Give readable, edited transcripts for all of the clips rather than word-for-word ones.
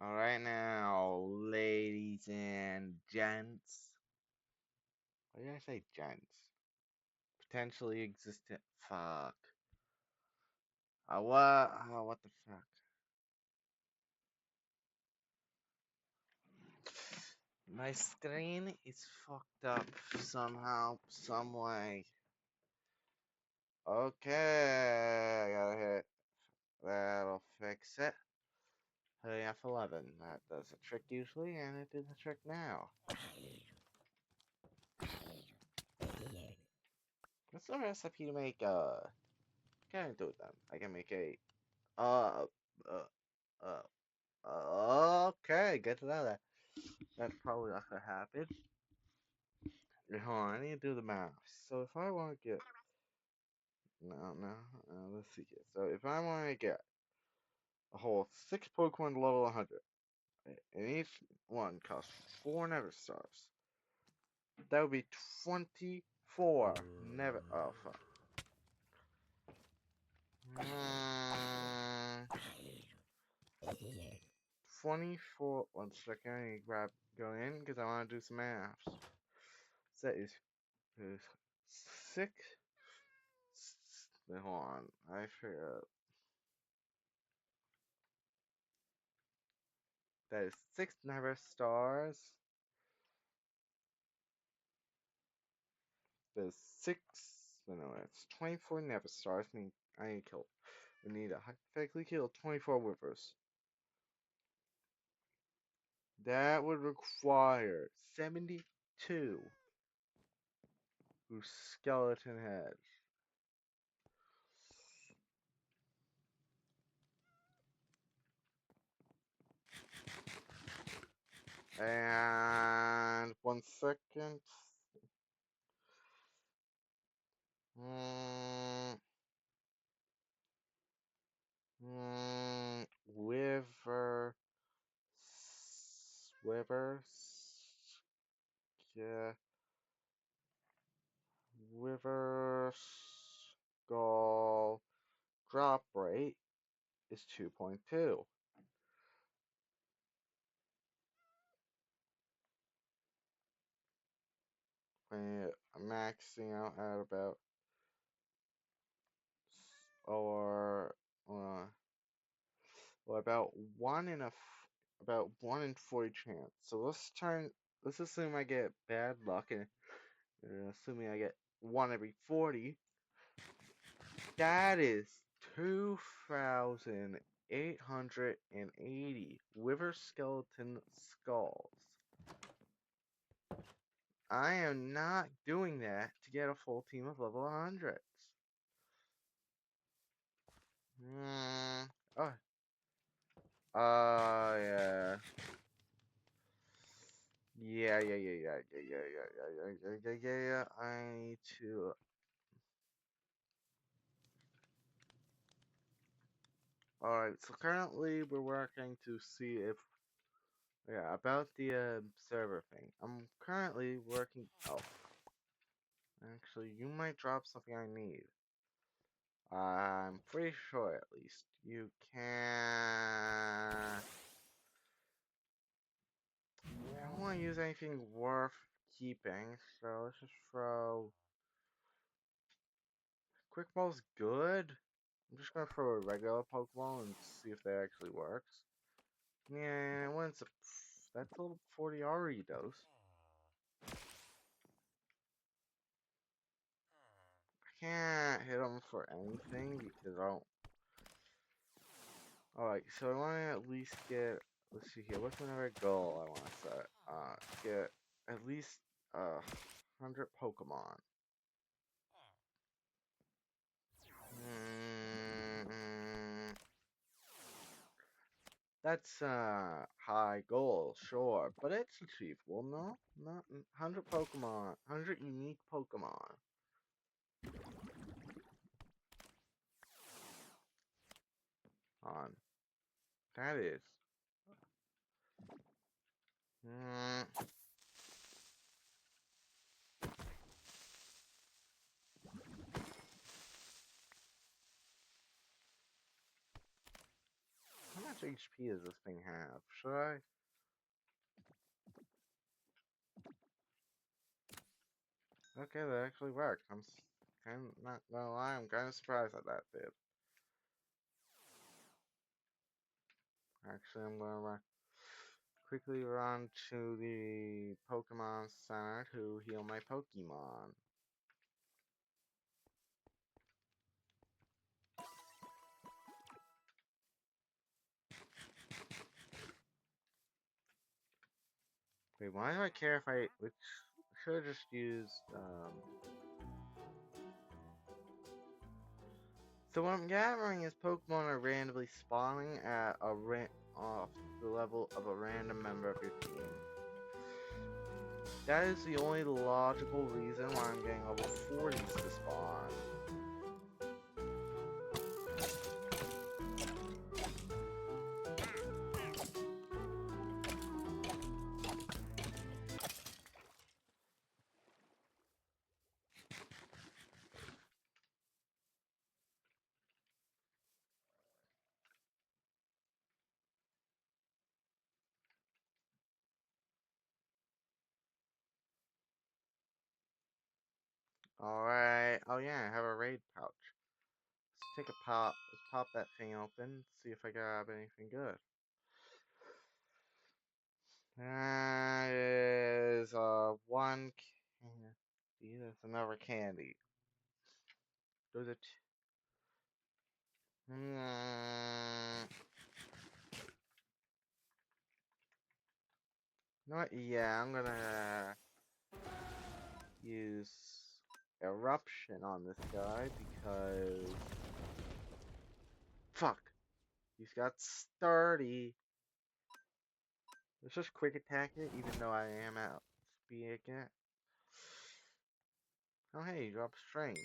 Alright now, ladies and gents. Why did I say gents? Potentially existent. Fuck. What? What the fuck? My screen is fucked up somehow, some way. Okay, I gotta hit. That'll fix it. Hitting F11. That does a trick usually, and it did the trick now. What's the recipe to make, can I do it then? I can make a, uh, uh, okay, good to know that. That's probably not gonna happen. Hold on, I need to do the math. So if I want to get, let's see here. So if I want to get a whole 6 Pokemon to level 100, and each one costs 4 Never Stars, that would be 24 never. Oh fuck. Mm, 24. One second, I need to go in because I want to do some maths. So that is 6. Hold on, I figured that is 6 Never Stars. There's six. No, it's 24 Never Stars. I need to kill. We need to hypothetically kill 24 Withers. That would require 72 whose skeleton heads. And 1 second. Mm, Wither. Wither. Yeah. Wither. Skull. Drop rate is 2.2. I'm maxing out at or uh, about about 1 in 40 chance. So let's assume I get bad luck, and assuming I get 1 every 40. That is 2,880 Wither skeleton skulls. I am not doing that to get a full team of level 100s. Oh, yeah. Yeah. I need to. Alright, so currently we're working to see if. Yeah, about the server thing. I'm currently working. Oh, actually, you might drop something I need. I'm pretty sure, at least. You can. I don't want to use anything worth keeping, so let's just throw. Quick Ball's good. I'm just gonna throw a regular Pokeball and see if that actually works. Yeah, once that's a little 40 already dose. I can't hit them for anything because I don't. Alright, so I want to at least get. Let's see here. What's another goal I want to set? Get at least 100 Pokemon. Mm, that's a high goal, sure, but it's achievable, no? Not 100 Pokemon, 100 unique Pokemon. On that is. Mm, how much much HP does this thing have? Should I? Okay, that actually worked. I'm kind of not gonna lie, I'm kind of surprised that that did. Actually, I'm gonna quickly run to the Pokemon Center to heal my Pokemon. Wait, why do I care if I should have just used So what I'm gathering is Pokemon are randomly spawning at off the level of a random member of your team. That is the only logical reason why I'm getting level 40s to spawn. Alright. Oh yeah, I have a raid pouch. Let's take a pop. Let's pop that thing open. See if I grab anything good. That is one candy. That's another candy. Those are you know what? Yeah, I'm gonna use eruption on this guy because fuck. He's got sturdy. Let's just quick attack it, even though I am out speed again. Oh hey, you drop string.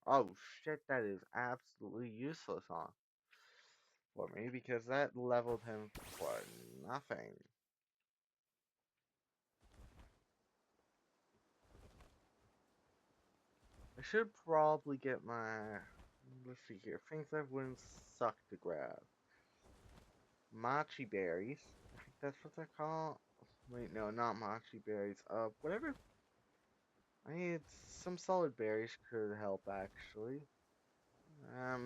Oh shit, that is absolutely useless on for me because that leveled him for nothing. I should probably get my let's see here, things that wouldn't suck to grab. Machi berries. I think that's what they're called. Wait, no, not machi berries. Whatever. I need some solid berries could help actually.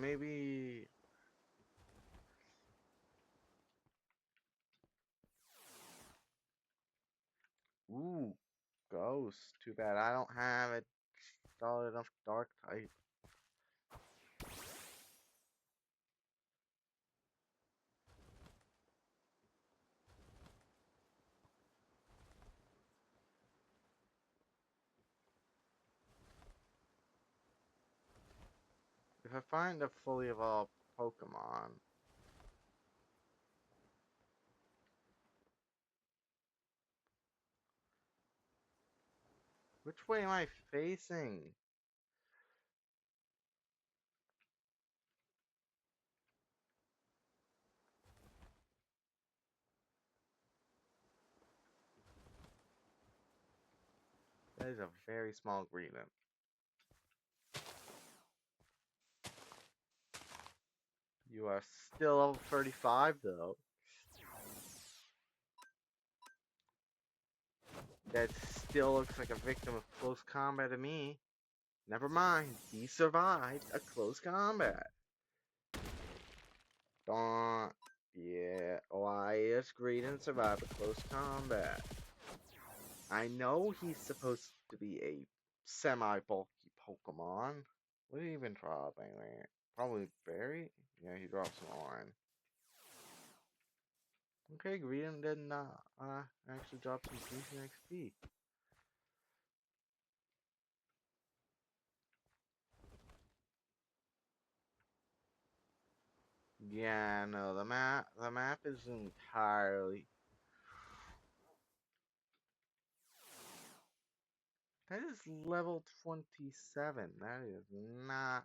Maybe. Ooh, ghost. Too bad I don't have a solid enough dark type. If I find a fully evolved Pokemon, which way am I facing? That is a very small agreement. You are still level 35 though. That still looks like a victim of close combat to me. Never mind, he survived a close combat. Don't. Yeah, Elias Greedon survived a close combat. I know he's supposed to be a semi-bulky Pokemon. What did he even drop anyway? Probably berry? Yeah, he dropped some iron. Okay, Greedon did not actually drop some decent XP. Yeah, no, the map is entirely. That is level 27. That is not.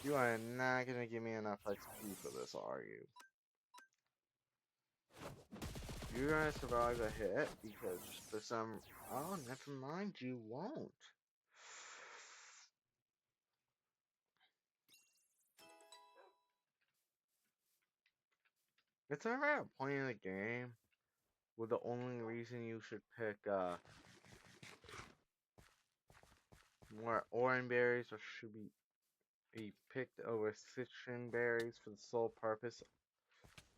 You are not gonna give me enough XP for this, are you? You're gonna survive a hit because for some. Oh, never mind, you won't. It's never at a point in the game where the only reason you should pick more orange berries or should be picked over citron berries for the sole purpose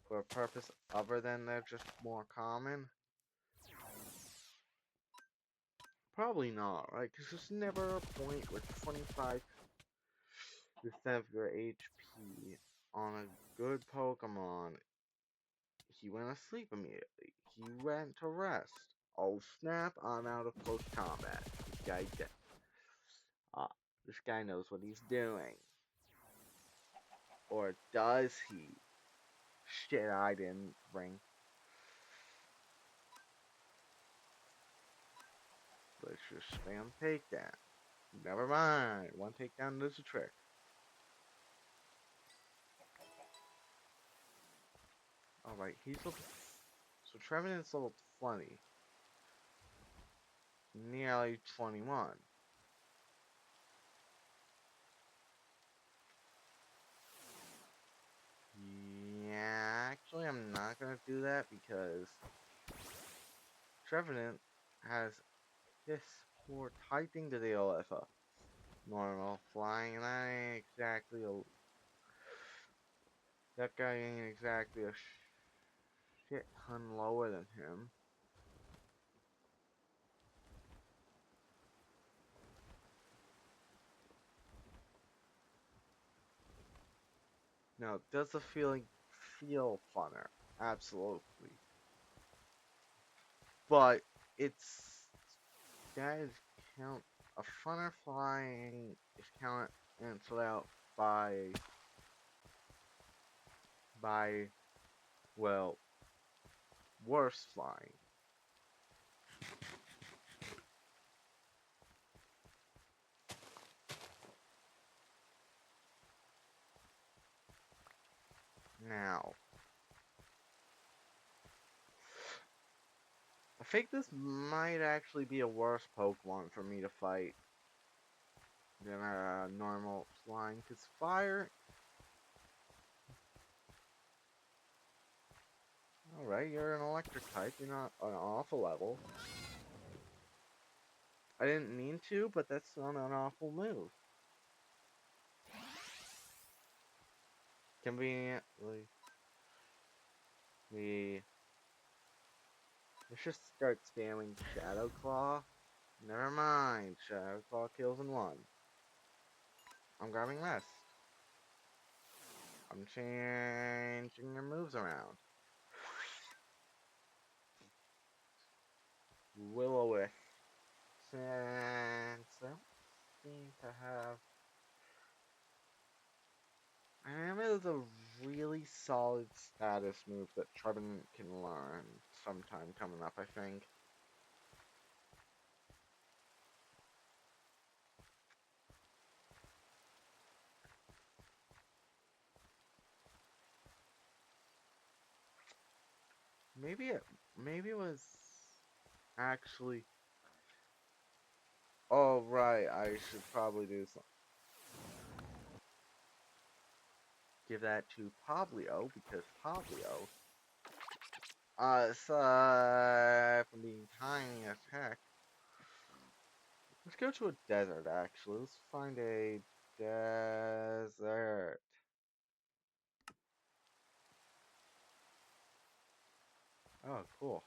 for a purpose other than they're just more common. Probably not, right? Because there's never a point where 25% of your HP on a good Pokemon, he went asleep immediately. He went to rest. Oh snap, I'm out of close combat. Uh, this guy knows what he's doing. Or does he? Shit, I didn't bring. Let's just spam takedown. Never mind. One takedown does the trick. Alright, he's level. So Trevenant's level 20. Nearly 21. Yeah, actually, I'm not gonna do that because Trevenant has this poor typing to deal with. Normal flying, and that ain't exactly a. That guy ain't exactly a shit ton lower than him. Now, does the feeling feel funner? Absolutely. But it's that is count a funner flying is canceled out by well worse flying. Now, I think this might actually be a worse Pokemon for me to fight than a normal flying, because fire. Alright, you're an electric type, you're not an awful level. I didn't mean to, but that's not an awful move. Conveniently, we let's just start spamming Shadow Claw. Never mind, Shadow Claw kills in one. I'm grabbing Rest. I'm changing your moves around. Will-O-Wisp. Since I don't seem to have. I remember there's a really solid status move that Trevenant can learn sometime coming up, I think. Maybe it was actually. Oh right, I should probably do something. Give that to Poblio because Poblio, aside from being tiny as heck. Let's go to a desert. Actually, let's find a desert. Oh, cool.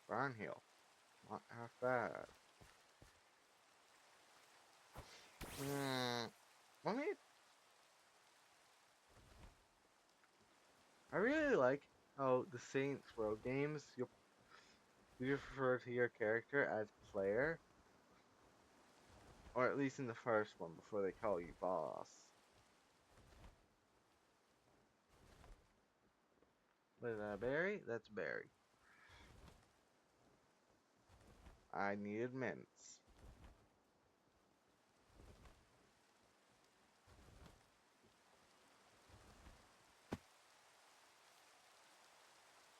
Brown Hill. Not half bad. Hmm. Let me. I really like how the Saints Row games you refer to your character as player, or at least in the first one before they call you boss. What is that, Barry? That's Barry. I needed mints.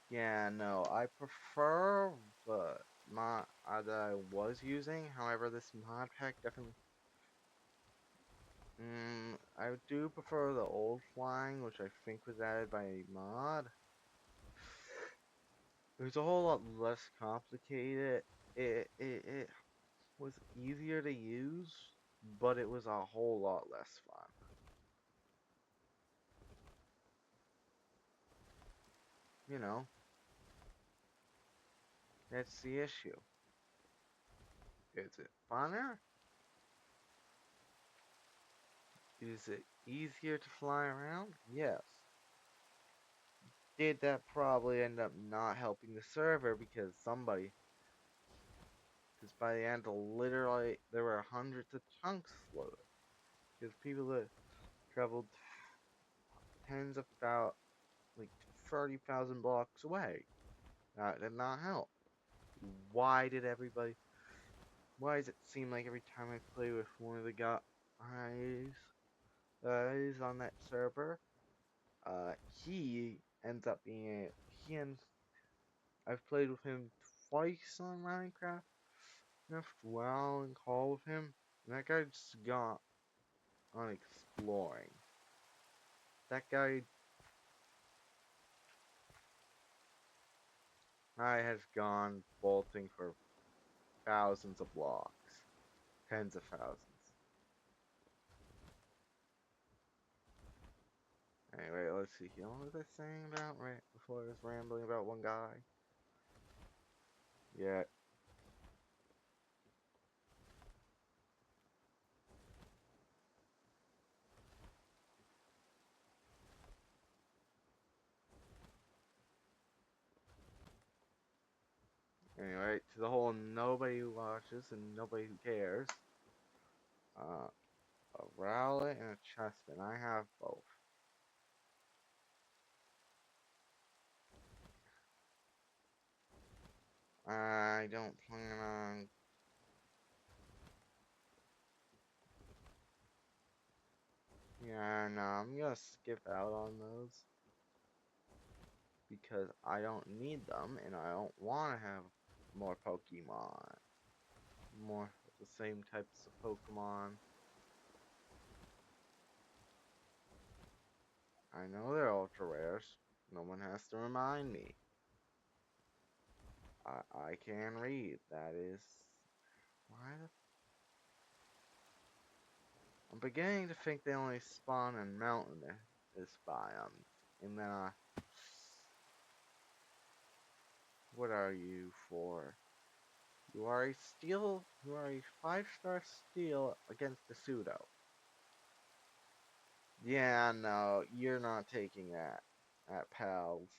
Yeah, no, I prefer the mod that I was using. However, this mod pack definitely I do prefer the old flying, which I think was added by a mod. It was a whole lot less complicated. It was easier to use, but it was a whole lot less fun. You know, that's the issue. Is it funner? Is it easier to fly around? Yes. Did that probably end up not helping the server because by the end, literally, there were hundreds of chunks floated. Because people that traveled tens of thousands, like 30,000 blocks away. That did not help. Why did everybody? Why does it seem like every time I play with one of the guys on that server, uh, he ends up being a, he ends. I've played with him twice on Minecraft. Enough dwell and call with him, and that guy just got on exploring. That guy has gone bolting for thousands of blocks, tens of thousands. Anyway, let's see here. What was I saying about right before I was rambling about one guy? Yeah. Anyway, to the whole nobody who watches and nobody who cares. Uh, a rowlet and a chestman. I have both. I don't plan on. Yeah, no, I'm gonna skip out on those because I don't need them and I don't want to have more Pokemon. More of the same types of Pokemon. I know they're ultra rares. No one has to remind me. I can read. That is why the I'm beginning to think they only spawn in mountainous biomes. And then what are you for? You are a 5-star steel against a pseudo. Yeah, no, you're not taking that at pals.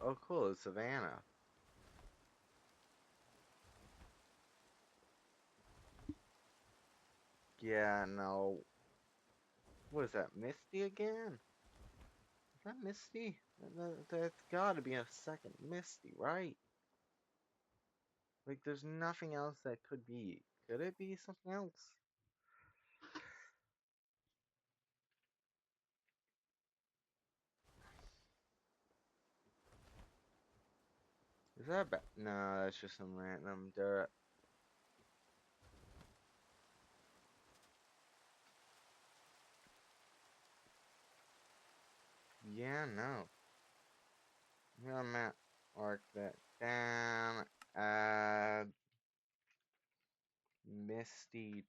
Oh, cool, it's Savannah. Yeah, no. What is that, Misty again? Is that Misty? That's gotta be a second Misty, right? Like, there's nothing else that could be. Could it be something else? Is that bad? No, that's just some random dirt. Yeah, no. I'm gonna mark that down. Add Misty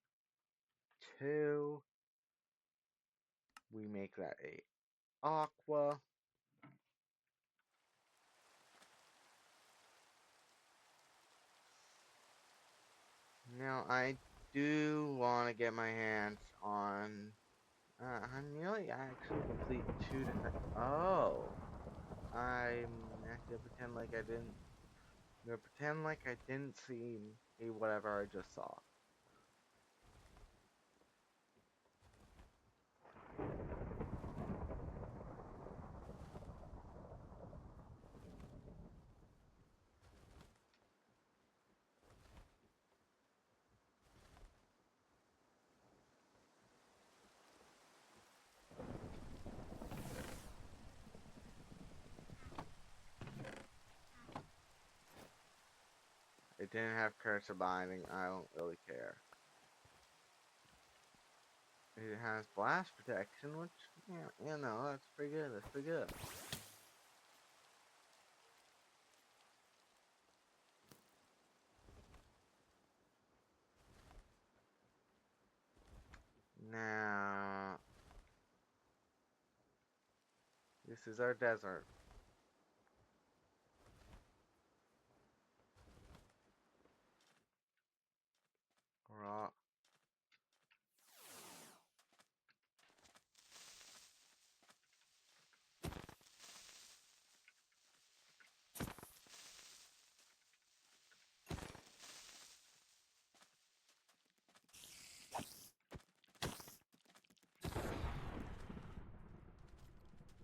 2. We make that a Aqua. Now, I do want to get my hands on. I'm really actually complete two different. Oh, I'm not gonna pretend like I didn't. I'm gonna pretend like I didn't see whatever I just saw. It didn't have cursor binding. I don't really care. It has blast protection, which, yeah, you know, that's pretty good. That's pretty good. Now, this is our desert. Rock.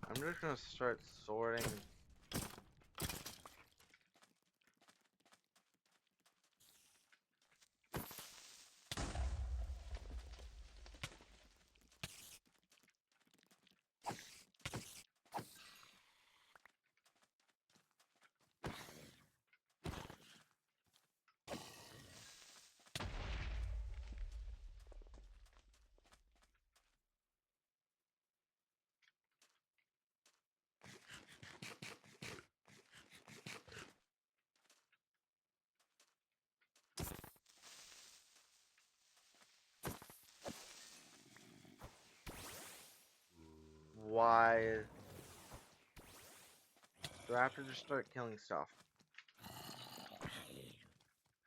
I'm just gonna start sorting. Why? Do I have to just start killing stuff?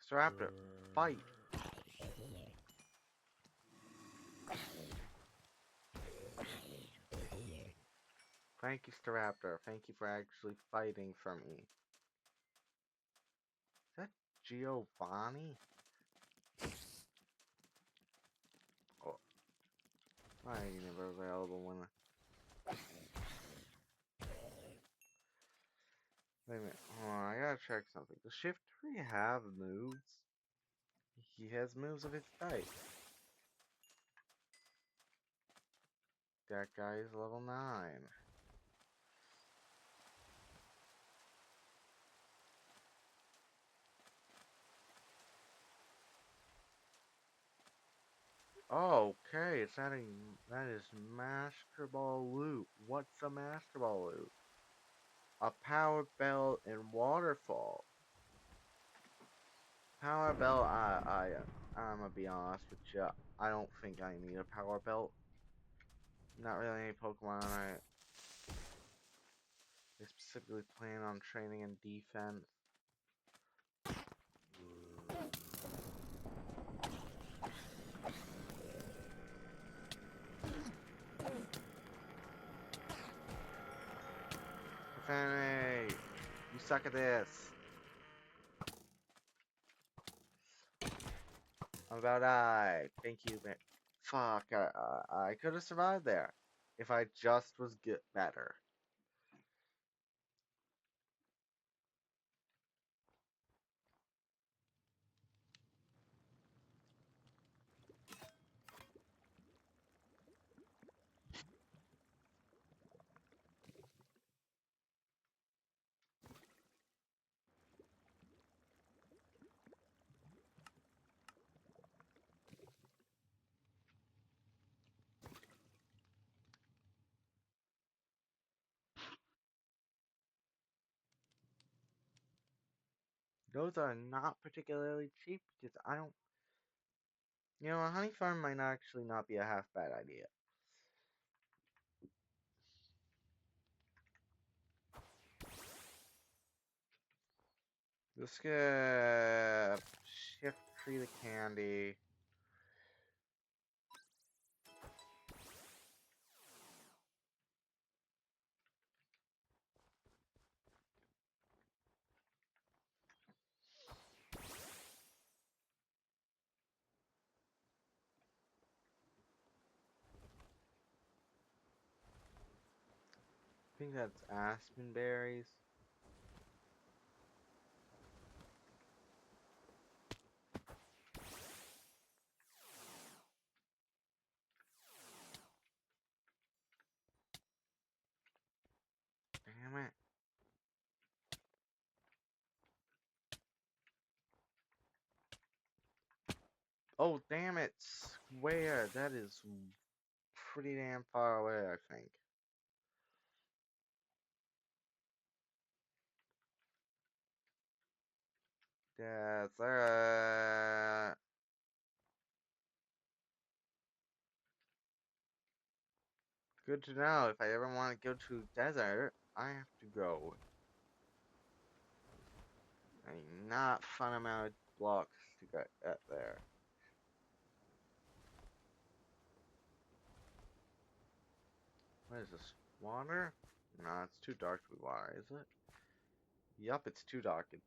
Staraptor, fight! Thank you, Staraptor. Thank you for actually fighting for me. Is that Giovanni? Oh, I ain't never available when. Wait a minute. Hold on, I gotta check something. Does Shift Tree have moves? He has moves of his type. That guy is level 9. Okay, it's adding. That is Master Ball loot. What's a Master Ball loot? A Power Bell and Waterfall. Power Bell, I'm gonna be honest with you. I don't think I need a Power Belt. Not really any Pokemon I specifically plan on training in defense. Fanny, you suck at this. I'm about to die. Thank you, man. Fuck, I could have survived there if I just was get better. Those are not particularly cheap because I don't. You know, a honey farm might actually not be a half bad idea. Let's get Shift Tree the candy. I think that's aspen berries. Damn it. Oh, damn it. Square. That is pretty damn far away, I think. That's good to know. If I ever want to go to the desert, I have to go a not fun amount of blocks to get up there. What is this? Water? No, it's too dark to be water, is it? Yup, it's too dark. It's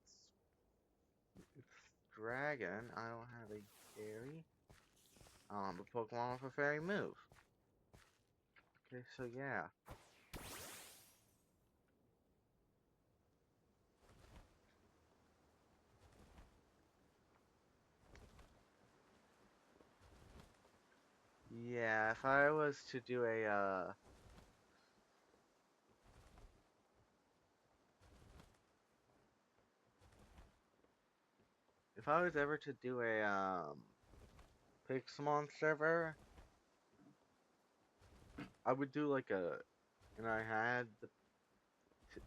dragon. I don't have a fairy. But Pokemon with a fairy move. Okay, so yeah. Yeah, if I was to do if I was ever to do a, Pixelmon server, I would do like and I had,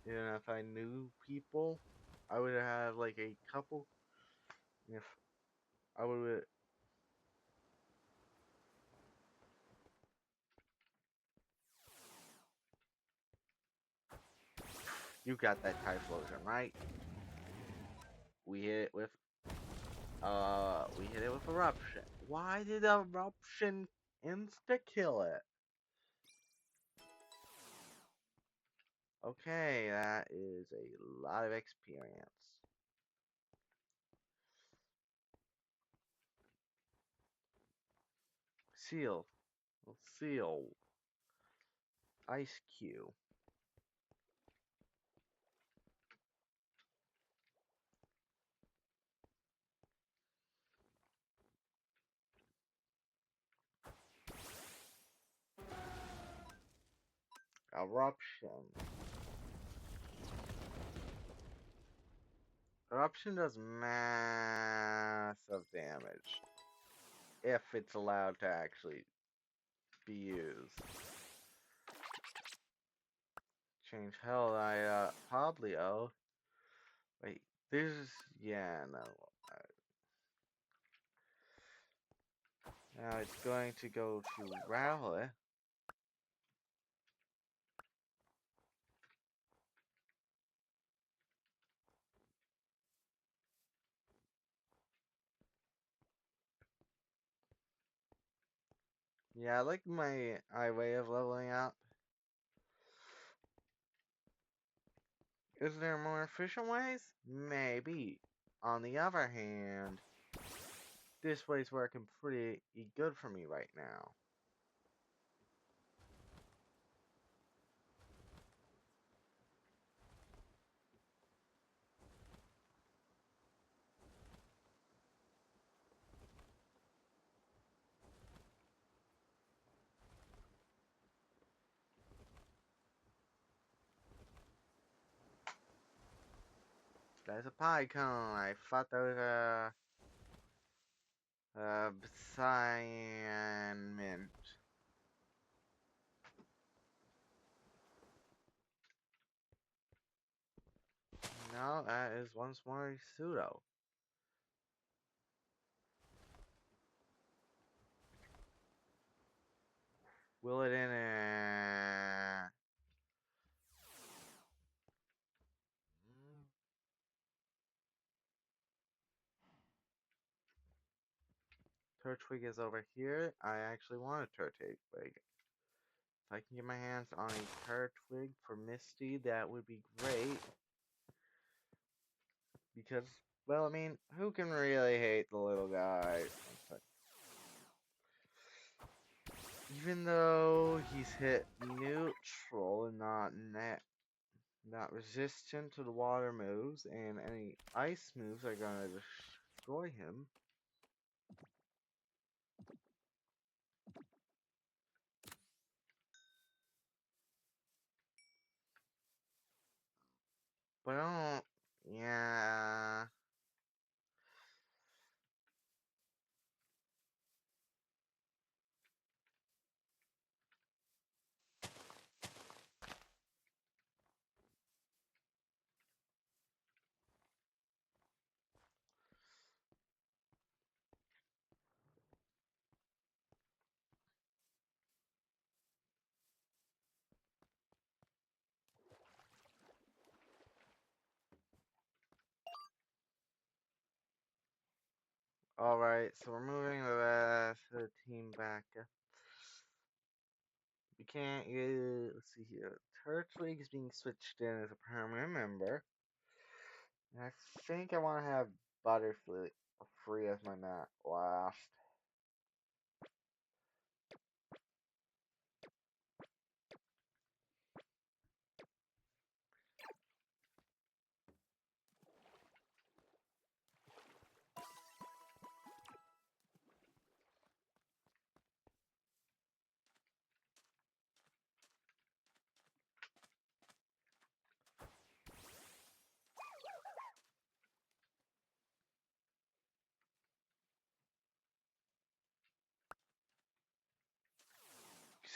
and if I knew people, I would have like a couple, if I would, you got that Typhlosion, right? We hit it with, we hit it with Eruption. Why did Eruption insta-kill it? Okay, that is a lot of experience. Seal. Seal. Ice Cube. Eruption. Eruption does massive damage. If it's allowed to actually be used. Change hell, Poblio. Wait, yeah, no. Now it's going to go to Rowlet. Yeah, I like my way of leveling up. Is there more efficient ways? Maybe. On the other hand, this way's working pretty good for me right now. There's a pie cone. I thought that was a cyan mint. No, that is once more a pseudo. Will it in a... Turtwig is over here. I actually want a Turtwig. If I can get my hands on a Turtwig for Misty, that would be great. Because, well, I mean, who can really hate the little guy? Even though he's hit neutral and not resistant to the water moves, and any ice moves are gonna destroy him. But I don't, yeah. Alright, so we're moving the rest of the team back. We can't use. Let's see here. Church League is being switched in as a permanent member. And I think I want to have Butterfree free as my mat last.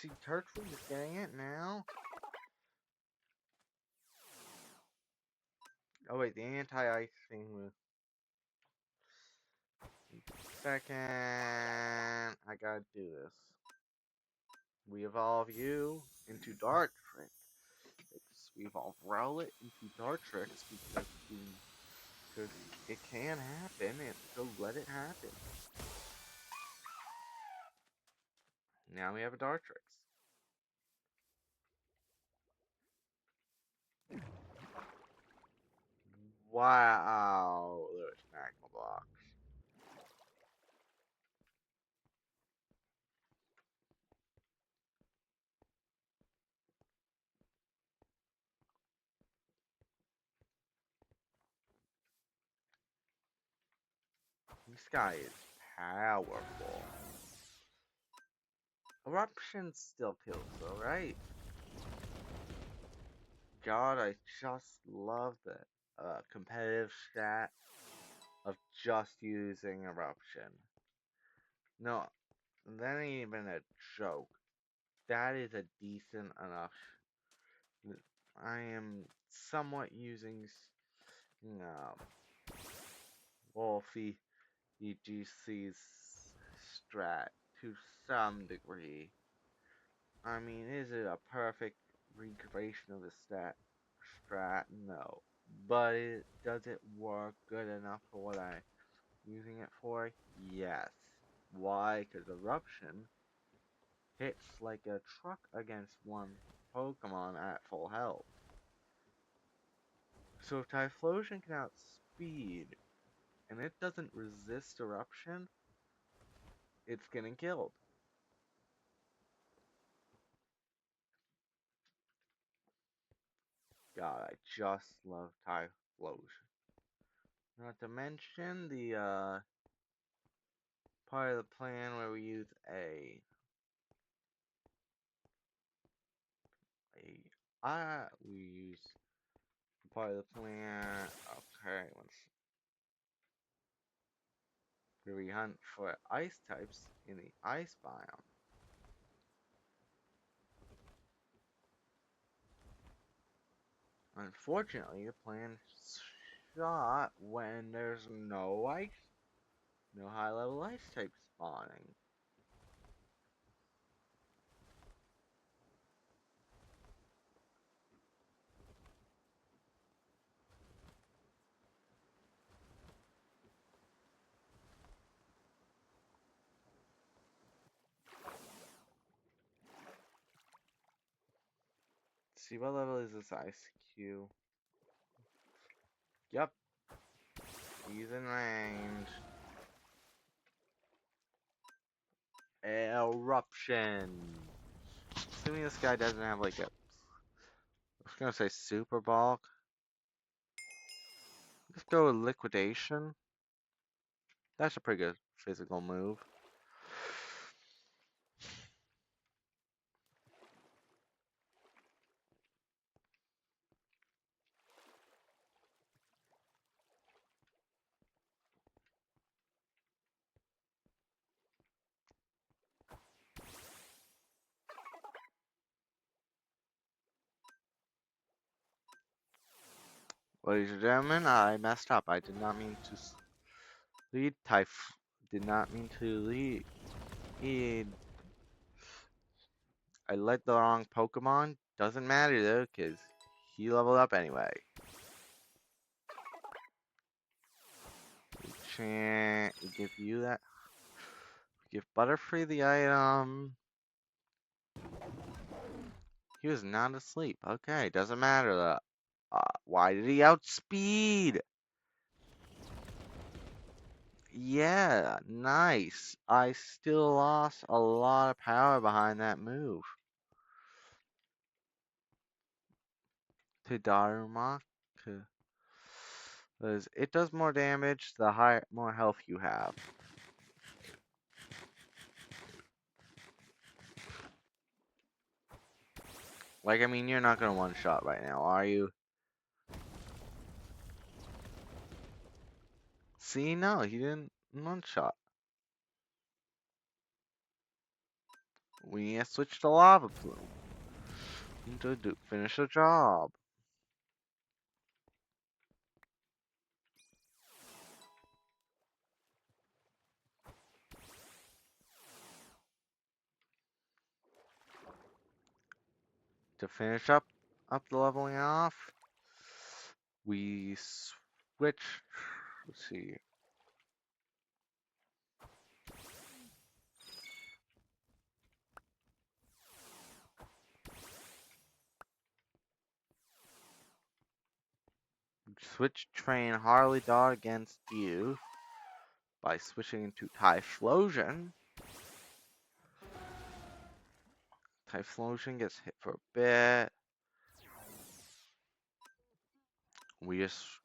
See, Church League is getting it now. Oh wait, the anti-ice thing was. Second, I gotta do this. We evolve you into Dartrix. We evolve Rowlet into Dartrix because it can happen, and so let it happen. Now we have a Dartrix. Wow, there's magma blocks. This guy is powerful. Eruption still kills though, right? God, I just love the competitive stat of just using Eruption. No, that ain't even a joke. That is a decent enough. I am somewhat using, Wolfie EGC's strat to some degree. I mean, is it a perfect recreation of the strat? No. But does it work good enough for what I'm using it for? Yes. Why? Because Eruption hits like a truck against one Pokemon at full health. So if Typhlosion can outspeed and it doesn't resist Eruption, it's getting killed. God, I just love Typhlosion. Not to mention the part of the plan where we use we use part of the plan. Okay, where we hunt for ice types in the ice biome. Unfortunately, the plan shot when there's no high level ice types spawning. Let's see, what level is this ICQ? Yep, he's in range. Eruption. Assuming this guy doesn't have like a, I was gonna say super bulk. Let's go with liquidation. That's a pretty good physical move. Ladies and gentlemen, I messed up. I did not mean to lead Did not mean to lead. I led the wrong Pokemon. Doesn't matter though, because he leveled up anyway. We give you that. We give Butterfree the item. He was not asleep. Okay, doesn't matter though. Why did he outspeed? Yeah, nice. I still lost a lot of power behind that move. To Darumaka. Because it does more damage the more health you have. Like, I mean, you're not gonna one-shot right now, are you? See, no, he didn't one-shot. We need to switch to Lava Plume to finish the job. To finish up the leveling off, we switch. Let's see. Switch train Harley Dart against you by switching into Typhlosion. Typhlosion gets hit for a bit.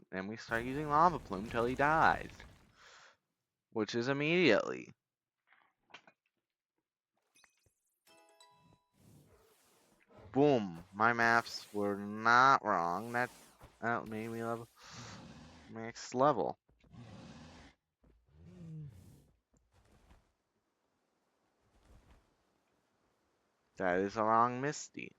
Then we start using Lava Plume until he dies, which is immediately. Boom! My maths were not wrong. That made me level next level. That is a wrong Misty.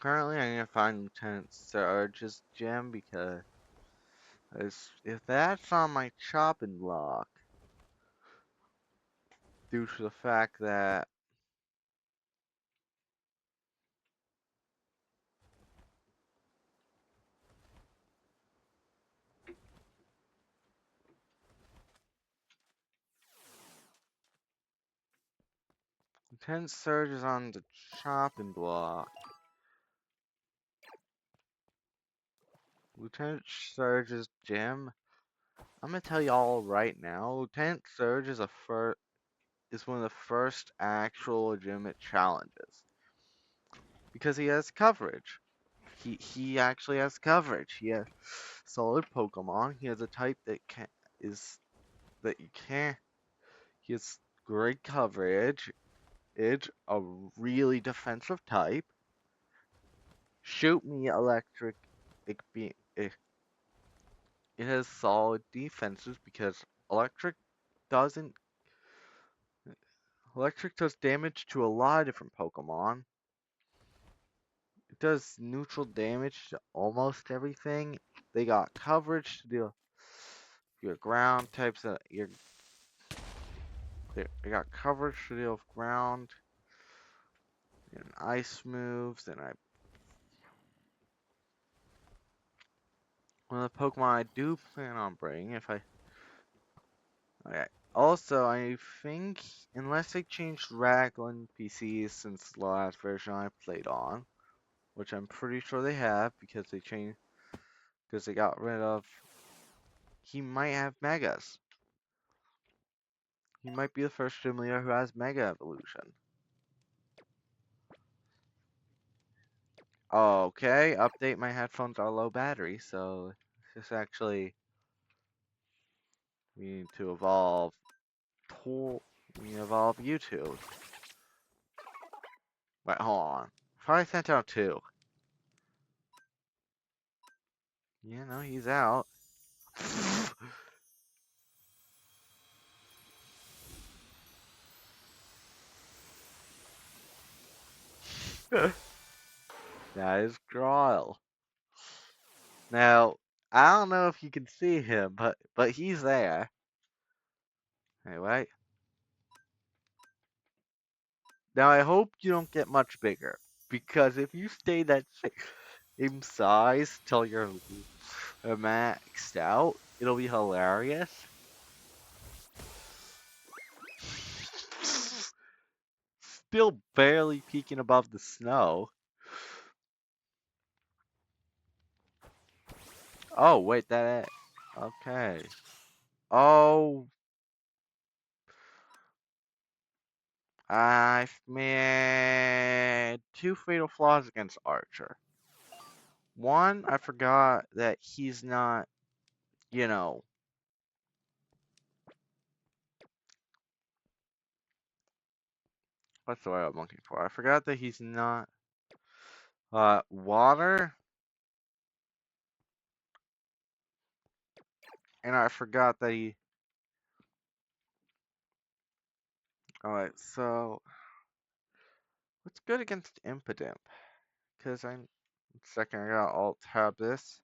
Currently, I'm gonna find Lieutenant Surge's gem because if that's on my chopping block, due to the fact that Lieutenant Surge is on the chopping block. Lieutenant Surge's gem. I'm gonna tell y'all right now. Lieutenant Surge is one of the first actual legitimate challenges because he has coverage. He actually has coverage. He has solid Pokemon. He has a type that you can't. He has great coverage. It's a really defensive type. Shoot me, electric. It has solid defenses because doesn't electric does damage to a lot of different Pokemon. It does neutral damage to almost everything. They got coverage to deal your ground types. They got coverage to deal with ground and ice moves. And one of the Pokemon I do plan on bringing if I. Okay. Also, I think unless they changed Raglan PCs since the last version I played on, which I'm pretty sure they have because they got rid of. He might have Megas. He might be the first gym leader who has Mega Evolution. Okay, update. My headphones are low battery, so this actually we need to evolve. We need to evolve YouTube. Wait, hold on. Probably sent out two. Yeah, no, he's out. That is Growl. Now, I don't know if you can see him, but he's there. Hey, wait. Now I hope you don't get much bigger, because if you stay that same size till you're maxed out, it'll be hilarious. Still barely peeking above the snow. Oh, wait, that. Okay. Oh, I've made two fatal flaws against Archer. One, I forgot that he's not, you know, what's the word I'm looking for? I forgot that he's not water, and I forgot that he. Alright, so what's good against Impidimp? Because I'm. Second, I gotta alt tab this.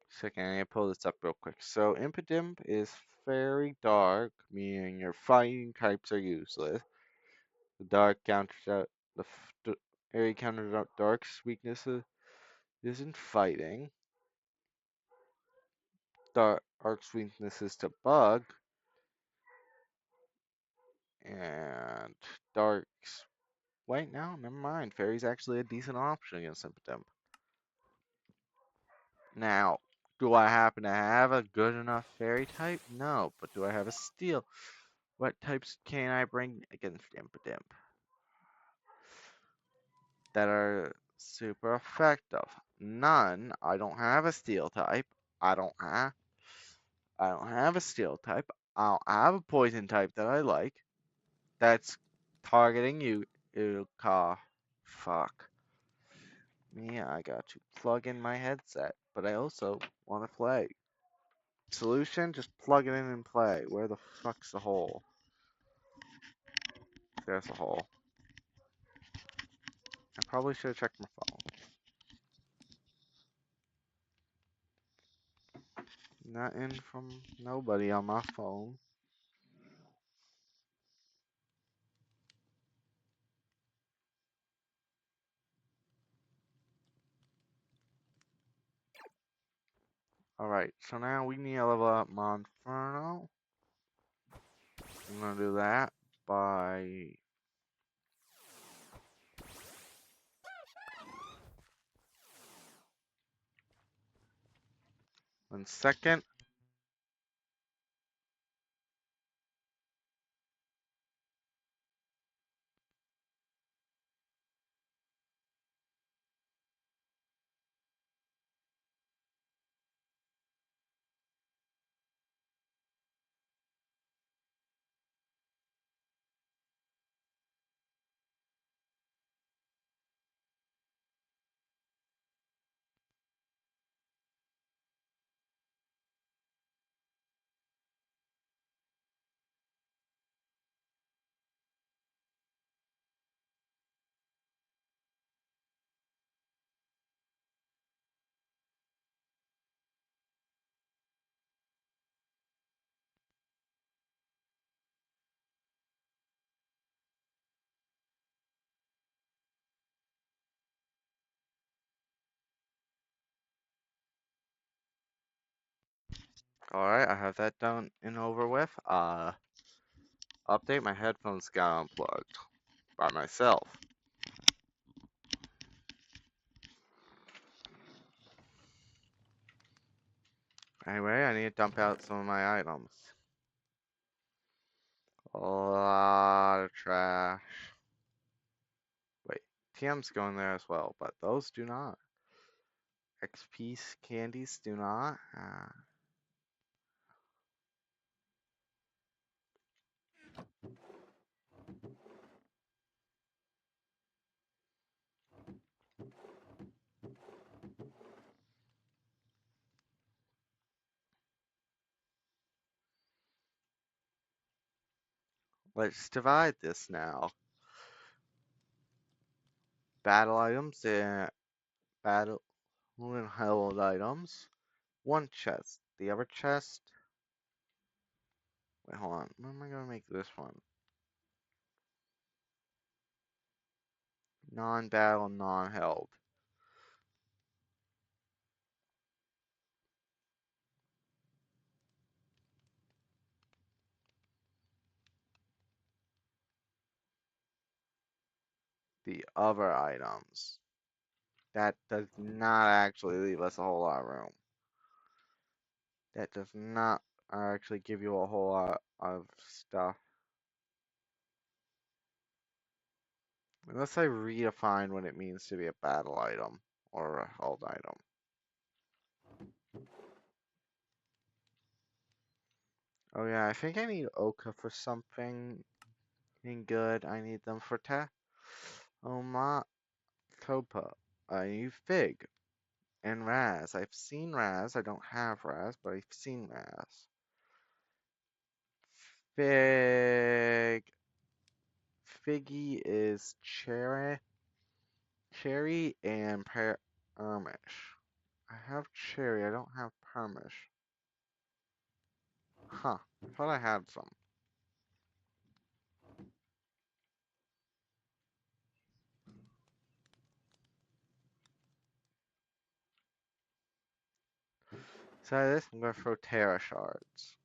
Second, I need to pull this up real quick. So, Impidimp is very dark, meaning your fighting types are useless. The dark counters out the area counters out dark's weaknesses isn't fighting. Dark's weaknesses to bug, and dark's. Wait, no, never mind. Fairy's actually a decent option against Impidimp. Now, do I happen to have a good enough fairy type? No, but do I have a steel? What types can I bring against Impidimp that are super effective? None. I don't have a steel type. I don't have. I don't have a steel type. I don't have a poison type that I like. That's targeting you. Fuck me. I got to plug in my headset, but I also want to play. Solution: just plug it in and play. Where the fuck's the hole? There's a hole. I probably should have checked my phone. Nothing from nobody on my phone. Alright, so now we need to level up Monferno. I'm gonna do that by 1 second. Alright, I have that done and over with. Update, my headphones got unplugged by myself. Anyway, I need to dump out some of my items. A lot of trash. Wait, TM's going there as well, but those do not. XP candies do not. Let's divide this now. Battle items and battle and held items. One chest. The other chest. Wait, hold on. What am I gonna make this one? Non-battle, non-held. The other items. That does not actually leave us a whole lot of room. That does not actually give you a whole lot of stuff. Unless I redefine what it means to be a battle item or a held item. Oh yeah, I think I need Oka for something good. I need them for Oh my Copa. I need Fig and Raz. I've seen Raz. I don't have Raz, but I've seen Raz. Fig. Figgy is cherry and permish. I have cherry. I don't have permish. Huh. I thought I had some. So this, I'm gonna throw Terra shards.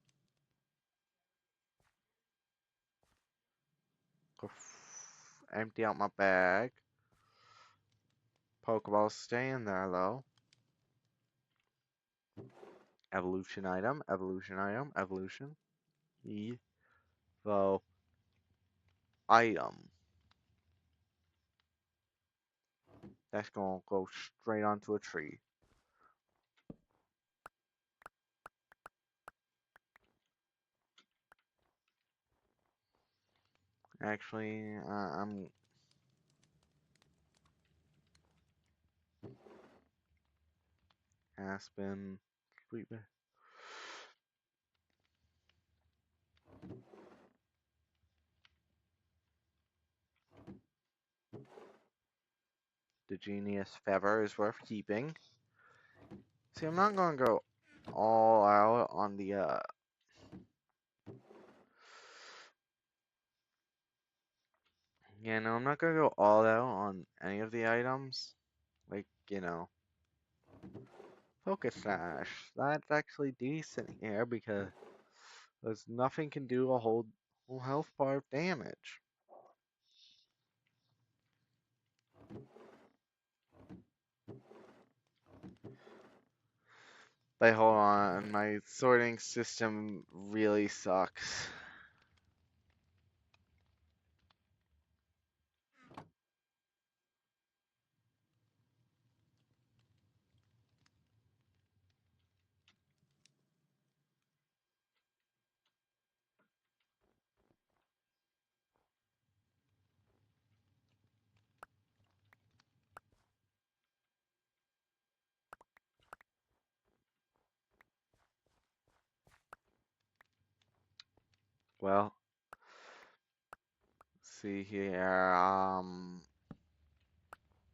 Empty out my bag. Pokeball stay in there though. Evolution item, evolution item, evolution. Evo item. That's gonna go straight onto a tree. Actually, I'm Aspen. Sweet. The genius feather is worth keeping. See, I'm not gonna go all out on the yeah, no, I'm not gonna go all out on any of the items. Like, Focus Sash. That's actually decent here because there's nothing can do a whole health bar of damage. But hold on, my sorting system really sucks. Well, see here,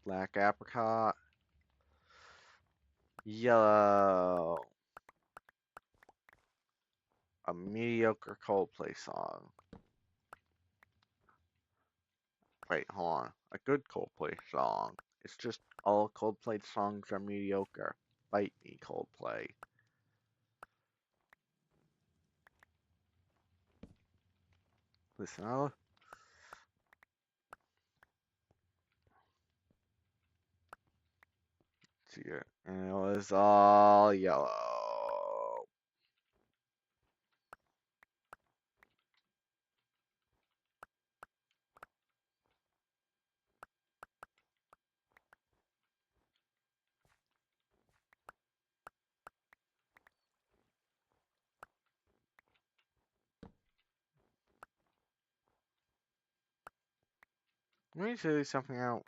black apricot, yellow, a mediocre Coldplay song. Wait, hold on, a good Coldplay song. It's just all Coldplay songs are mediocre. Bite me, Coldplay. Listen, I'll see it. And it was all yellow. Let me tell you something I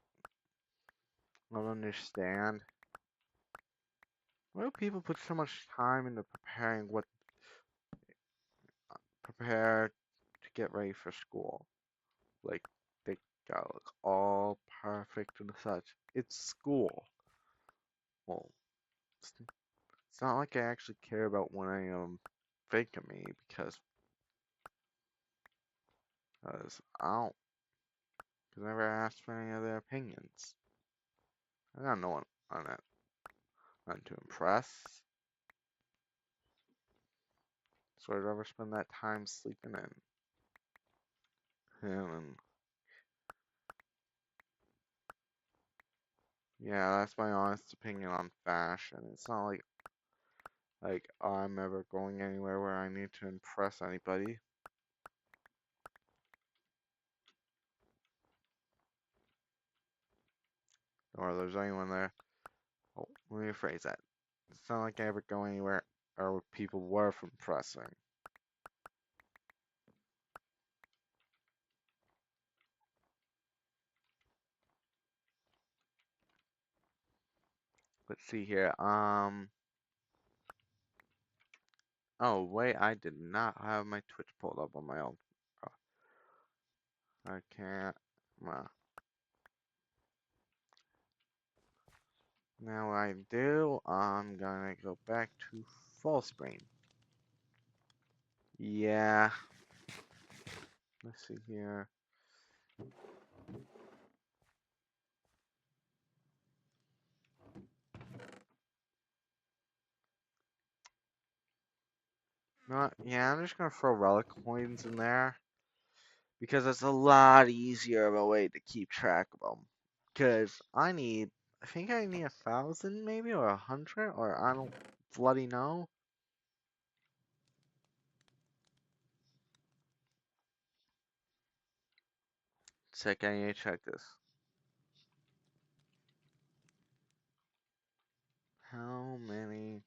don't understand. Why do people put so much time into prepare to get ready for school. Like, they gotta look all perfect and such. It's school. Well, it's not like I actually care about what I think of me because I don't, cause I never asked for any of their opinions. I got no one on that, none to impress. So I'd rather spend that time sleeping in. And yeah, that's my honest opinion on fashion. It's not like I'm ever going anywhere where I need to impress anybody. Or there's anyone there. Oh, let me rephrase that. It's not like I ever go anywhere or people worth impressing. Let's see here. Oh wait, I did not have my Twitch pulled up on my own. Oh, I can't. Now I do. I'm gonna go back to full screen. Yeah. Let's see here. Not. Yeah, I'm just gonna throw relic coins in there because it's a lot easier of a way to keep track of them. Because I think I need 1,000 maybe or 100 or I don't bloody know. Sick, I need to check this. How many?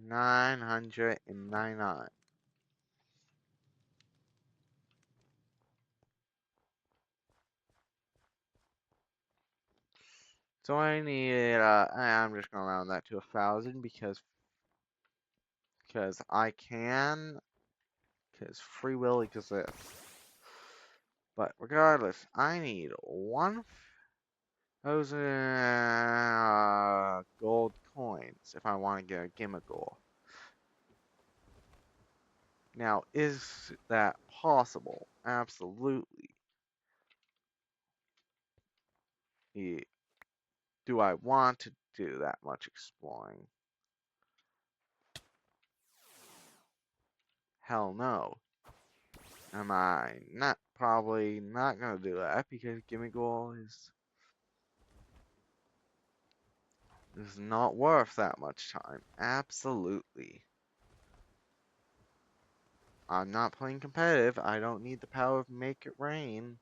$999. So I need, I'm just gonna round that to 1,000 because I can, because free will exists. But regardless, I need 1,000 gold coins if I want to get a gimmickle. Now, is that possible? Absolutely. Do I want to do that much exploring? Hell no. Am I not probably not gonna do that because gimmickle is not worth that much time. Absolutely. I'm not playing competitive. I don't need the power of make it rain.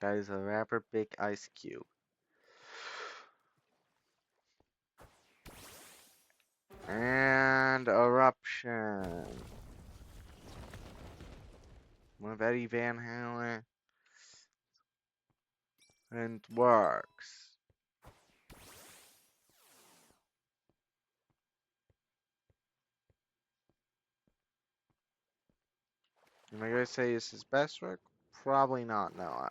That is a rapper big ice cube. And eruption. With Eddie Van Halen and works. Am I gonna say this is best work? Probably not, no.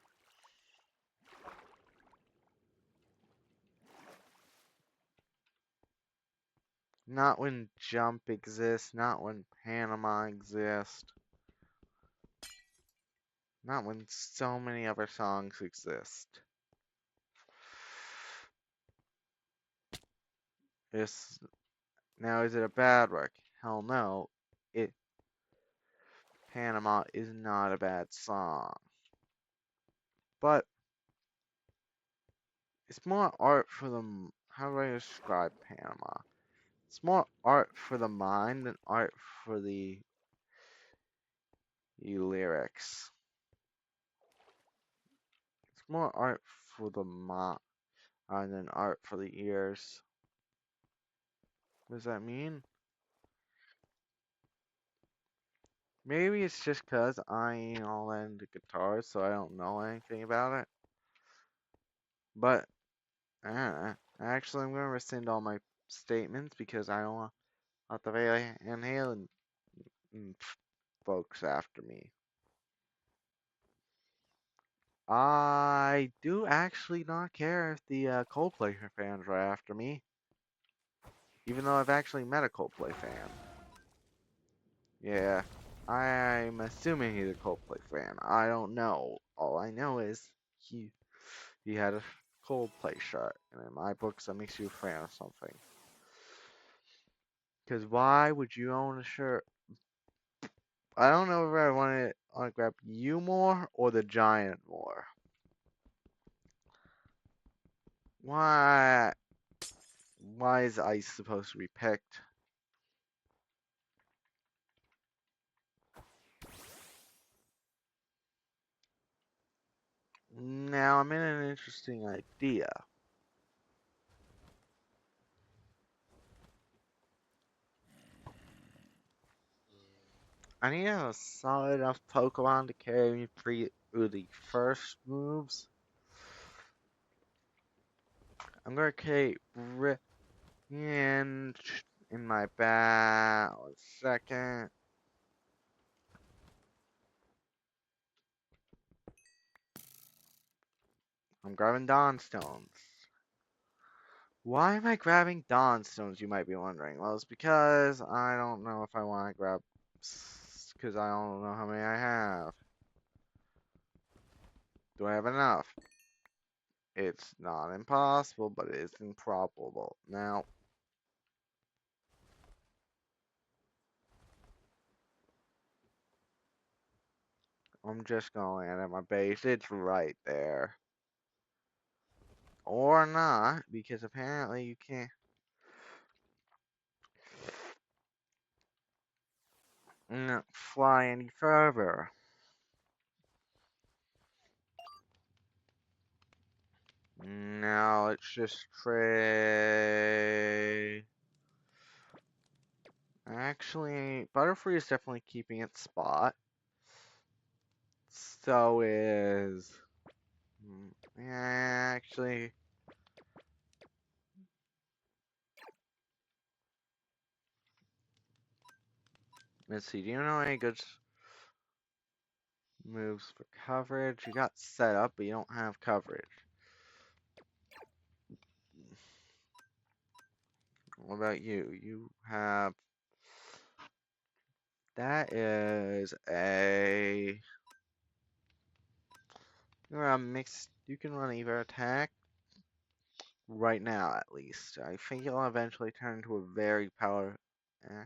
Not when Jump exists, not when Panama exists, not when so many other songs exist. It's, now, is it a bad work? Hell no. It Panama is not a bad song. But it's more art for the how do I describe Panama? It's more art for the mind than art for the lyrics. It's more art for the mouth than art for the ears. What does that mean? Maybe it's just 'cause I ain't all into guitars, so I don't know anything about it. But actually, I'm gonna rescind all my statements because I don't want the Van Halen folks after me. I do actually not care if the Coldplay fans are after me, even though I've actually met a Coldplay fan. Yeah, I'm assuming he's a Coldplay fan. I don't know. All I know is he had a Coldplay shirt, and in my books, that makes you a fan of something. Because why would you own a shirt? I don't know if I want to grab you more or the giant more. Why? Why is ice supposed to be picked? Now I'm in an interesting idea. I need a solid enough Pokemon to carry me through the first moves. I'm gonna carry in my bat. 1 second. I'm grabbing Dawn Stones. Why am I grabbing Dawn Stones, you might be wondering? Well, it's because I don't know if I want to grab... Because I don't know how many I have. Do I have enough? It's not impossible, but it is improbable. Now, I'm just going to land at my base. It's right there. Or not, because apparently you can't fly any further. Now let's just trade. Actually, Butterfree is definitely keeping its spot. So is. Yeah, actually. Let's see. Do you know any good moves for coverage? You got set up, but you don't have coverage. What about you? You have. That is a. You're a mixed. You can run either attack. Right now, at least. I think it'll eventually turn into a very power. Eh.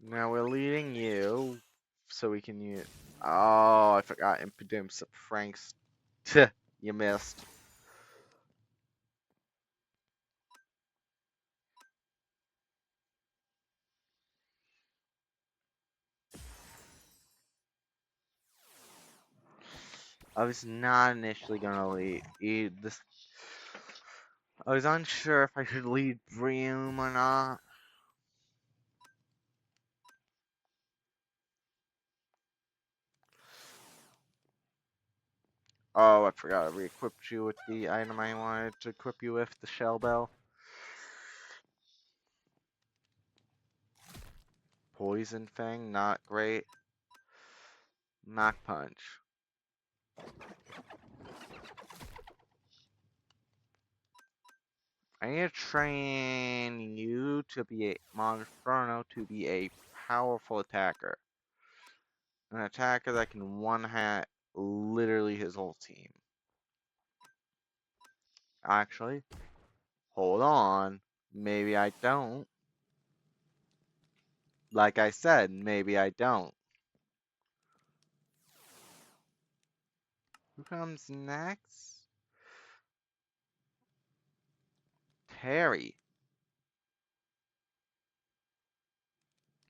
Now we're leading you, so we can use. Oh, I forgot Impidimps of Frank's. You missed. I was not initially gonna lead this. I was unsure if I should lead Bream or not. Oh, I forgot I re-equipped you with the item I wanted to equip you with, the Shell Bell. Poison Fang, not great. Mach Punch. I need to train you to be a Monferno to be a powerful attacker. An attacker that can one-hat literally his whole team. Actually, hold on. Maybe I don't. Like I said, maybe I don't. Who comes next? Terry.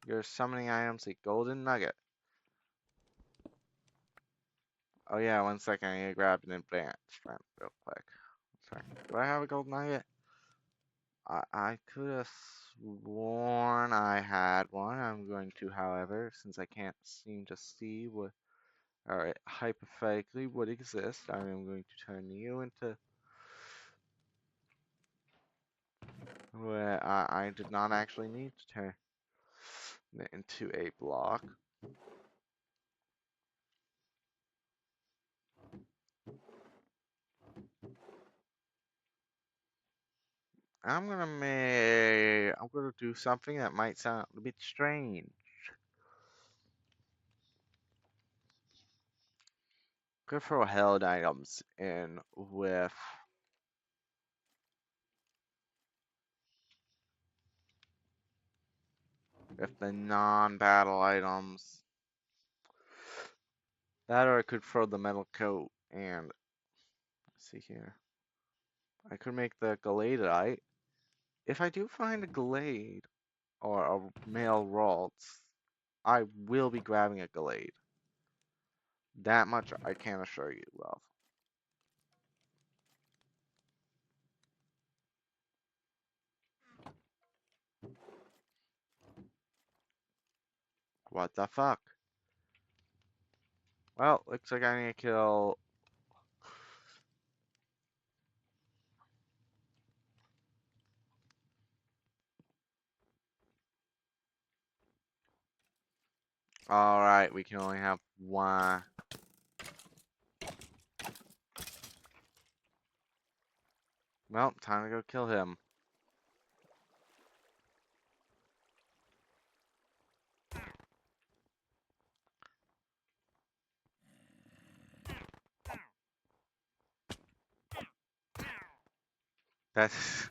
Your summoning items a golden nugget. Oh yeah, 1 second. I need to grab an advanced friend real quick. Sorry. Do I have a gold nugget? I could have sworn I had one. I'm going to, however, since I can't seem to see what, alright, hypothetically would exist, I am going to turn you into, well, I did not actually need to turn it into a block. I'm gonna do something that might sound a bit strange. Gonna throw held items in with the non-battle items. That or I could throw the metal coat and let's see here. I could make the Galadeite. If I do find a Galade or a male Ralts, I will be grabbing a Galade. That much I can assure you of. What the fuck? Well, looks like I need to kill. Alright, we can only have one. Well, time to go kill him. That's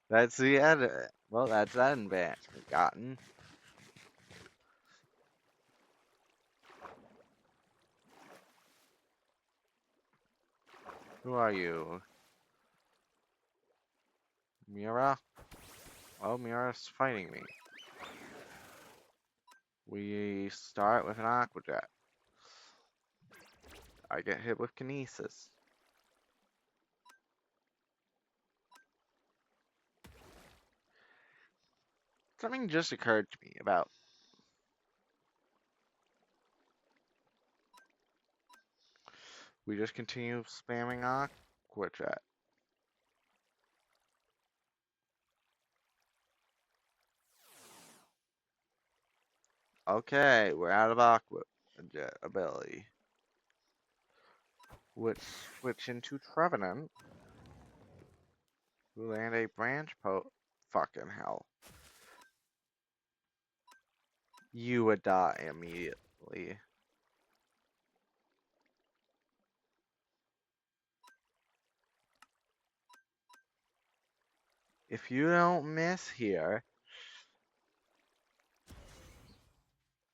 that's the end. Well, that's that advancement gotten. Who are you? Mira? Oh, Mira's fighting me. We start with an aqua jet. I get hit with kinesis. Something just occurred to me about. We just continue spamming aqua jet. Okay, we're out of aqua jet ability. Which switch into Trevenant. Who land a branch fucking hell. You would die immediately. If you don't miss here,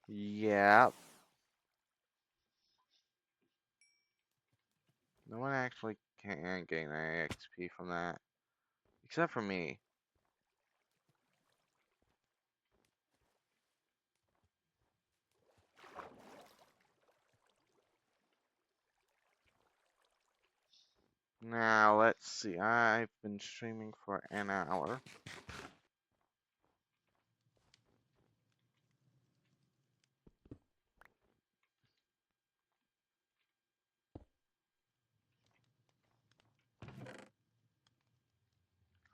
yeah. No one actually can gain any XP from that. Except for me. Now, let's see. I've been streaming for an hour.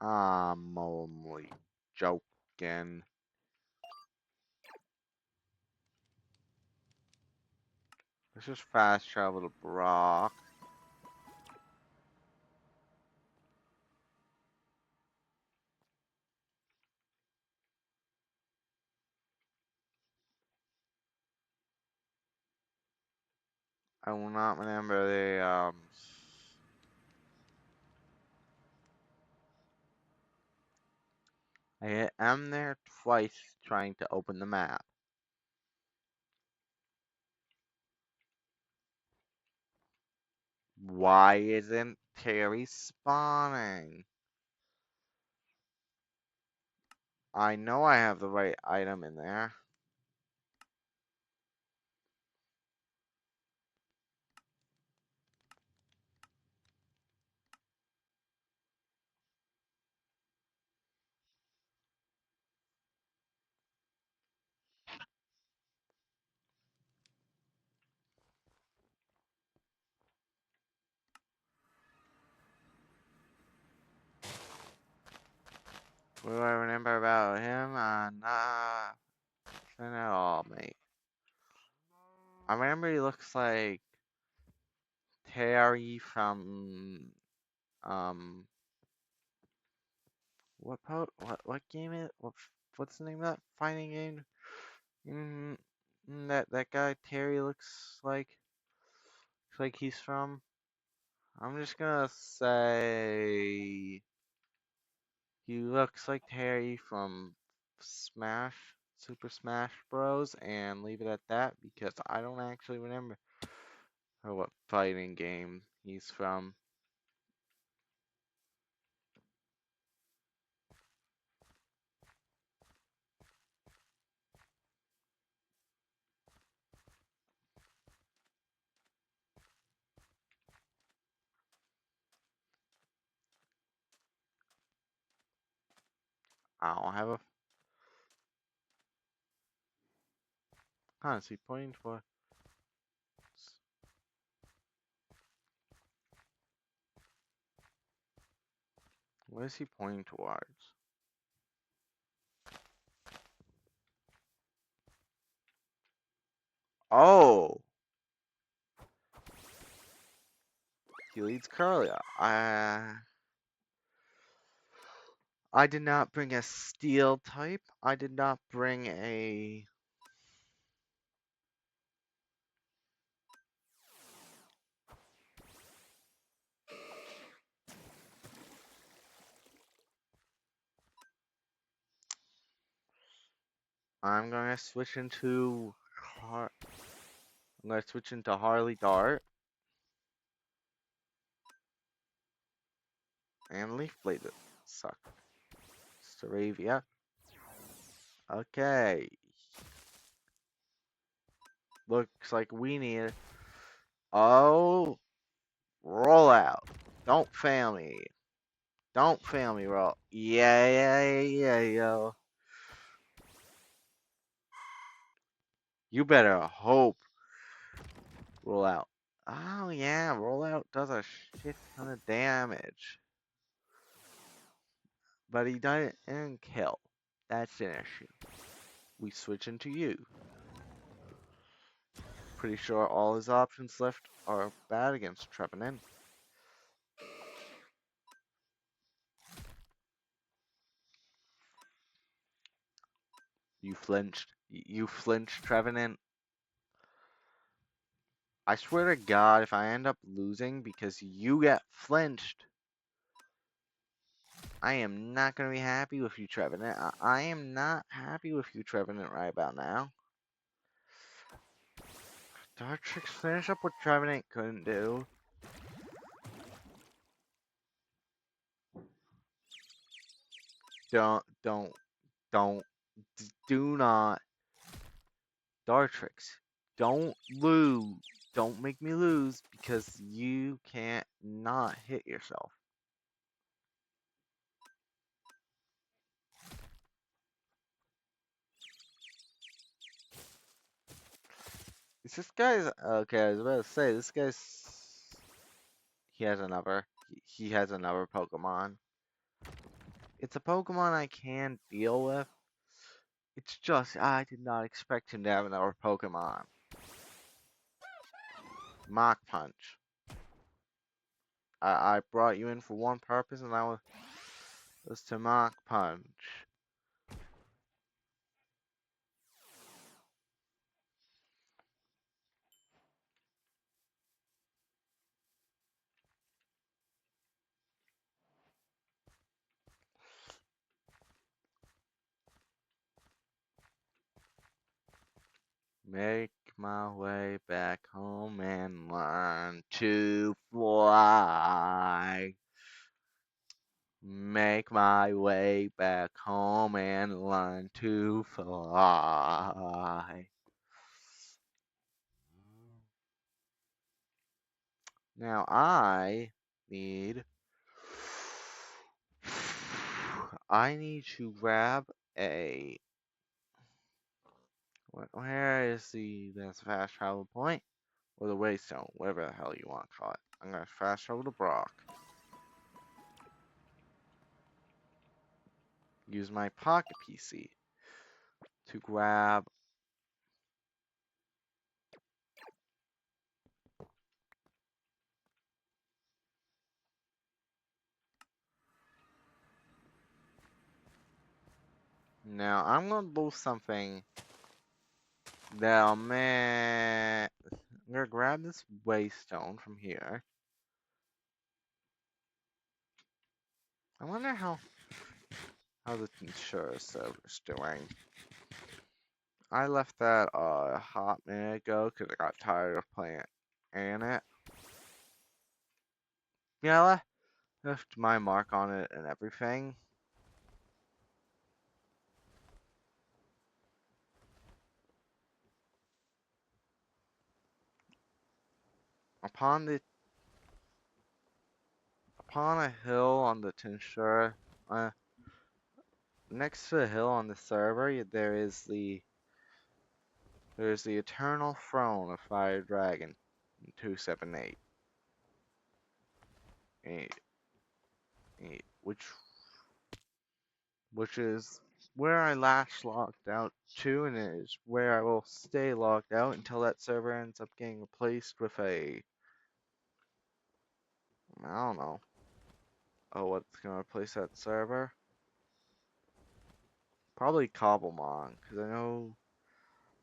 I'm only joking. Let's just fast travel to Brock. I will not remember the I am there twice trying to open the map. Why isn't Terry spawning? I know I have the right item in there. What do I remember about him? Nothing at all, mate. I remember he looks like Terry from um what game is what's the name of that fighting game? Mm, that guy Terry looks like he's from. I'm just gonna say he looks like Terry from Smash Super Smash Bros. And leave it at that because I don't actually remember what fighting game he's from. I don't have a honestly pointing for. What is he pointing towards? Oh, he leads Curly. I did not bring a steel type. I did not bring a. I'm gonna switch into. I'm gonna switch into Harley Dart and Leaf Blade. Suck. Staravia. Okay. Looks like we need. Oh, roll out. Don't fail me. Don't fail me, roll. Yeah, yeah, yeah, yo. You better hope roll out. Oh yeah, roll out does a shit ton of damage. But he didn't kill. That's an issue. We switch into you. Pretty sure all his options left are bad against Trevenant. You flinched. You flinched, Trevenant. I swear to God, if I end up losing because you get flinched, I am not going to be happy with you, Trevenant. I am not happy with you, Trevenant, right about now. Dartrix finish up what Trevenant couldn't do. Don't, don't, do not. Dartrix, don't lose. Don't make me lose because you can't not hit yourself. Is this guy's okay? I was about to say this guy's. He has another. He has another Pokemon. It's a Pokemon I can deal with. It's just I did not expect him to have another Pokemon. Mach Punch. I brought you in for one purpose, and that was to Mach Punch. Make my way back home and learn to fly. my way back home and learn to fly. Now need I need to grab a where is the best fast travel point? Or the waystone, whatever the hell you want to call it. I'm gonna fast travel to Brock. Use my pocket PC to grab. Now I'm gonna do something. Now, man, I'm gonna grab this waystone from here. I wonder how the insurance server's doing. I left that a hot minute ago because I got tired of playing it. Yeah, I left my mark on it and everything. Upon a hill on the Tinsure, next to the hill on the server, there's the eternal throne of Fire Dragon 278, which is where I last logged out to, and is where I will stay logged out until that server ends up getting replaced with I don't know. Oh, what's gonna replace that server? Probably Cobblemon, because I know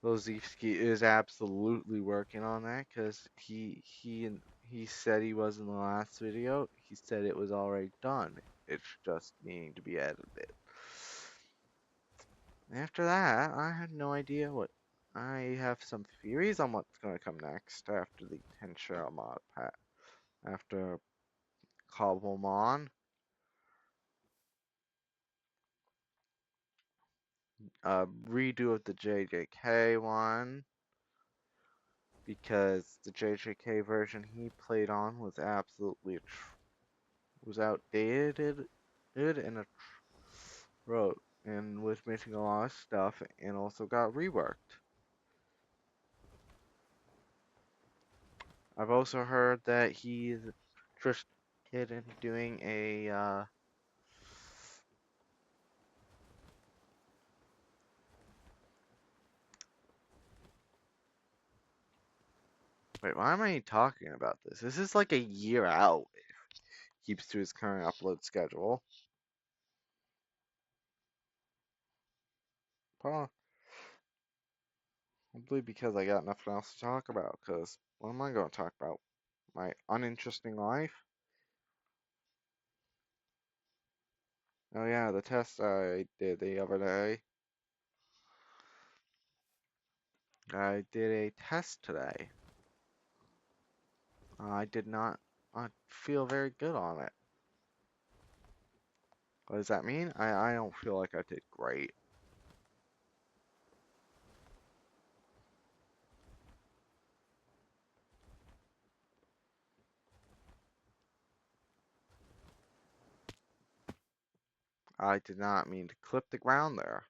Lozivsky is absolutely working on that, because he said he was in the last video. He said it was already done. It's just needing to be edited. After that, I had no idea what. I have some theories on what's going to come next after the Tenshinra mod pack. After Cobblemon, a redo of the JJK one, because the JJK version he played on was absolutely was outdated and wrote and was missing a lot of stuff and also got reworked. I've also heard that he's interested in doing a wait, why am I talking about this? This is like a year out if he keeps to his current upload schedule. Probably because I got nothing else to talk about, because what am I going to talk about? My uninteresting life? Oh yeah, the test I did the other day. I did a test today. I did not feel very good on it. What does that mean? I don't feel like I did great. I did not mean to clip the ground there.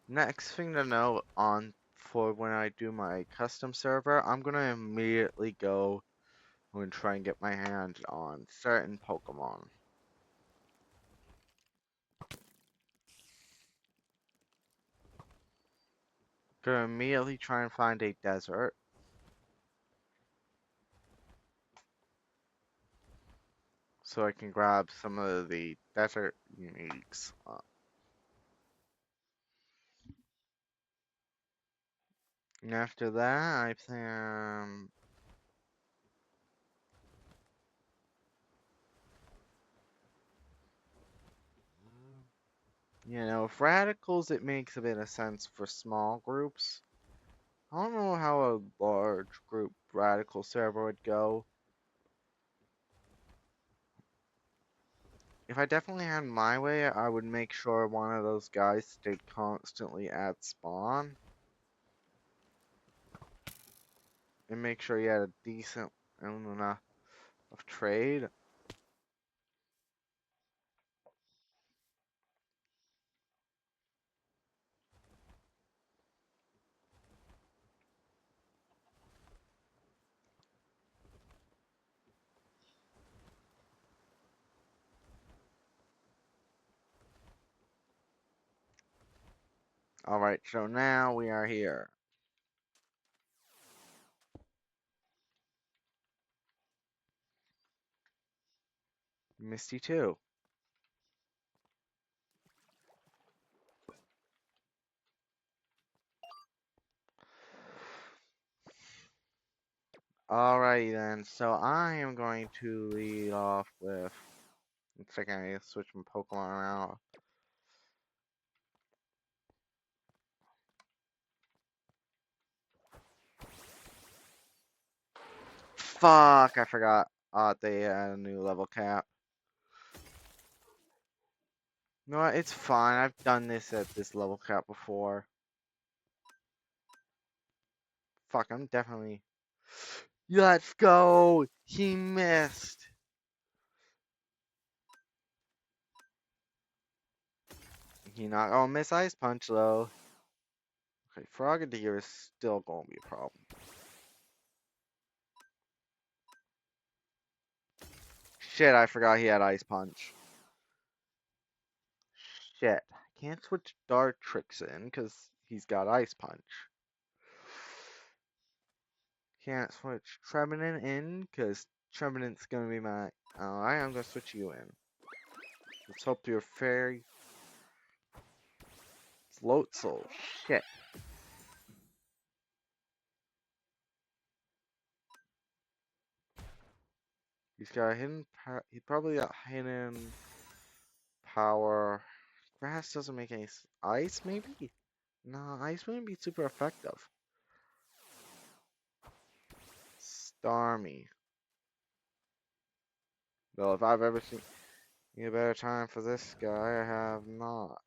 Next thing to know on for when I do my custom server, I'm gonna immediately go and try and get my hands on certain Pokemon. Gonna immediately try and find a desert. So I can grab some of the desert uniques. And after that, I plan. You know, if radicals, it makes a bit of sense for small groups. I don't know how a large group radical server would go. If I definitely had my way, I would make sure one of those guys stayed constantly at spawn. And make sure you had a decent amount of trade. Alright, so now we are here. Misty too. Alrighty then, so I am going to lead off with. Let's see, I switch my Pokemon around. Fuck, I forgot. They had a new level cap. You know what? It's fine. I've done this at this level cap before. Fuck, I'm definitely. Let's go! He missed! He not gonna miss Ice Punch though. Okay, Frogadier is still gonna be a problem. Shit, I forgot he had Ice Punch. Shit. I can't switch Dartrix in because he's got Ice Punch. Can't switch Trevenant in because Trevenant's gonna be my. Alright, I'm gonna switch you in. Let's hope you're fairy. Floatzel. Shit. He's got hidden. He probably got hidden power. Grass doesn't make any. Ice maybe? No, ice wouldn't be super effective. Starmie. Well, if I've ever seen a better time for this guy, I have not.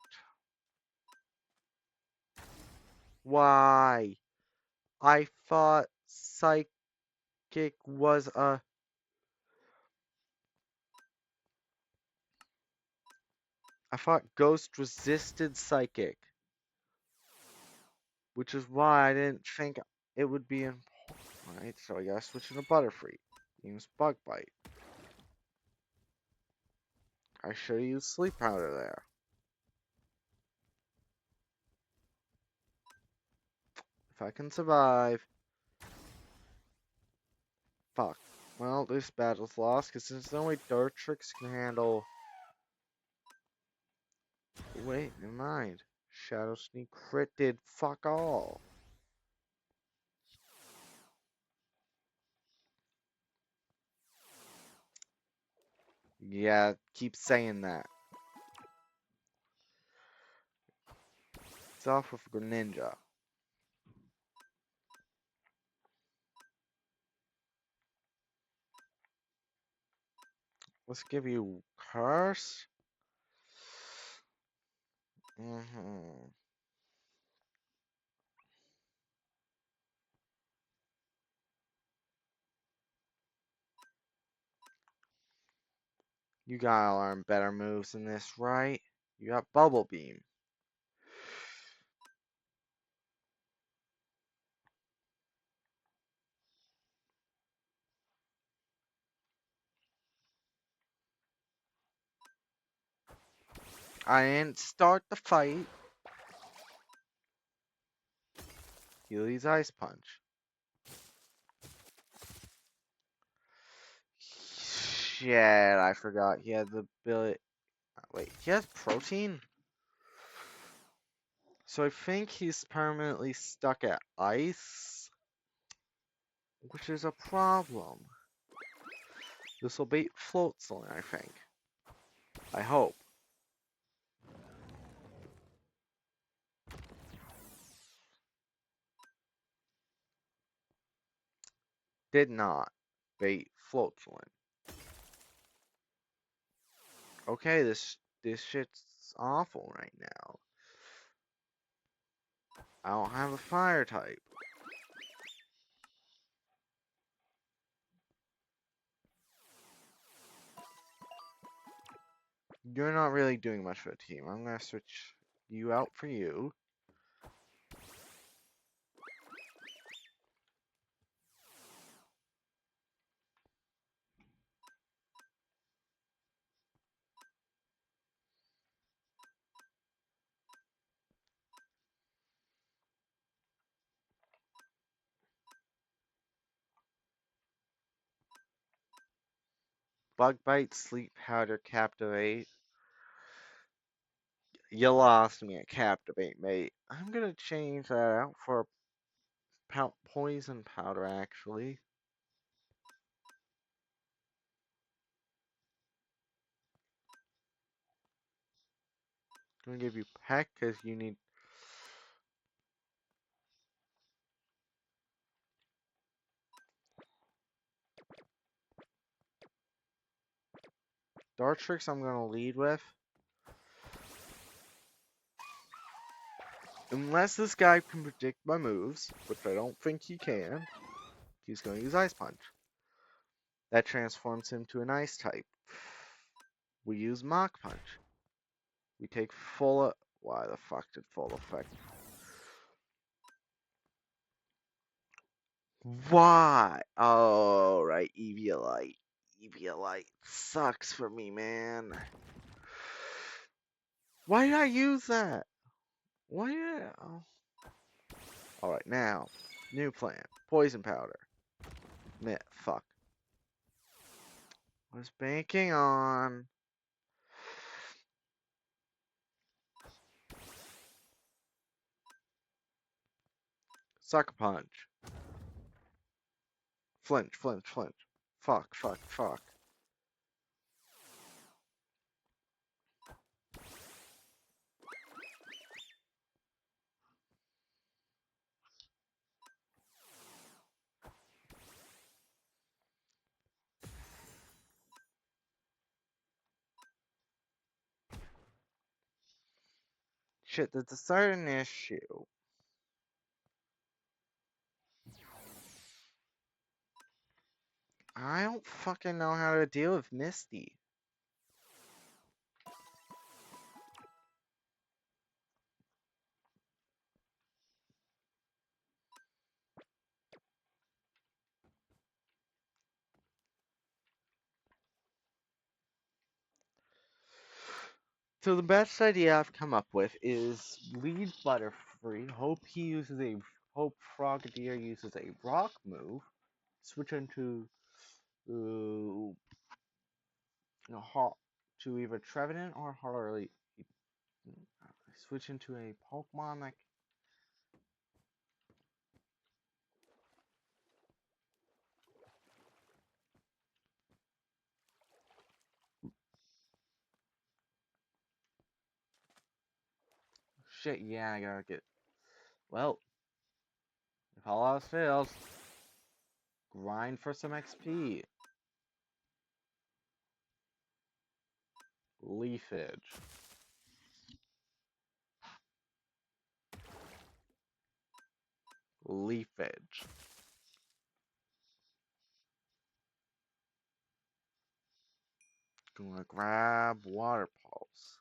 Why? I thought Psychic was a. I thought Ghost resisted Psychic. Which is why I didn't think it would be in. Alright, so I gotta switch into Butterfree. Use Bug Bite. I should have used Sleep Powder there. If I can survive. Fuck. Well, this battle's lost because there's no way Dartrix can handle. Wait, never mind. Shadow Sneak crit did fuck all. Yeah, keep saying that. It's off with Greninja. Let's give you Curse. You gotta learn better moves than this, right? You got Bubble Beam. I didn't start the fight. Healy's Ice Punch. Shit, I forgot. He had the ability. Wait, he has protein? So I think he's permanently stuck at ice, which is a problem. This will bait Floatzel, I think. I hope. Did not. Bait floatulent. Okay, this shit's awful right now. I don't have a fire type. You're not really doing much for the team. I'm gonna switch you out for you. Bug bite, sleep powder, captivate. You lost me at captivate, mate. I'm gonna change that out for poison powder, actually. I'm gonna give you peck because you need. Dartrix I'm gonna lead with. Unless this guy can predict my moves, which I don't think he can, he's gonna use Ice Punch. That transforms him to an Ice type. We use Mach Punch. We take full. Why the fuck did full effect? Why? Oh, right, Eviolite. Eviolite sucks for me, man. Why did I use that? Why did I... Oh. Alright, now, new plan. Poison powder. Meh, fuck. Was banking on... Sucker Punch. Flinch, flinch, flinch. Fuck, fuck, fuck. Shit, there's a certain issue. I don't fucking know how to deal with Misty. So the best idea I've come up with is lead Butterfree. Hope Frogadier uses a rock move. Switch into to either Trevenant or Harley. Switch into a Pokemon like shit. Yeah, I gotta get. Well, if all else fails, grind for some XP. Leafage. Leafage. Gonna grab Water Pulse.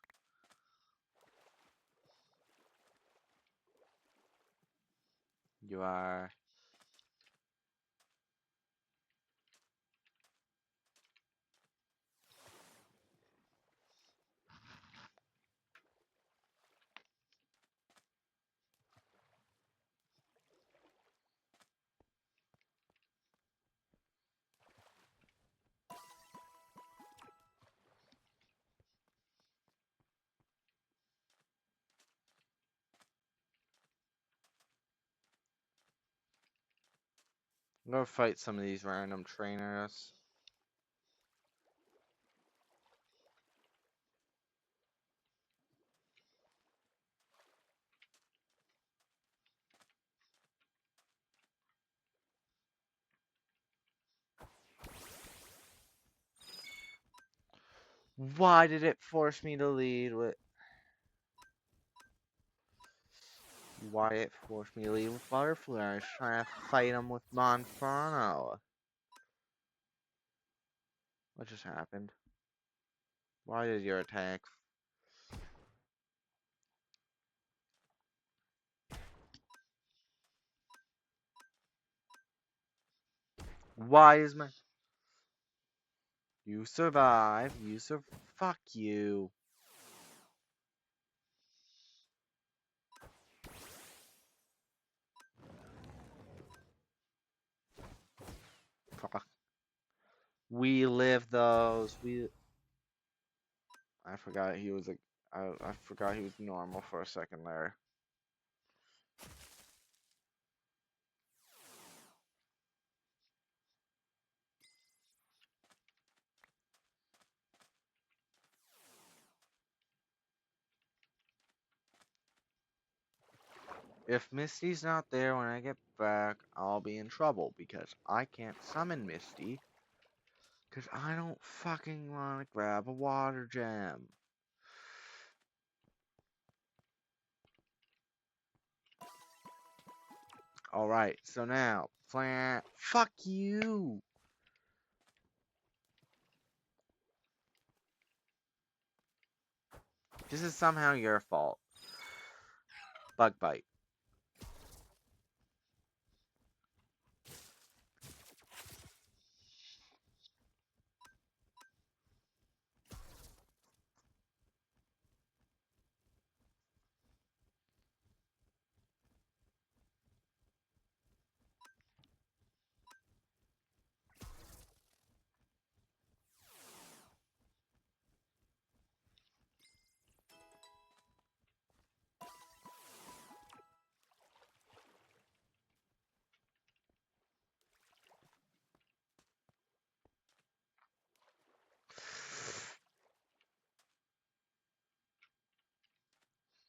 You are. I'm gonna fight some of these random trainers. Why did it force me to lead with... Why did it force me to lead with Butterfly? I was trying to fight him with Monferno. What just happened? Why did your attack... Why is my... You survive. You Fuck you. Fuck. We live those. I forgot he was a... I forgot he was normal for a second there. If Misty's not there when I get back, I'll be in trouble because I can't summon Misty because I don't fucking want to grab a water gem. Alright, so now, plant. Fuck you! This is somehow your fault. Bug bite.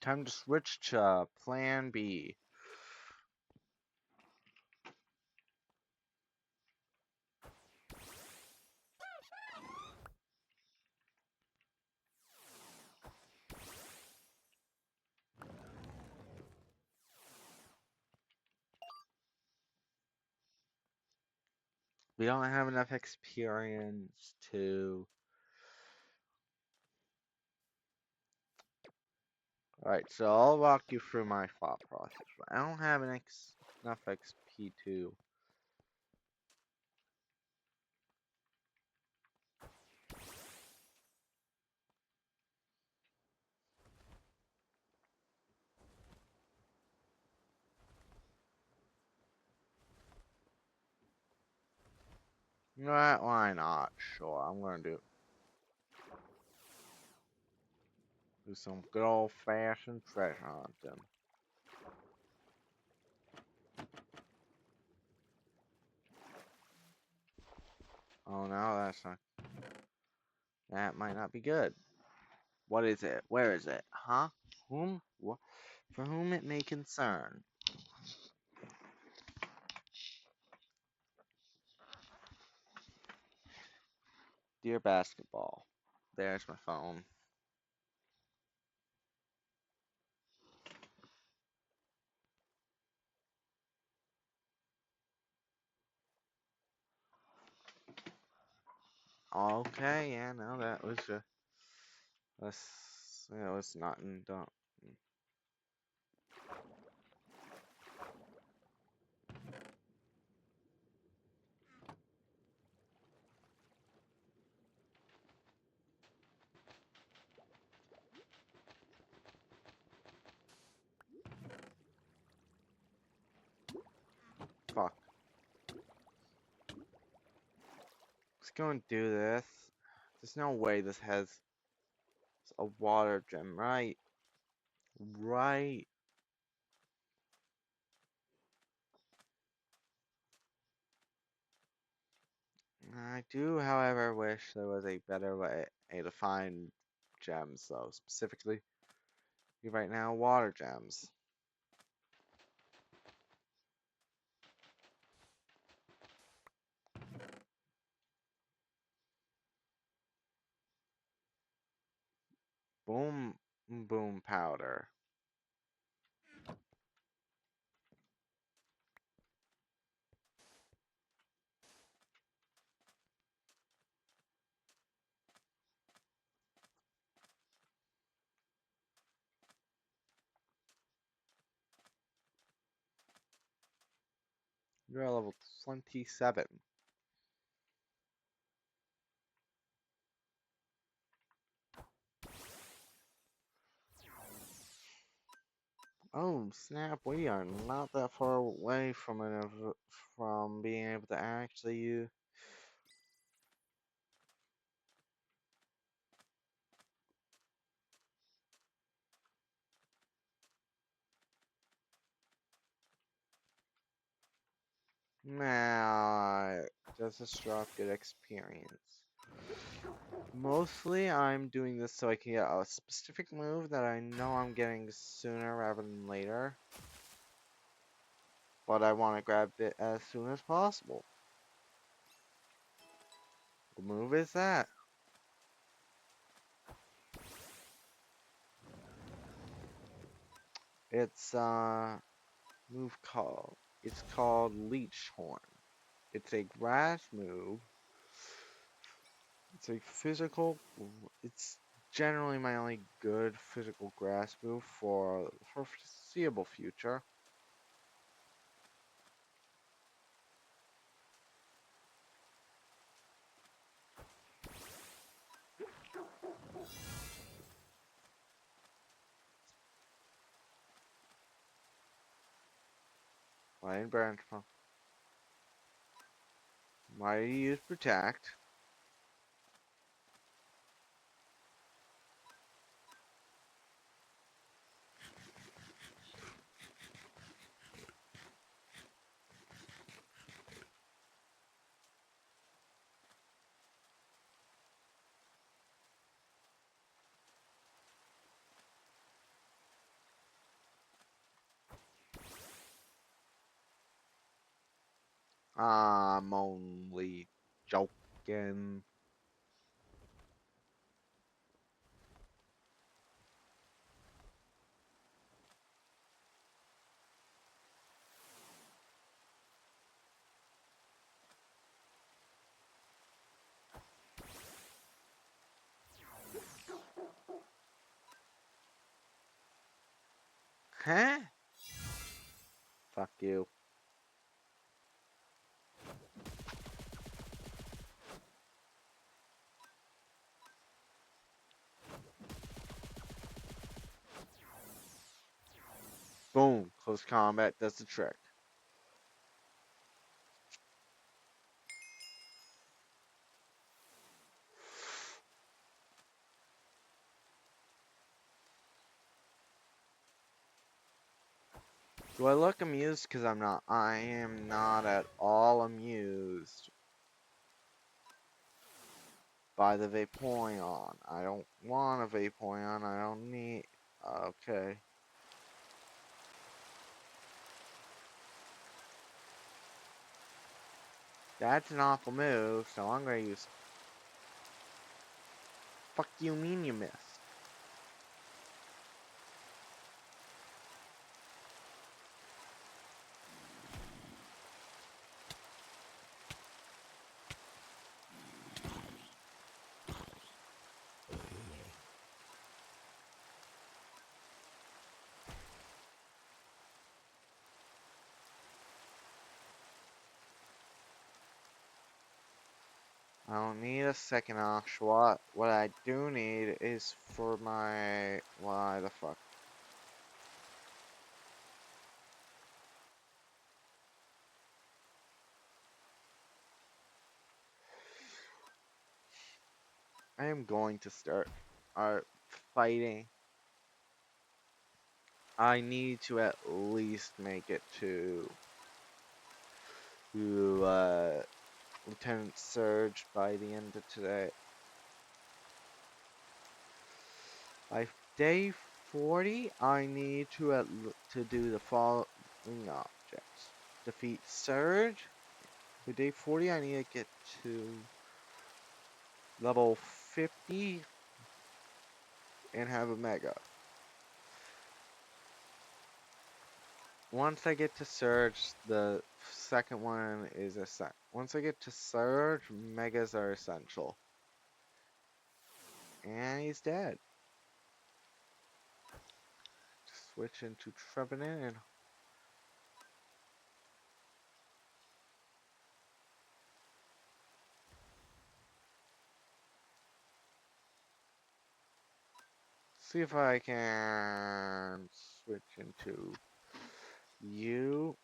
Time to switch to Plan B. We don't have enough experience to... Alright, so I'll walk you through my thought process. I don't have enough XP to... You know what? Why not? Sure, I'm gonna do some good old fashioned treasure hunting. Oh no, that's not. That might not be good. What is it? Where is it? Huh? Whom? What? For whom it may concern. Dear basketball. There's my phone. Okay, yeah, no, that was yeah, it was not in dump. Fuck. Let's go and do this. There's no way this has a water gem, right? Right. I do, however, wish there was a better way to find gems, though. Specifically, right now, water gems. Boom, boom powder. You're at level 27. Oh, snap, we are not that far away from from being able to actually use. Nah, just a strong good experience. Mostly, I'm doing this so I can get a specific move that I know I'm getting sooner rather than later. But I want to grab it as soon as possible. What move is that? It's move called. It's called Leech Horn. It's a grass move. It's a physical. It's generally my only good physical grass move for foreseeable future. Lion Branch. Why do you use Protect? I'm only joking. Huh? Fuck you. Boom. Close combat does the trick. Do I look amused? Because I'm not. I am not at all amused by the Vaporeon. I don't want a Vaporeon. I don't need. Okay. That's an awful move, so I'm gonna use. Fuck you mean you missed? I don't need a second Oshawott. What I do need is for my. Why the fuck? I am going to start fighting. I need to at least make it to Lieutenant Surge by the end of today. By day 40, I need to do the following objects: defeat Surge. By day 40, I need to get to level 50 and have a Mega. Once I get to Surge, the second one is once I get to Surge, Megas are essential. And he's dead. Switch into Trevenant and see if I can switch into you.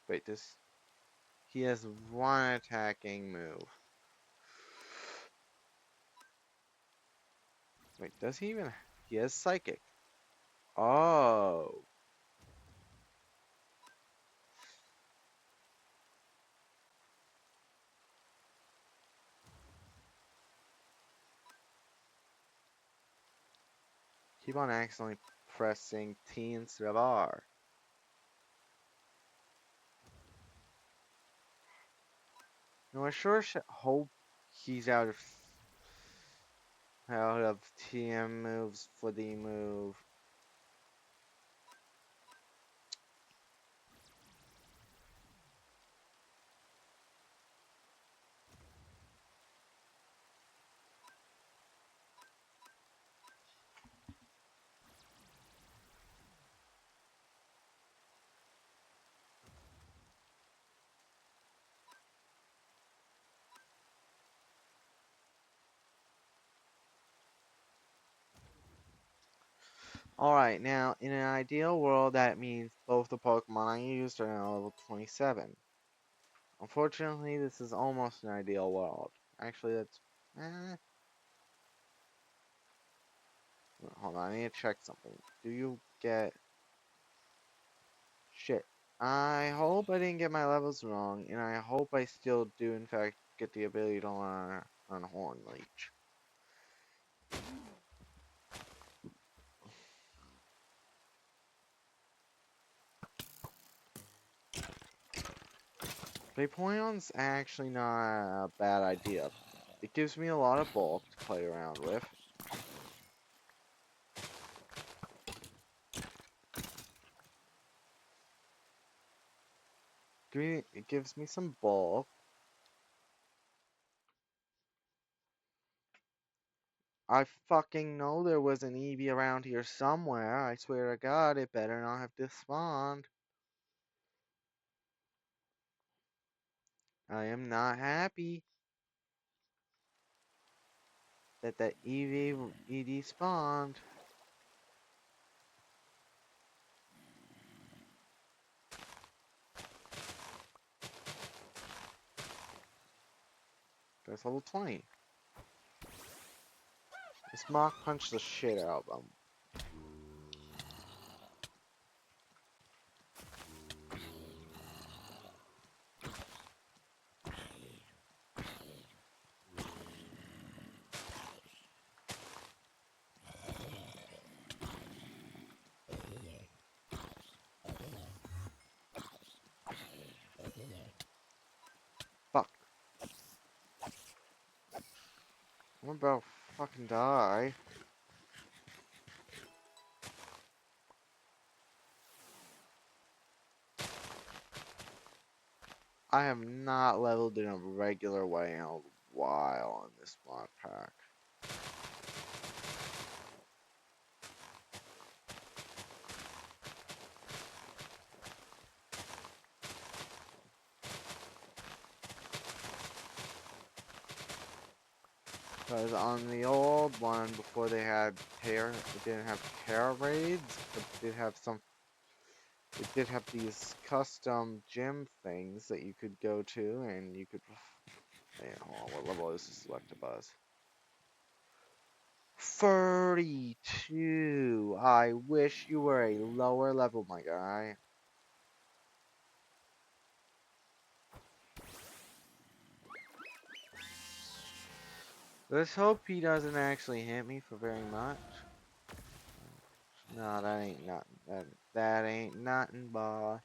Wait, this he has one attacking move. Wait, does he even? He has Psychic. Oh, keep on accidentally pressing T instead of R. No, I sure hope he's out of TM moves for the move. Alright, now in an ideal world, that means both the Pokemon I used are now level 27. Unfortunately, this is almost an ideal world. Actually, that's. Eh. Hold on, I need to check something. Do you get. Shit. I hope I didn't get my levels wrong, and I hope I still do, in fact, get the ability to learn on Horn Leech. Vaporeon's actually not a bad idea. It gives me a lot of bulk to play around with. It gives me some bulk. I fucking know there was an Eevee around here somewhere. I swear to God, it better not have despawned. I am not happy that Eevee ED spawned. That's level 20. Let's Mach Punch the shit out of them. Fuck. I'm about to fucking die. I have not leveled in a regular way in a while in this mod pack. Because on the old one, before they had it didn't have pair raids, but it did have it did have these custom gym things that you could go to, and you could, man, hold on, what level is this Electabuzz? 32! I wish you were a lower level, my guy. Let's hope he doesn't actually hit me for very much. No, that ain't nothing. That ain't nothing, boss.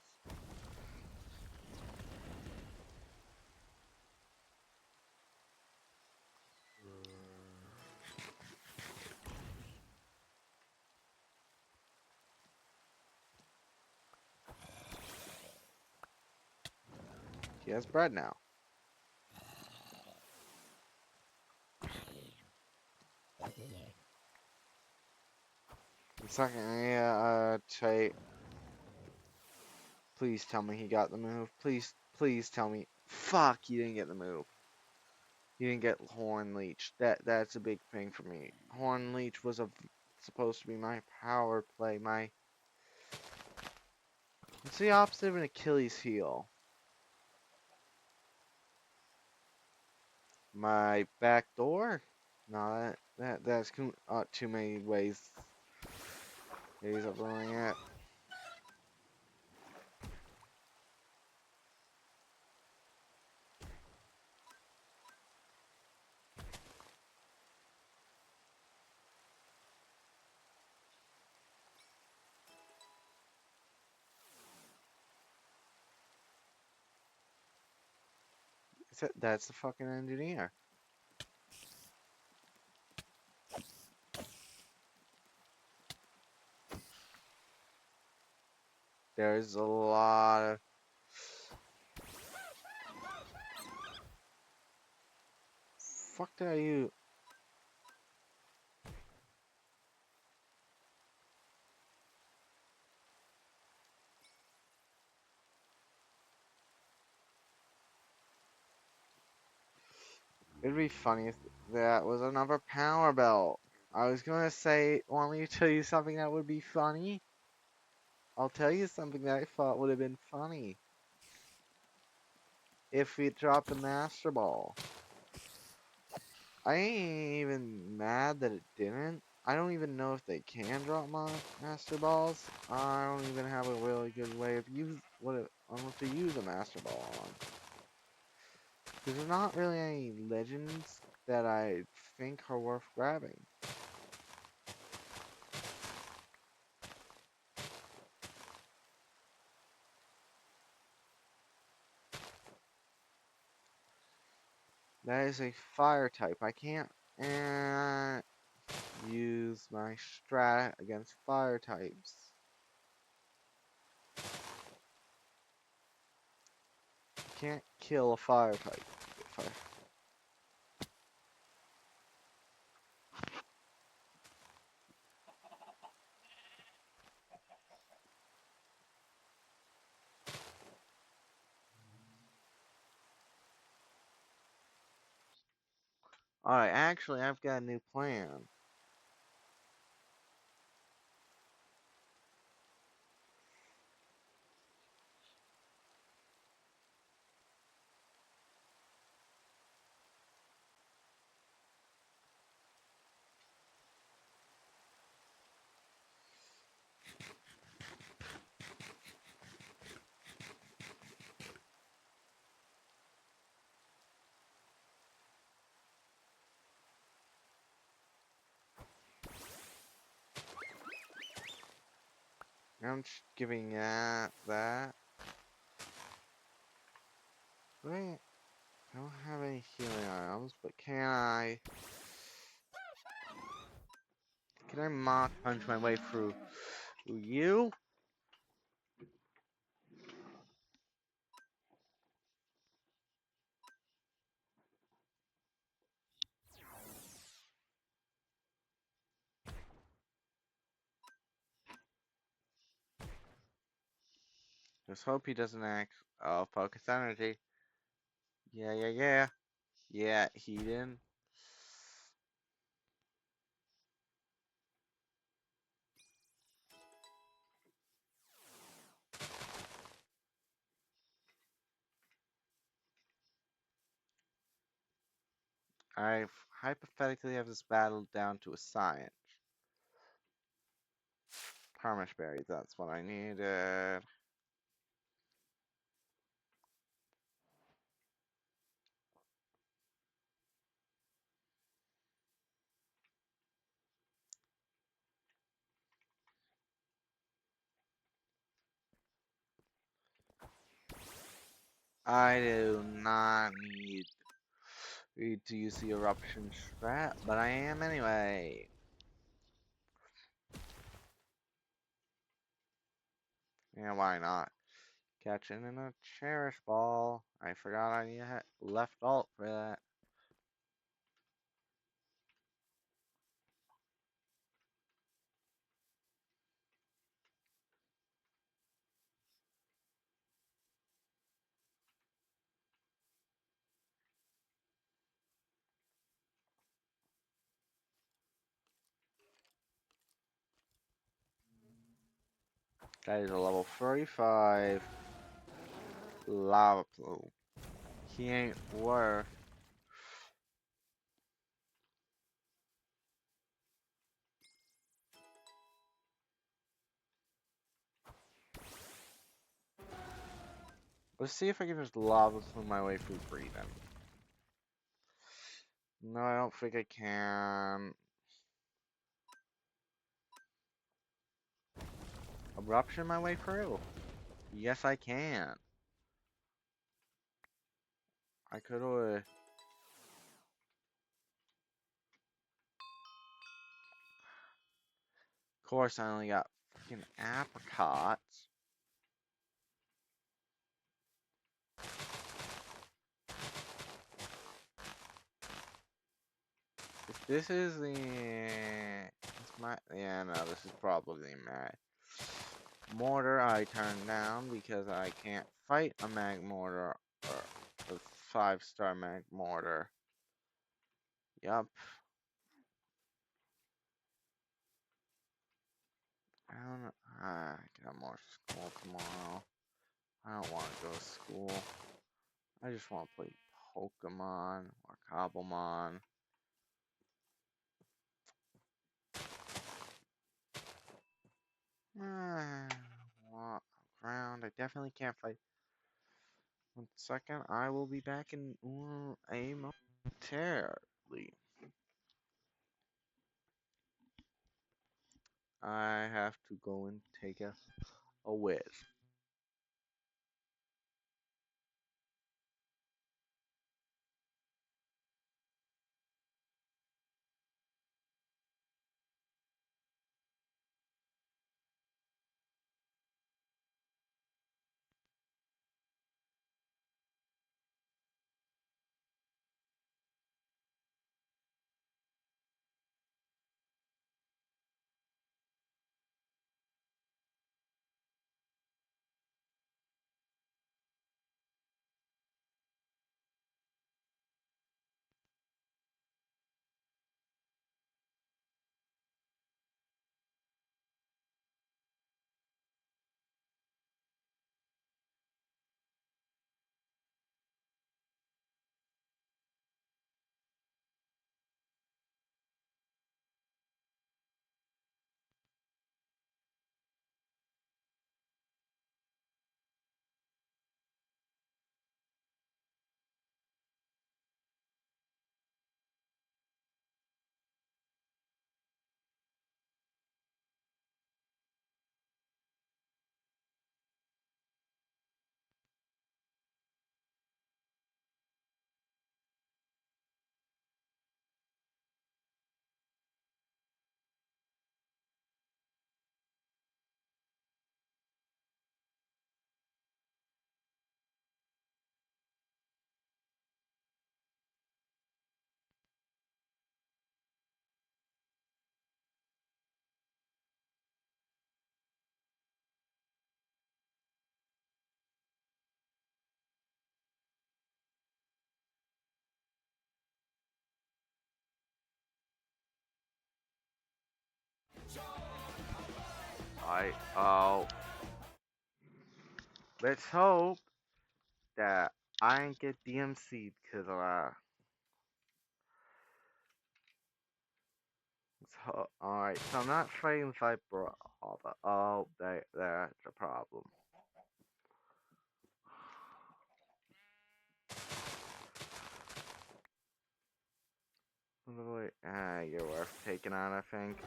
He has bread now. Second, yeah, Tate. Please tell me he got the move. Please tell me. Fuck, he didn't get the move. He didn't get Horn Leech. That's a big thing for me. Horn Leech was supposed to be my power play. It's the opposite of an Achilles heel. My back door? No, that's too many ways of doing it. That's the fucking engineer. There's a lot of... Fuck that you... It'd be funny if that was another power belt. I was gonna say, want me to tell you something that would be funny? I'll tell you something that I thought would have been funny. If we dropped a Master Ball. I ain't even mad that it didn't. I don't even know if they can drop my Master Balls. I don't even have a really good way of what to use a Master Ball on. Because there's not really any legends that I think are worth grabbing. That is a fire type. I can't use my strat against fire types. Can't kill a fire type. Alright, actually, I've got a new plan. I'm just giving that. Wait, I don't have any healing items, but can I Mach Punch my way through you? Just hope he doesn't act. Oh, focus energy. Yeah. Yeah, he didn't. I hypothetically have this battle down to a science. Karmish berries, that's what I needed. I do not need to use the eruption strat, but I am anyway. Yeah, why not? Catching in a cherish ball. I forgot I need left alt for that. That is a level 35 lava plume. He ain't worth. Let's see if I can just lava plume my way through breathing. No, I don't think I can. Eruption my way through. Yes, I can. I could have. Of course, I only got freaking apricots. If this is the. It's my. Yeah, no, this is probably my mortar I turned down because I can't fight a mag mortar or a 5-star mag mortar. Yup. I don't know. I got more school tomorrow. I don't want to go to school. I just want to play Pokemon or Cobblemon. Walk around. I definitely can't fight. 1 second. I will be back in a momentarily. I have to go and take a whiz. Let's hope that I ain't get DMC'd because of alright, so I'm not fighting Viper Hava. Oh, that's a problem. Wait, you're worth taking on, I think.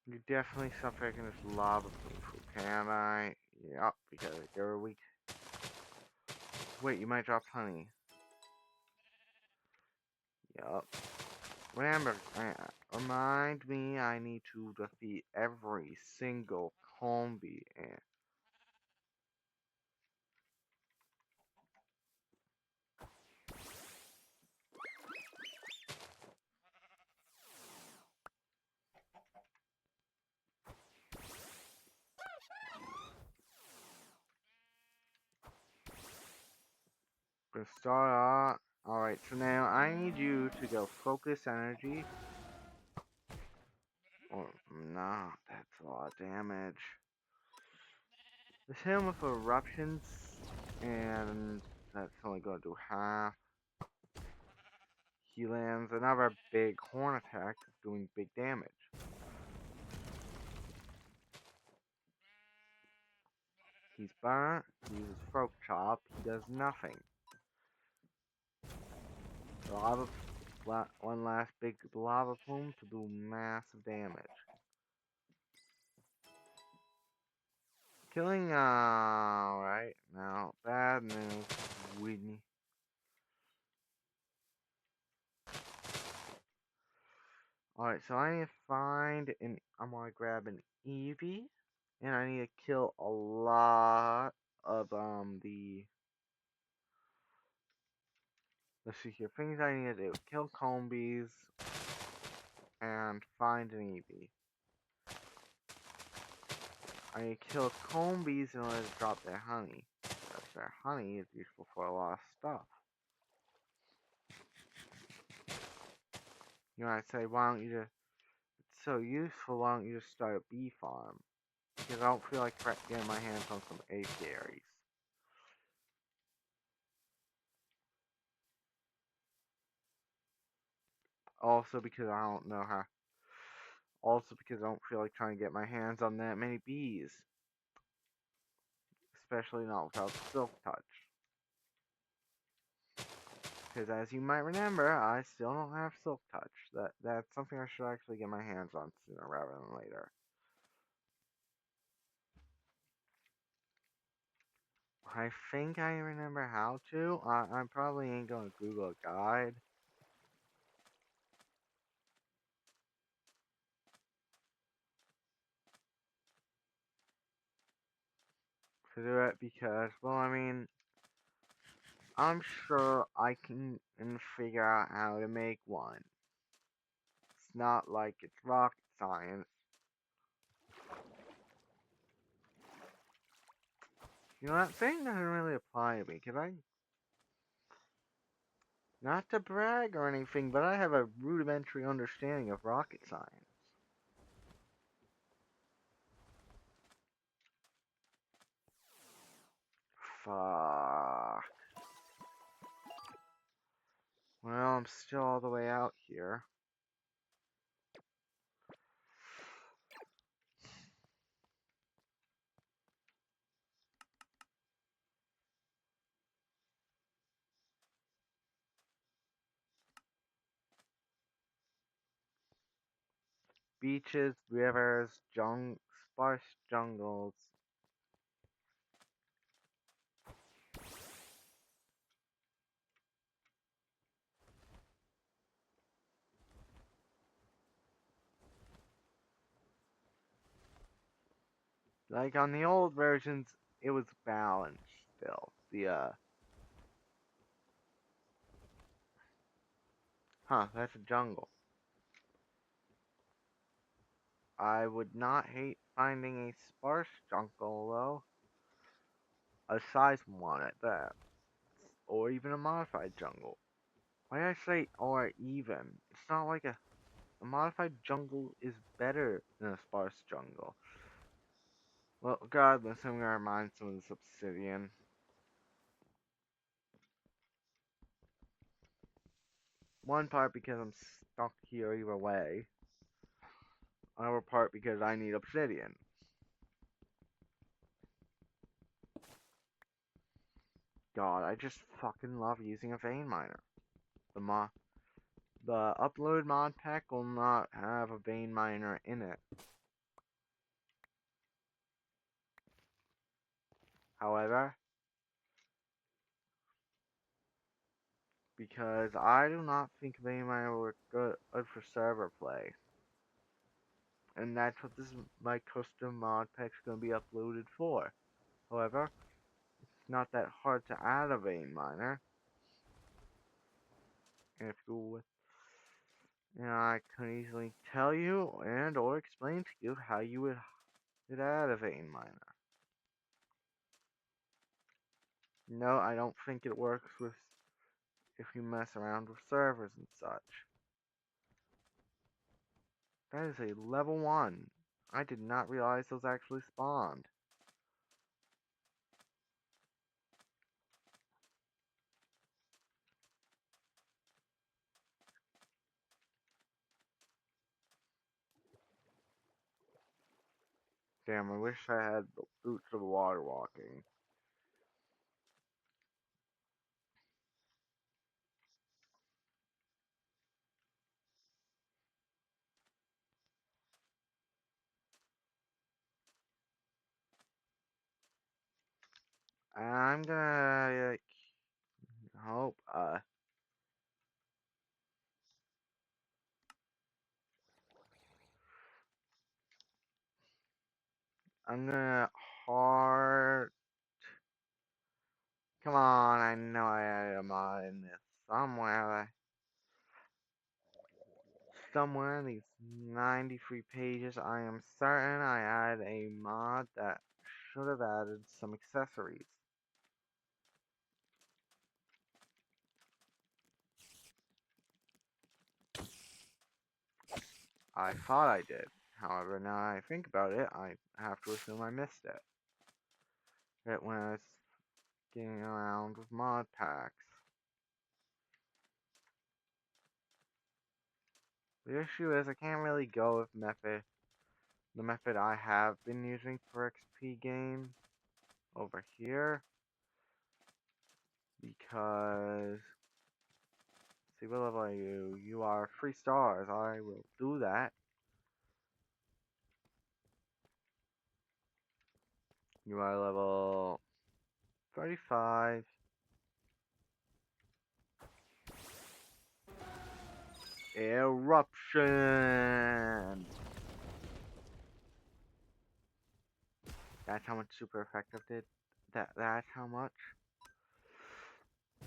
You definitely something I can just lava proof, can I? Yup, because you're weak. Wait, you might drop honey. Yup. Remember, remind me I need to defeat every single combi Gonna start off. Alright, so now I need you to go focus energy. Or, nah, that's a lot of damage. Let's hit him with eruptions, and that's only gonna do half. He lands another big horn attack, doing big damage. He's burnt, he uses throat chop, he does nothing. One last big lava plume to do massive damage. Killing, right now, bad news, Whitney. Alright, so I need to find an, I'm gonna grab an Eevee, and I need to kill a lot of, let's see here, things I need to do. Kill Combies, and find an Eevee. I need to kill Combies in order to drop their honey. Because their honey is useful for a lot of stuff. You know, I'd say, why don't you just, it's so useful, why don't you just start a bee farm? Because I don't feel like getting my hands on some apiaries. Also because I don't know how, also because I don't feel like trying to get my hands on that many bees. Especially not without Silk Touch. Because as you might remember, I still don't have Silk Touch. That's something I should actually get my hands on sooner rather than later. I think I remember how to. I probably ain't gonna Google a guide. To do it because, well, I mean, I'm sure I can figure out how to make one. It's not like it's rocket science. You know, that thing doesn't really apply to me, because not to brag or anything, but I have a rudimentary understanding of rocket science. Fuck. Well, I'm still all the way out here. Beaches, rivers, sparse jungles. Like on the old versions, it was balanced still. That's a jungle. I would not hate finding a sparse jungle though. A size one at that. Or even a modified jungle. Why did I say or even? It's not like a modified jungle is better than a sparse jungle. Well, regardless, I'm gonna mine some of this obsidian. One part because I'm stuck here either way. Another part because I need obsidian. God, I just fucking love using a vein miner. The upload mod pack will not have a vein miner in it. However, because I do not think vein miner will work good for server play. And that's what my custom mod pack's gonna be uploaded for. However, it's not that hard to add a vein miner. And if you I can easily tell you and or explain to you how you would add a vein miner. No, I don't think it works with if you mess around with servers and such. That is a level 1. I did not realize those actually spawned. Damn, I wish I had the boots of water walking. I'm gonna hope I'm gonna hard. Come on, I know I had a mod in this somewhere. Somewhere in these 93 pages, I am certain I had a mod that should have added some accessories. I thought I did. However, now I think about it, I have to assume I missed it. It when I was getting around with mod packs. The issue is I can't really go with the method I have been using for XP gain over here because see what level are you? You are 3 stars. I will do that. You are level 35. Eruption! That's how much super effective did. That's how much.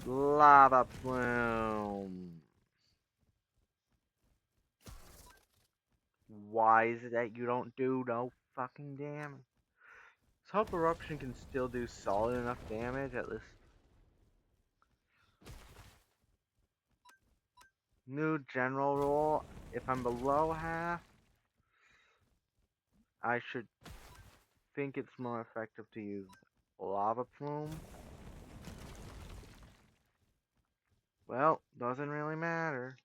Lava plume. Why is it that you don't do no fucking damage? Let's hope eruption can still do solid enough damage at least. New general rule, if I'm below half, I should think it's more effective to use lava plume. Well, doesn't really matter.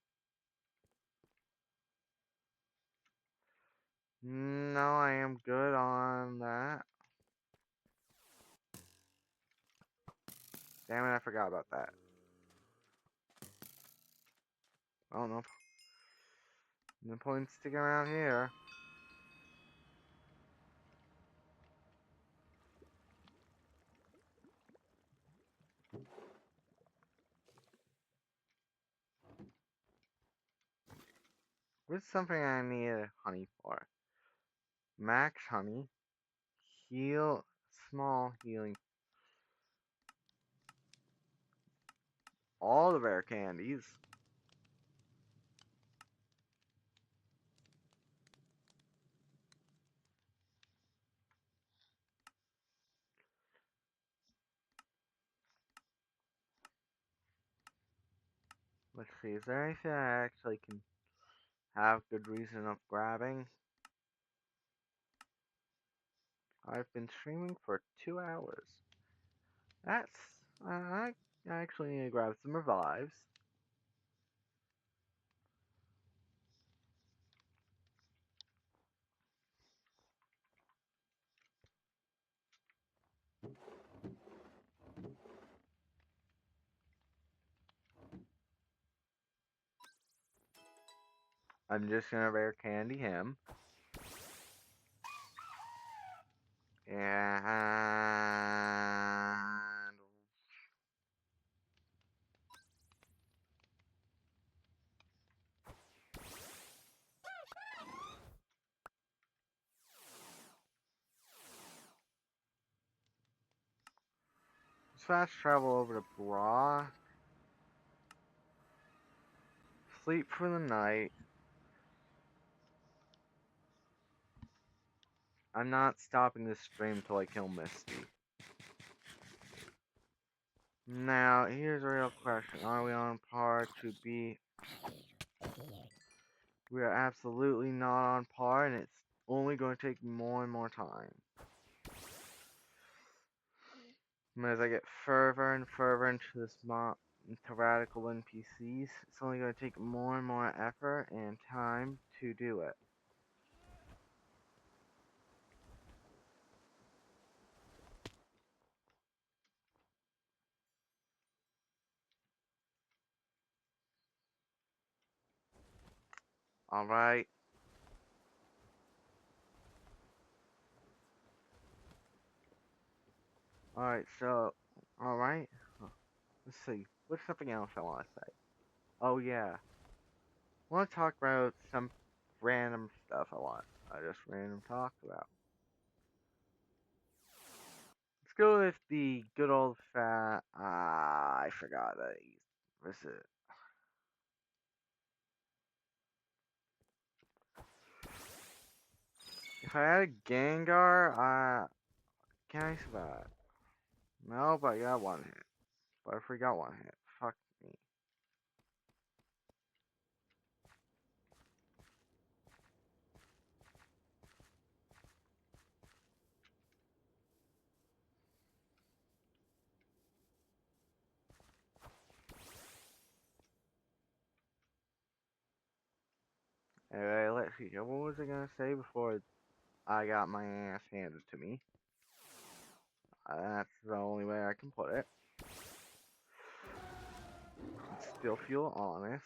No, I am good on that. Damn it, I forgot about that. Oh no. No point sticking around here. What's something I need honey for? Max honey. Heal. Small healing. All the rare candies. Let's see, is there anything I actually can have good reason of grabbing? I've been streaming for 2 hours. That's... I actually need to grab some revives. I'm just gonna rare candy him. And... let's fast travel over to Bra. Sleep for the night. I'm not stopping this stream till I kill Misty. Now, here's a real question. Are we on par to be... We are absolutely not on par, and it's only going to take more and more time. And as I get further and further into this mob, into radical NPCs, it's only going to take more and more effort and time to do it. Alright. Alright, so, alright. Let's see. What's something else I want to say? Oh, yeah. I want to talk about some random stuff I just random talk about. Let's go with the good old fat. I forgot that. What's it? If I had a Gengar, can I survive? No, but I got one hit. But I forgot one hit. Fuck me. Anyway, let's see. What was I gonna say before I got my ass handed to me? That's the only way I can put it. Still feel honest.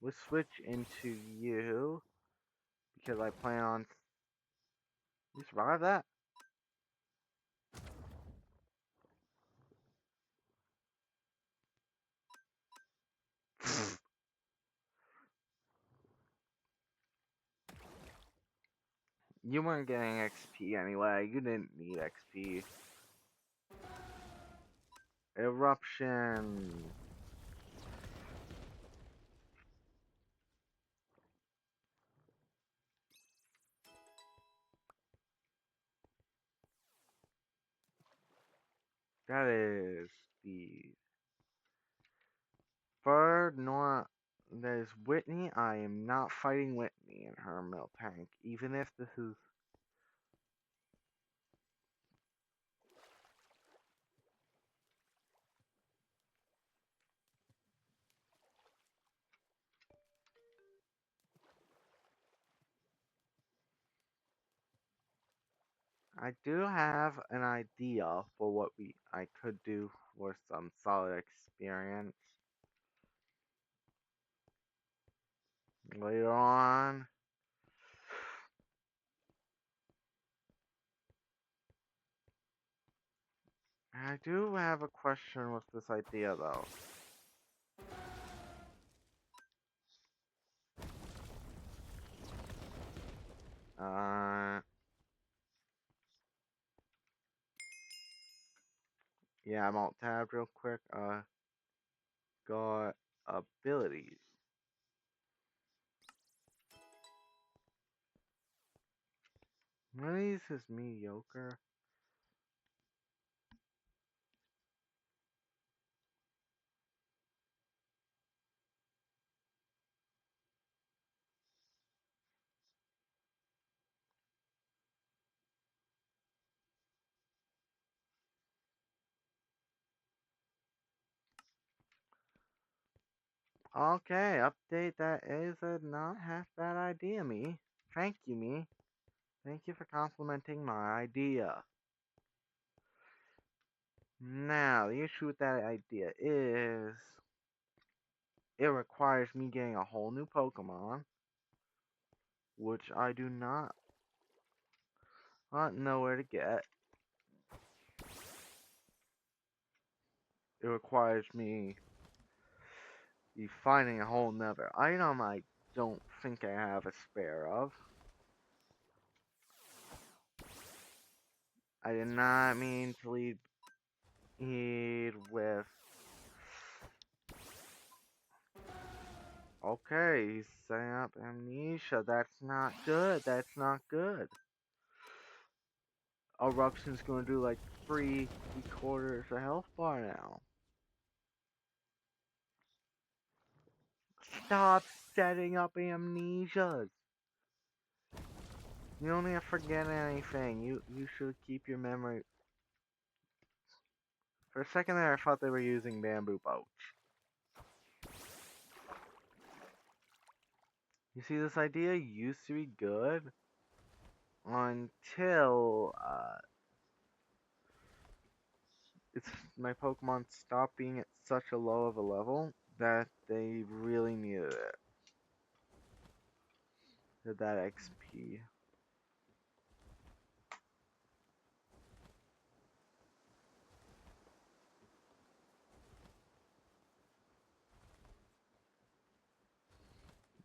We'll switch into you because I plan on. You survive that? You weren't getting XP anyway. You didn't need XP. Eruption. That is the third Nora. That is Whitney. I am not fighting Whitney in her milk tank, even if this is. I do have an idea for what I could do for some solid experience later on. I do have a question with this idea though. Uh, yeah, I'm alt tabbed real quick. Got abilities. One of these is mediocre. Okay, update that is a not half bad idea, me. Thank you, me. Thank you for complimenting my idea. Now, the issue with that idea is it requires me getting a whole new Pokemon, which I do not know where to get. It requires me be finding a whole nother item I don't think I have a spare of. I did not mean to lead with. Okay, he's setting up amnesia. That's not good. That's not good. Eruption's gonna do like three-quarters a health bar now. Stop setting up amnesias. You don't need to forget anything. You should keep your memory. For a second there, I thought they were using bamboo boats. You see, this idea used to be good until it's my Pokemon stopped being at such a low of a level that they really needed it. That XP.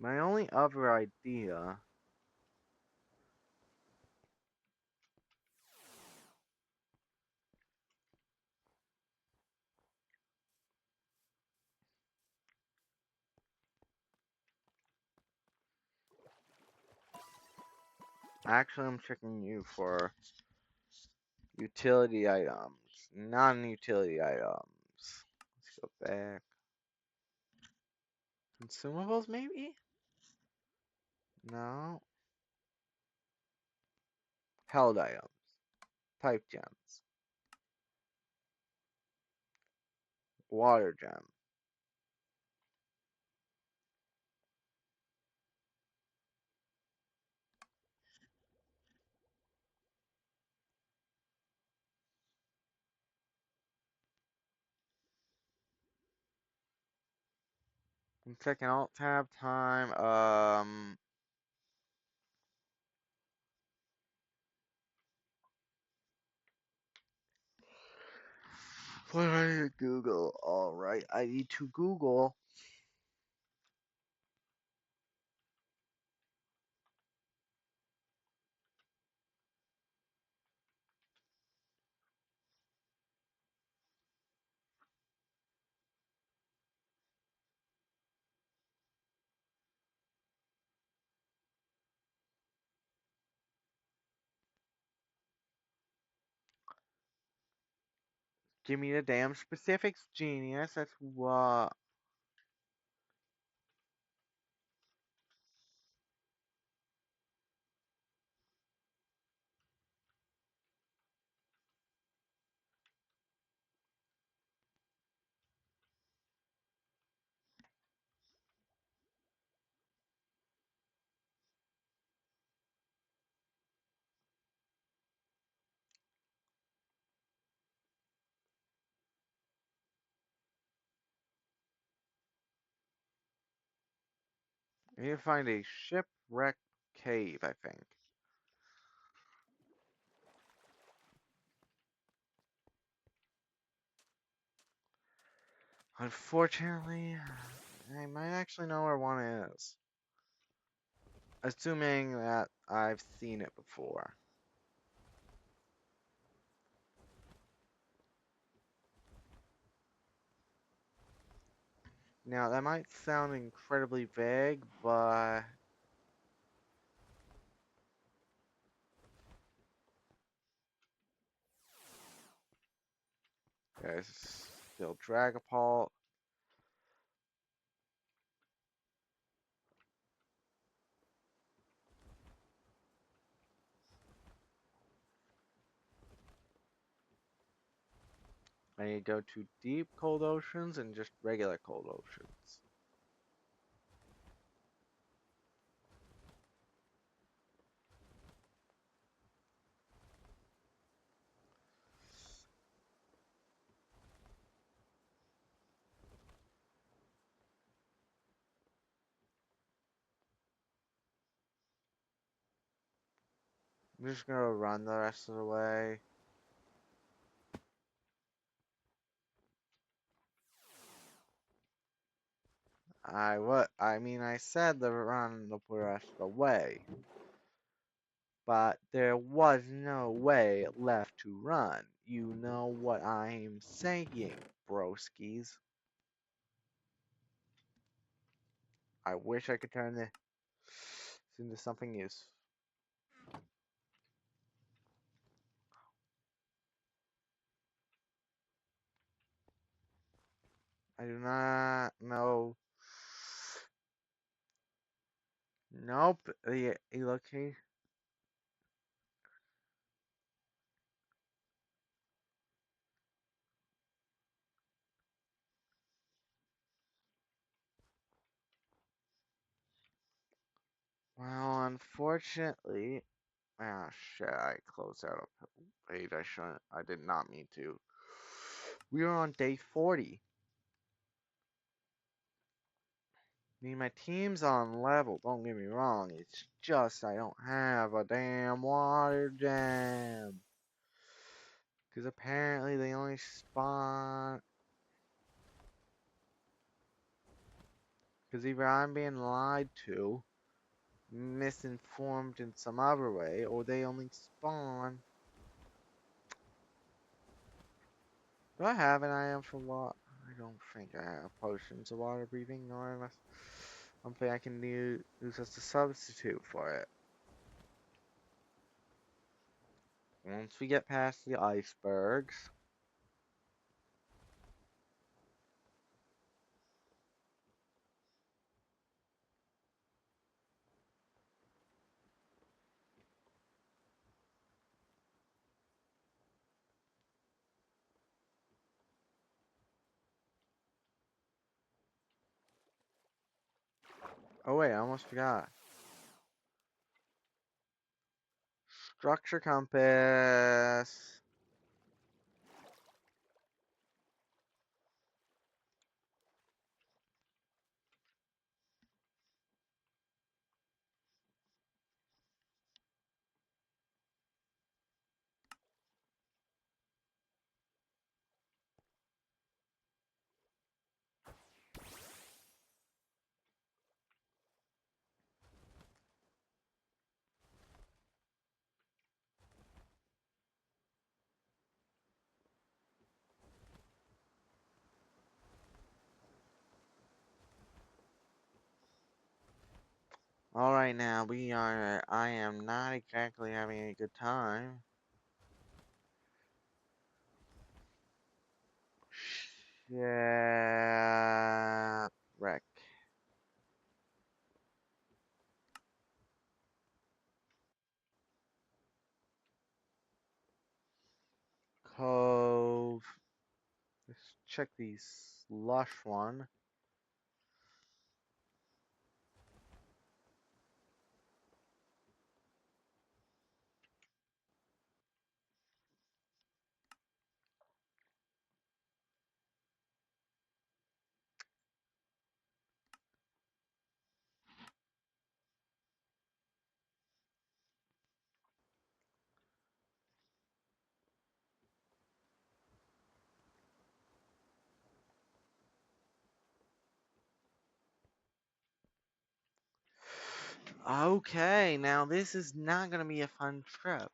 My only other idea. Actually, I'm checking you for utility items, non-utility items. Let's go back. Consumables, maybe? No. Held items. Type gems. Water gem. I'm checking alt tab time. What do I need to Google? Alright, I need to Google. Give me the damn specifics, genius. That's what. I need to find a shipwreck cave, I think. Unfortunately, I might actually know where one is. Assuming that I've seen it before. Now, that might sound incredibly vague, but there's still Dragapult. I need to go to deep cold oceans and just regular cold oceans. I'm just gonna run the rest of the way. I said the run the rest of the way. but there was no way left to run. You know what I'm saying, broskies. I wish I could turn this into something useful. I do not know. Nope. The location. Well, unfortunately, ah, shit, I closed out a page. I shouldn't. I did not mean to. We are on day 40. I mean, my team's on level. Don't get me wrong. It's just I don't have a damn water gem. Because apparently they only spawn. Because either I'm being lied to, misinformed in some other way, or they only spawn. Do I have an item for water? I don't think I have potions of water breathing, nor unless something I can use as a substitute for it. Once we get past the icebergs. Oh wait, I almost forgot. Structure compass. Alright now, I am not exactly having a good time. Yeah, wreck. Cove. Let's check the slush one. Okay, now this is not gonna be a fun trip.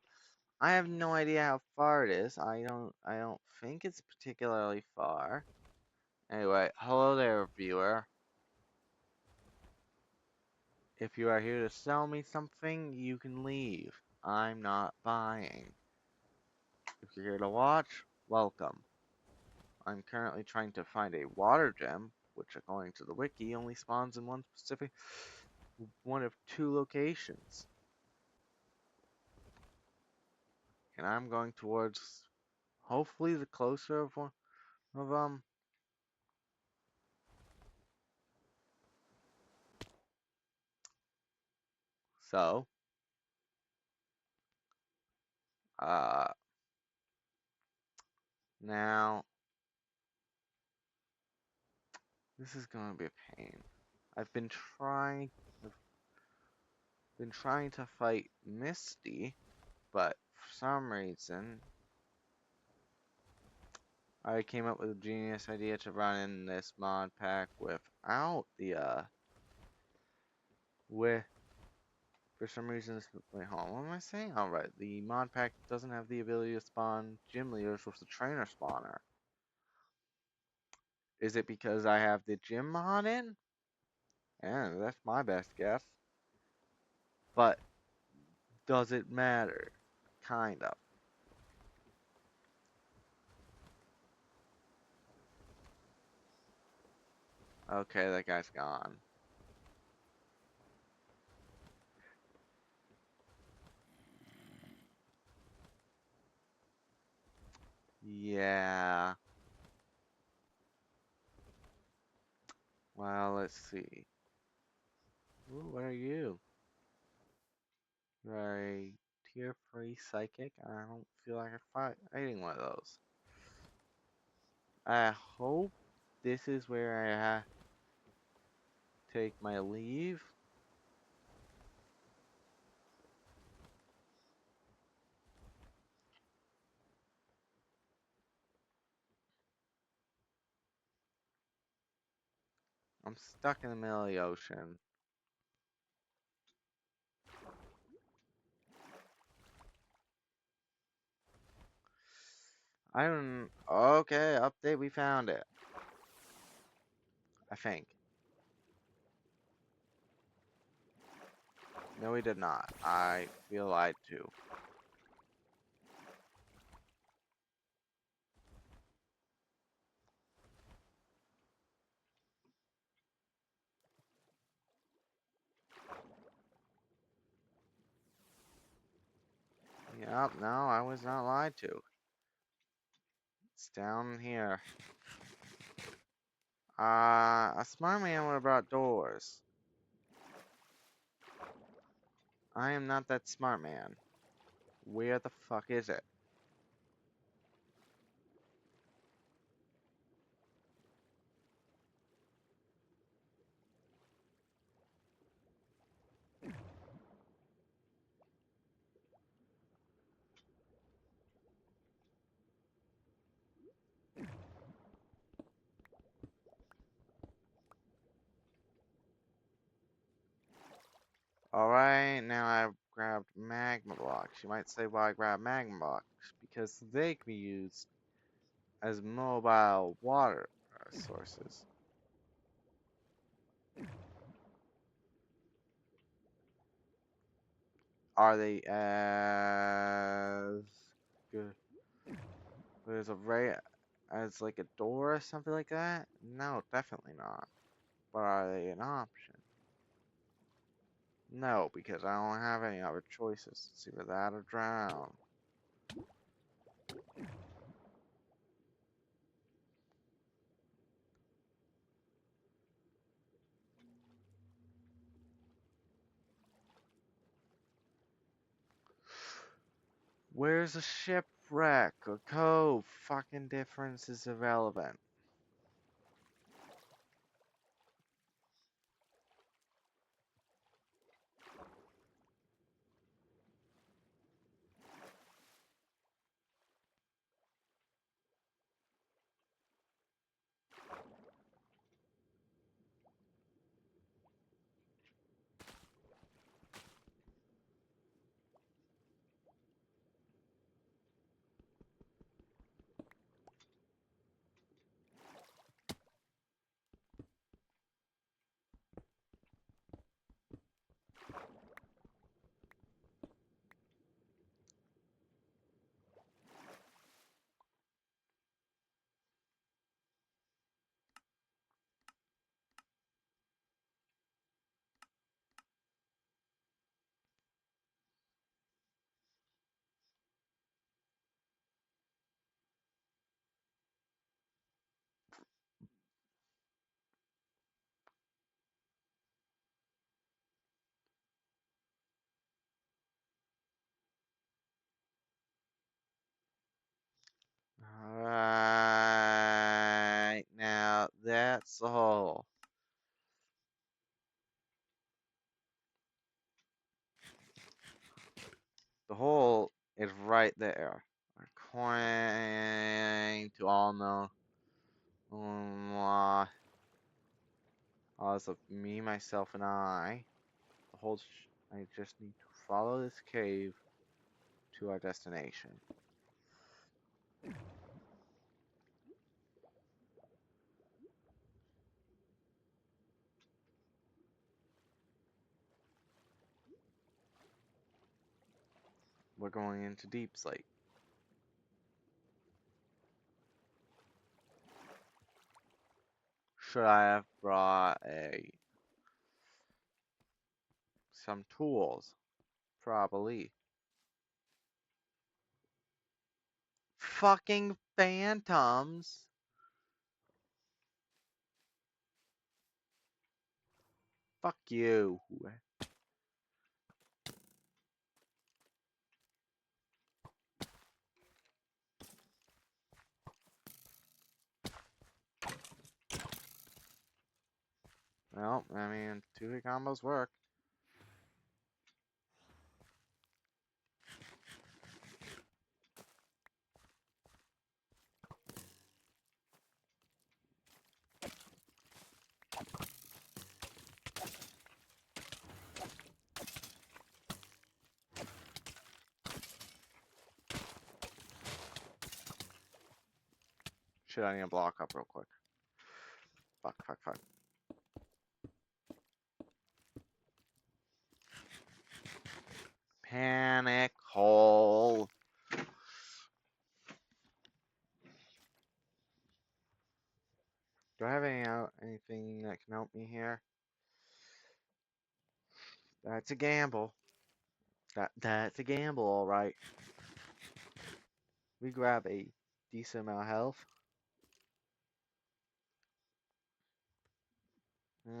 I have no idea how far it is. I don't think it's particularly far. Anyway, hello there, viewer. If you are here to sell me something, you can leave. I'm not buying. If you're here to watch, welcome. I'm currently trying to find a water gem, which according to the wiki only spawns in one of two locations. And I'm going towards hopefully the closer of one of them. So, uh, now this is gonna be a pain. I've been trying, I've been trying to fight Misty, but for some reason, I came up with a genius idea to run in this mod pack without the, with For some reason, wait, hold on, what am I saying? Alright, the mod pack doesn't have the ability to spawn gym leaders with the trainer spawner. Is it because I have the gym mod in? Yeah, that's my best guess. But does it matter? Kind of. Okay, that guy's gone. Yeah. Well, let's see. Ooh, what are you? You're a tier 3 psychic? I don't feel like fighting one of those. I hope this is where I have to take my leave. I'm stuck in the middle of the ocean. I don't. Okay, update. We found it. I think. No, we did not. I feel lied to. Yep, no, I was not lied to. It's down here. A smart man would have brought doors. I am not that smart man. Where the fuck is it? Alright, now I've grabbed magma blocks. You might say why I grabbed magma blocks. Because they can be used as mobile water sources. Are they as good? There's a ray as like a door or something like that? No, definitely not. But are they an option? No, because I don't have any other choices. It's either that or drown. Where's a shipwreck or cove? Fucking difference is irrelevant. Alright, now that's the hole. The hole is right there. According to all know, as of me, myself, and I, the hole's I just need to follow this cave to our destination. We're going into Deep Slate. Should I have brought some tools? Probably. Fucking phantoms! Fuck you. Well, I mean, 2-hit combos work. Shit, I need to block up real quick. Fuck, fuck, fuck. Panic hole. Do I have anything that can help me here? That's a gamble. That's a gamble, all right. We grab a decent amount of health. Mm.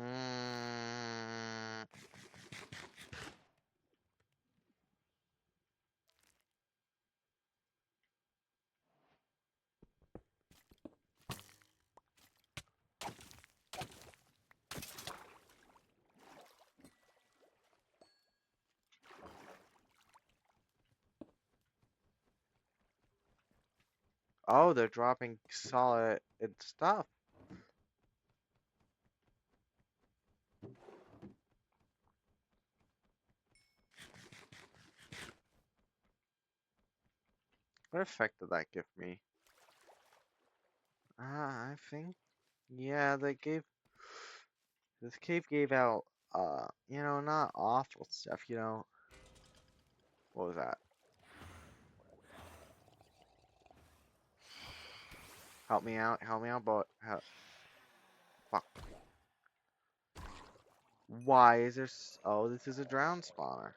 Oh, they're dropping solid stuff. What effect did that give me? I think, yeah, this cave gave out, not awful stuff, What was that? Help me out, but, fuck. Why is there, oh, this is a drown spawner.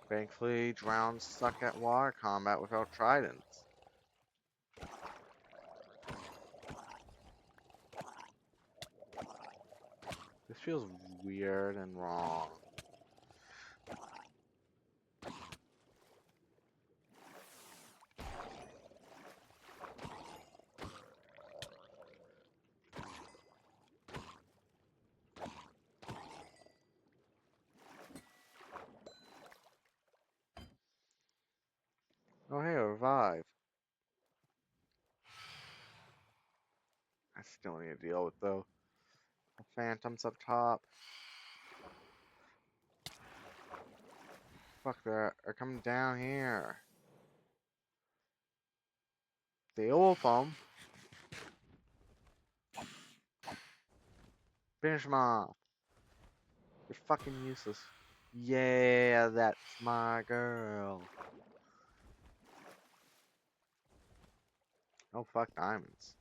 Thankfully, drowns suck at water combat without tridents. This feels weird and wrong. Oh, hey, a revive. I still need to deal with, though. The phantoms up top. Fuck, they're coming down here. The old foam. Finish them off. You're fucking useless. Yeah, that's my girl. Oh, fuck diamonds.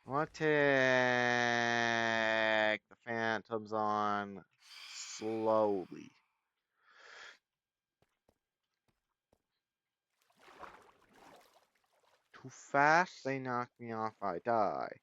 I want to take the phantoms on slowly. Too fast, they knock me off, I die.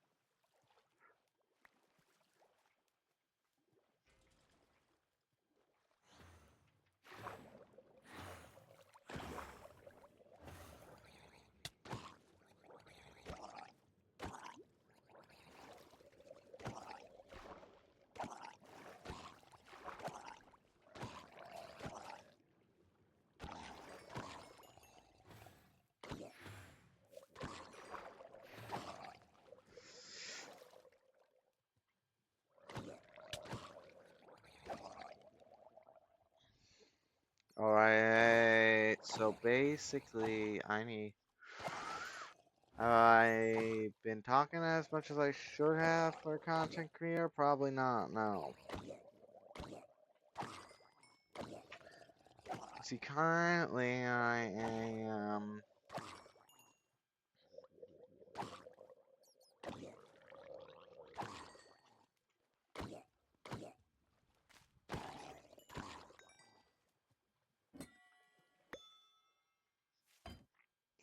Alright, so basically, I've been talking as much as I should have for a content creator? Probably not, no. See, currently I am...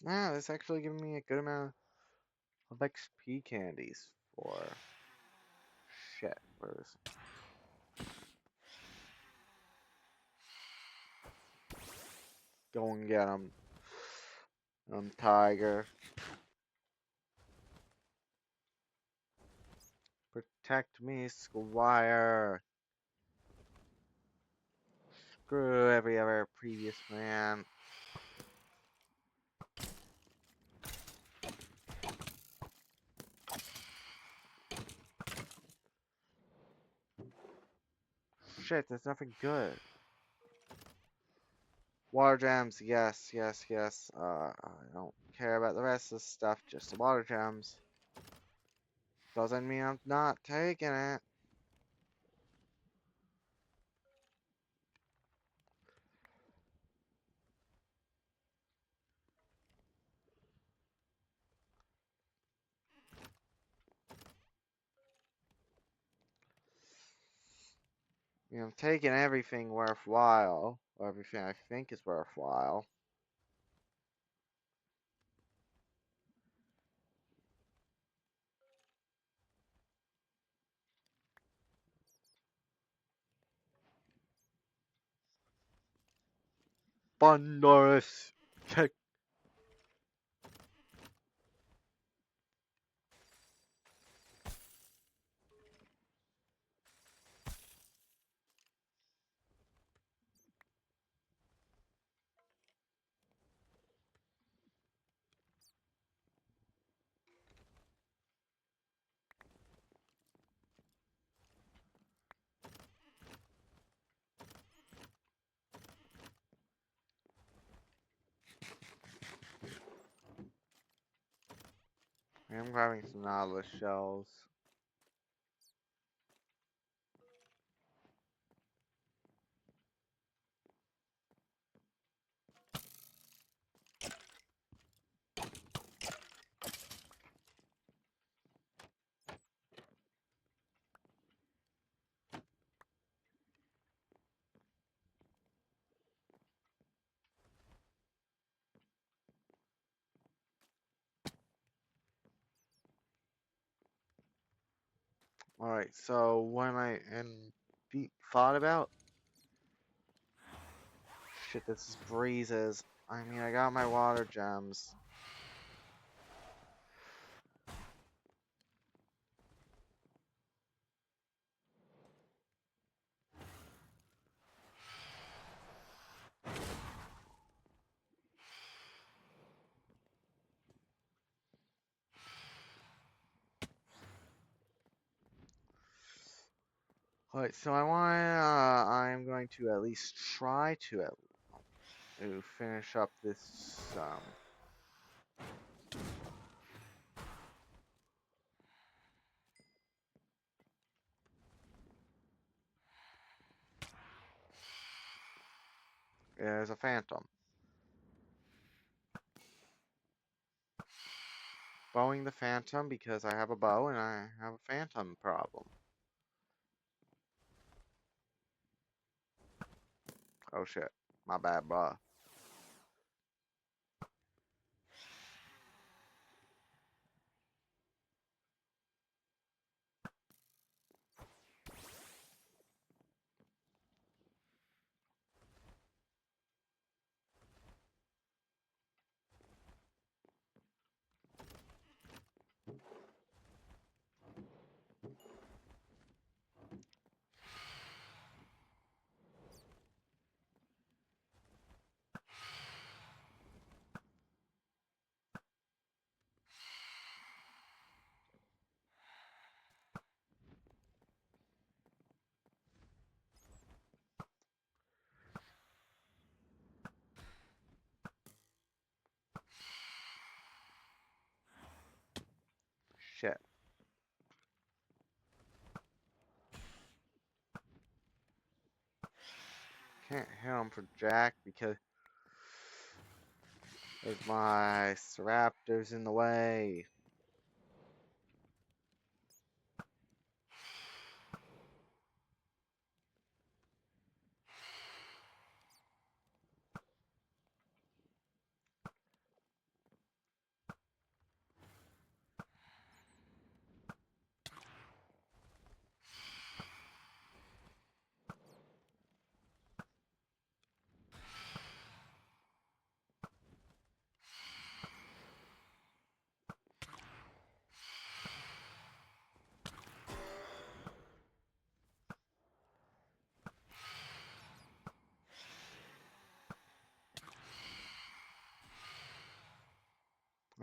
Yeah, it's actually giving me a good amount of XP candies for... Shit, where is it? Go and get him. Tiger. Protect me, Squire. Screw every other previous man. Shit, there's nothing good. Water gems, yes, yes, yes. I don't care about the rest of the stuff, just the water gems. Doesn't mean I'm not taking it. I'm taking everything worthwhile, or everything I think is worthwhile. Thunderous kick. I'm grabbing some Nautilus shells. Alright, so what am I in deep thought about? Shit, this is breezes. I mean, I got my water gems. Alright, so I'm going to at least try to finish up this, there's a phantom. Bowing the phantom because I have a bow and I have a phantom problem. Oh shit, my bad, bruh. Shit. Can't hit him for Jack because there's my Raptors in the way.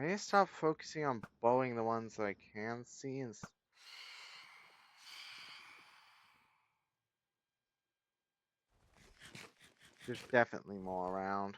I need to stop focusing on bowing the ones that I can see. And there's definitely more around.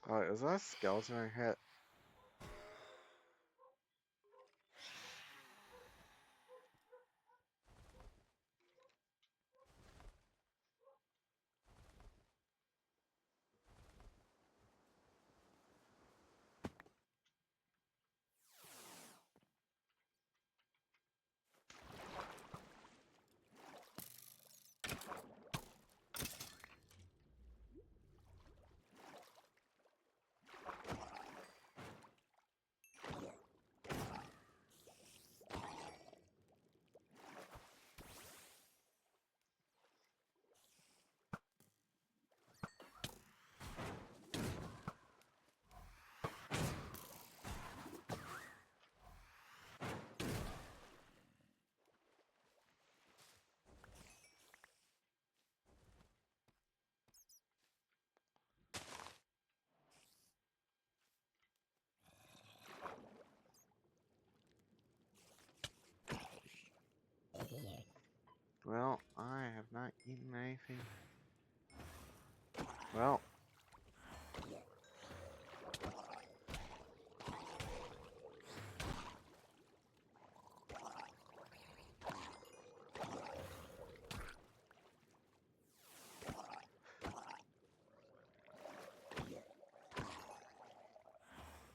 Oh, is that a skeleton I hit? Well, I have not eaten anything. Well.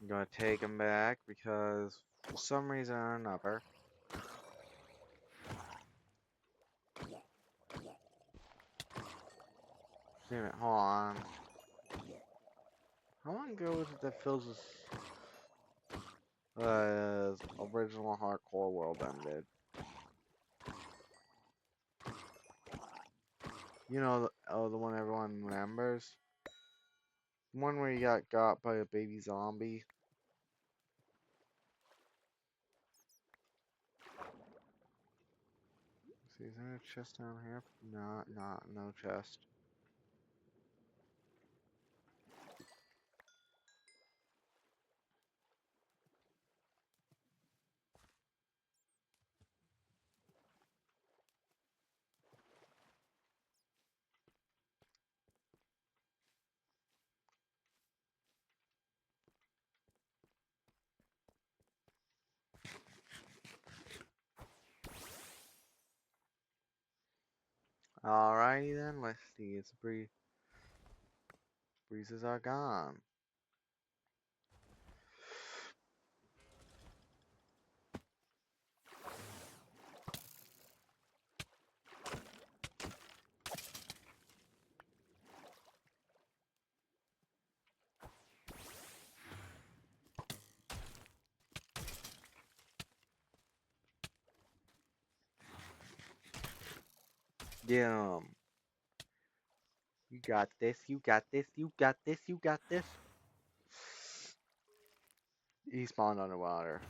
I'm gonna take him back because for some reason or another. Damn it, hold on. How long ago was it that Phil's original hardcore world ended? You know, the one everyone remembers? The one where he got by a baby zombie? See, is there a chest down here? No chest. Alrighty then, let's see. It's breezes are gone. Yeah. You got this. You got this. You got this. You got this. He spawned underwater.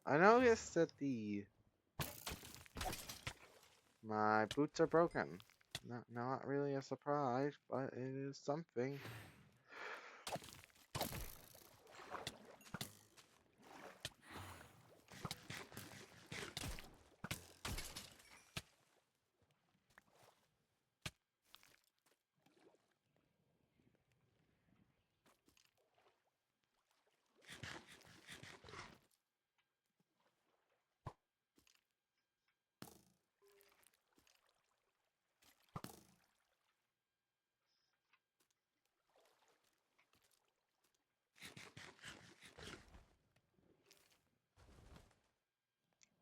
I noticed that the my boots are broken. Not really a surprise, but it is something.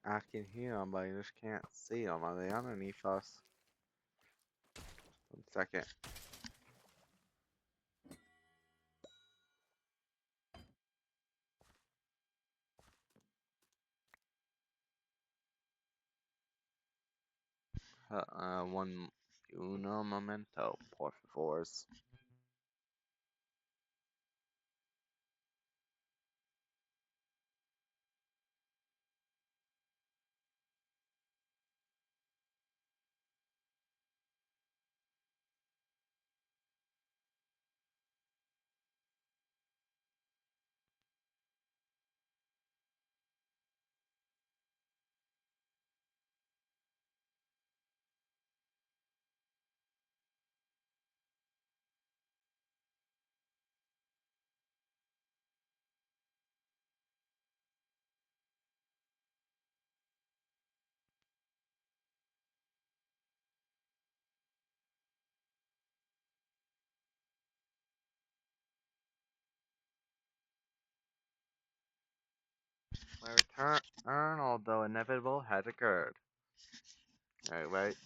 I can hear them, but I just can't see them. Are they underneath us? 1 second. Uno momento, por favor. My return, although inevitable, has occurred. Alright, wait.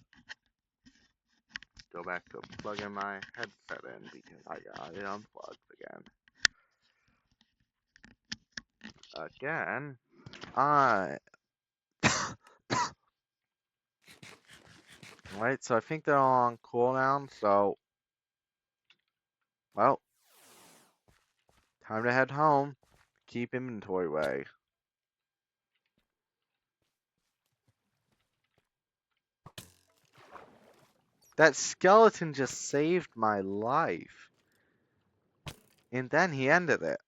Go back to plugging my headset in because I got it unplugged again. Again? I. Right, so I think they're all on cooldown, so. Well, time to head home. Keep inventory way. That skeleton just saved my life. And then he ended it.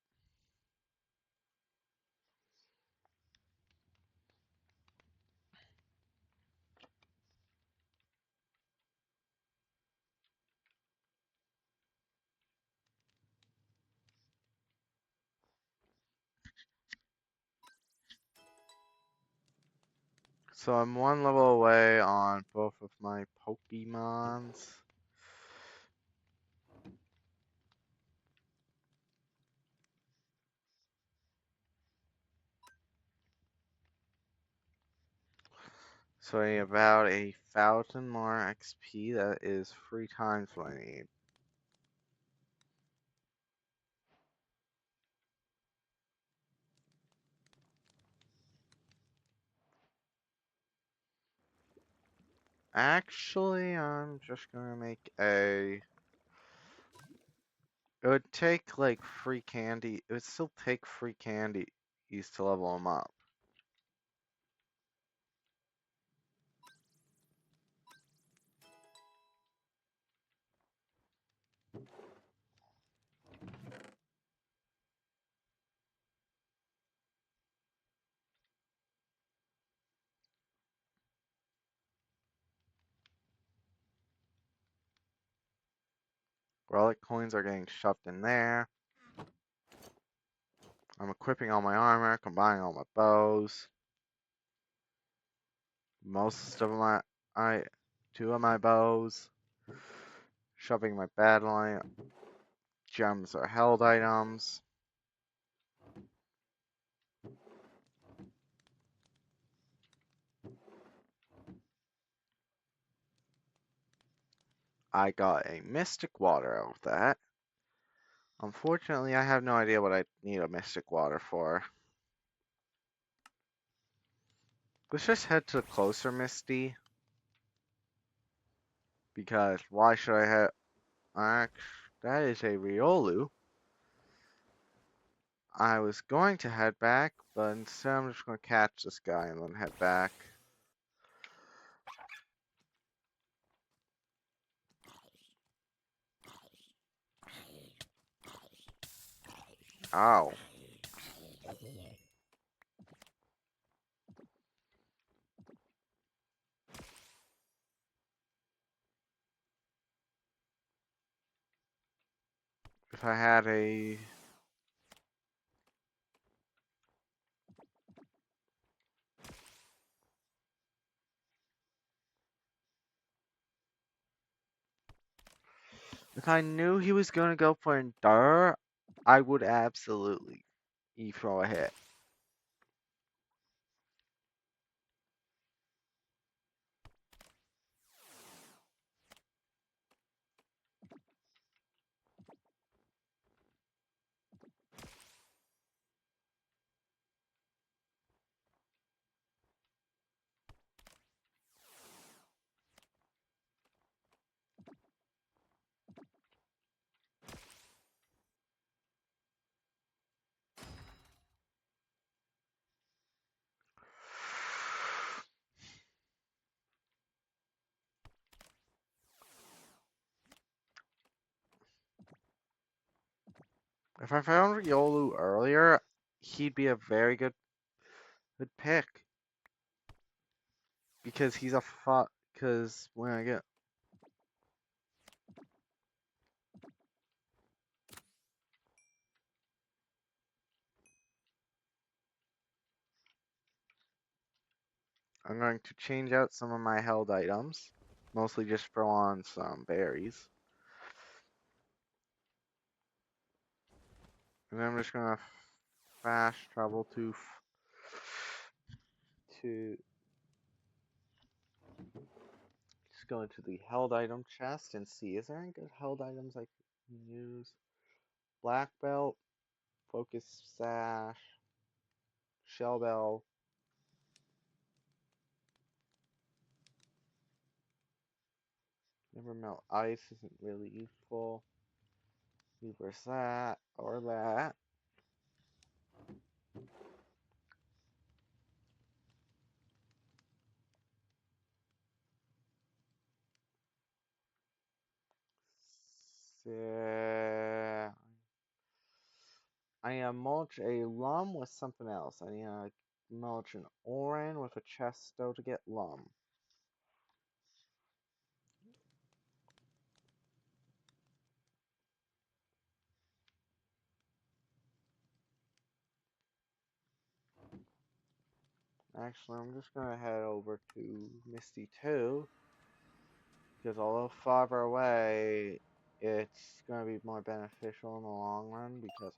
So I'm 1 level away on both of my Pokemons. So I need about 1,000 more XP. That is 3 times what I need. Actually, I'm just gonna make a. It would take like free candy. It would still take free candies to level them up. Relic coins are getting shoved in there. I'm equipping all my armor, combining all my bows. Most of I 2 of my bows. Shoving my battle gems are held items. I got a mystic water out of that. Unfortunately, I have no idea what I need a mystic water for. Let's just head to the closer Misty. Because why should I have... That is a Riolu. I was going to head back, but instead I'm just going to catch this guy and then head back. Oh. If I had a... If I knew he was going to go for Endure, I would absolutely throw a hit. If I found Riolu earlier, he'd be a very good pick. Because he's a because when I get... I'm going to change out some of my held items. Mostly just throw on some berries. And then I'm just gonna fast travel to just go into the held item chest and see, is there any good held items I can use? Black belt, focus sash, shell bell. Never melt ice isn't really useful. Reverse that or that. So, I need to mulch a lum with something else. I need to mulch an oran with a chesto to get lum. Actually, I'm just gonna head over to Misty 2, because although farther away, it's gonna be more beneficial in the long run, because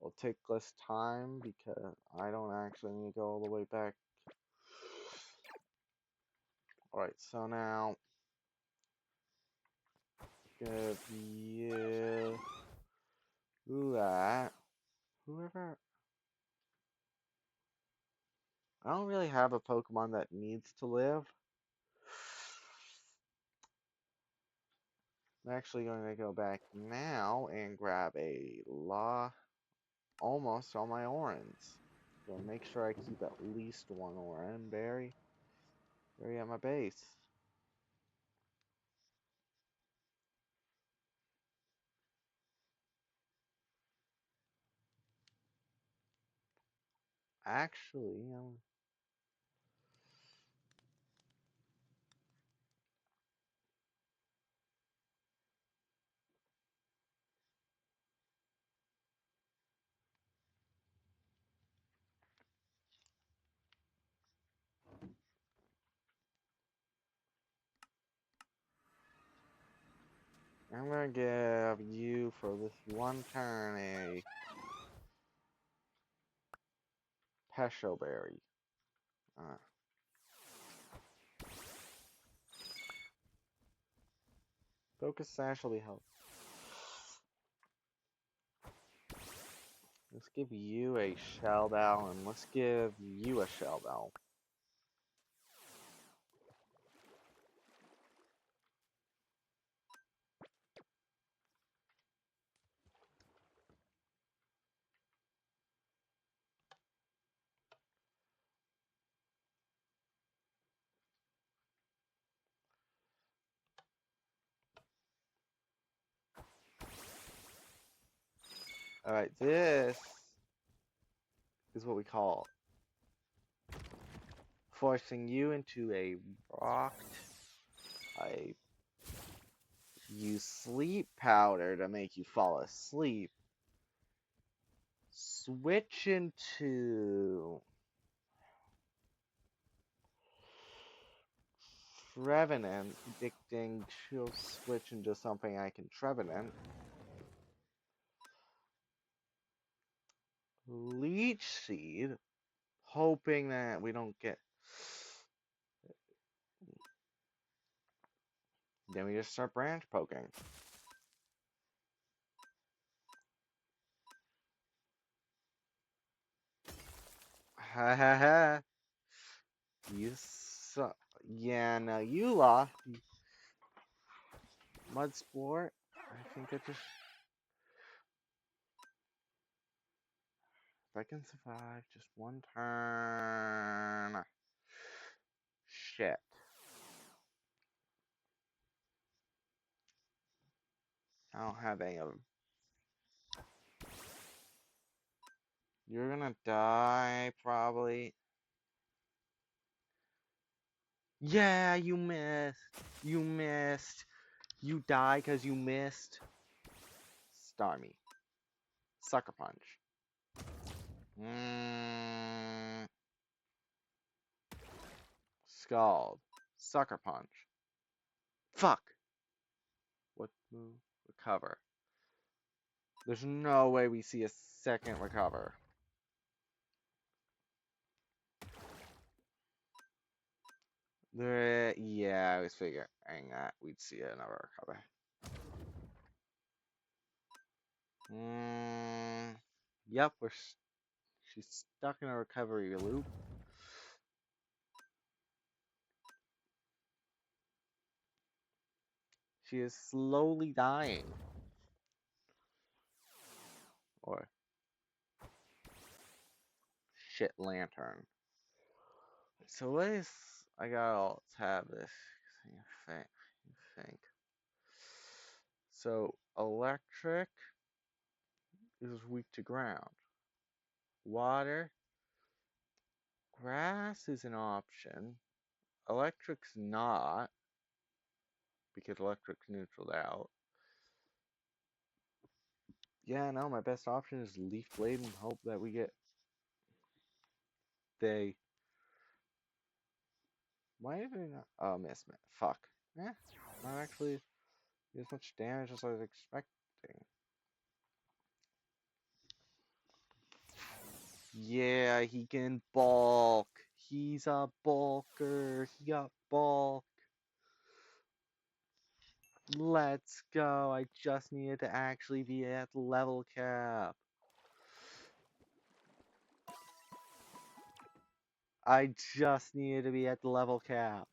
it'll take less time, because I don't actually need to go all the way back. Alright, so now, give you that. Whoever... I don't really have a Pokemon that needs to live. I'm actually going to go back now and grab almost all my Orans. So make sure I keep at least one Oran berry at my base. Actually, I'm gonna give you for this one turn a Pesho berry. Uh, Focus Sash will be helpful. Let's give you a shell bell, and let's give you a shell bell. Alright, this is what we call forcing you into a rocked. I use sleep powder to make you fall asleep. Switch into Trevenant, predicting she'll switch into something I can Trevenant. Leech Seed, hoping that we don't get. Then we just start branch poking. Ha ha ha. You suck. Yeah, no, you lost. Mud Sport. I think I just. If I can survive just one turn. Shit. I don't have any of them. You're gonna die, probably. Yeah, you missed. You missed. You die because you missed. Starmie. Sucker Punch. Scald. Sucker Punch. Fuck. What move? Recover. There's no way we see a second recover. Yeah, I was figuring that we'd see another recover. Yep, she's stuck in a recovery loop. She is slowly dying. Or shit lantern. So what is I gotta tab this. Think. So electric is weak to ground. Water. Grass is an option. Electric's not, because electric's neutraled out. Yeah, no, my best option is Leaf Blade and hope that we get. Why did I not? Oh, miss. Fuck. Eh, not actually as much damage as I was expecting. Yeah, he can bulk. He's a bulker. He got bulk. Let's go. I just needed to actually be at level cap. I just needed to be at the level cap.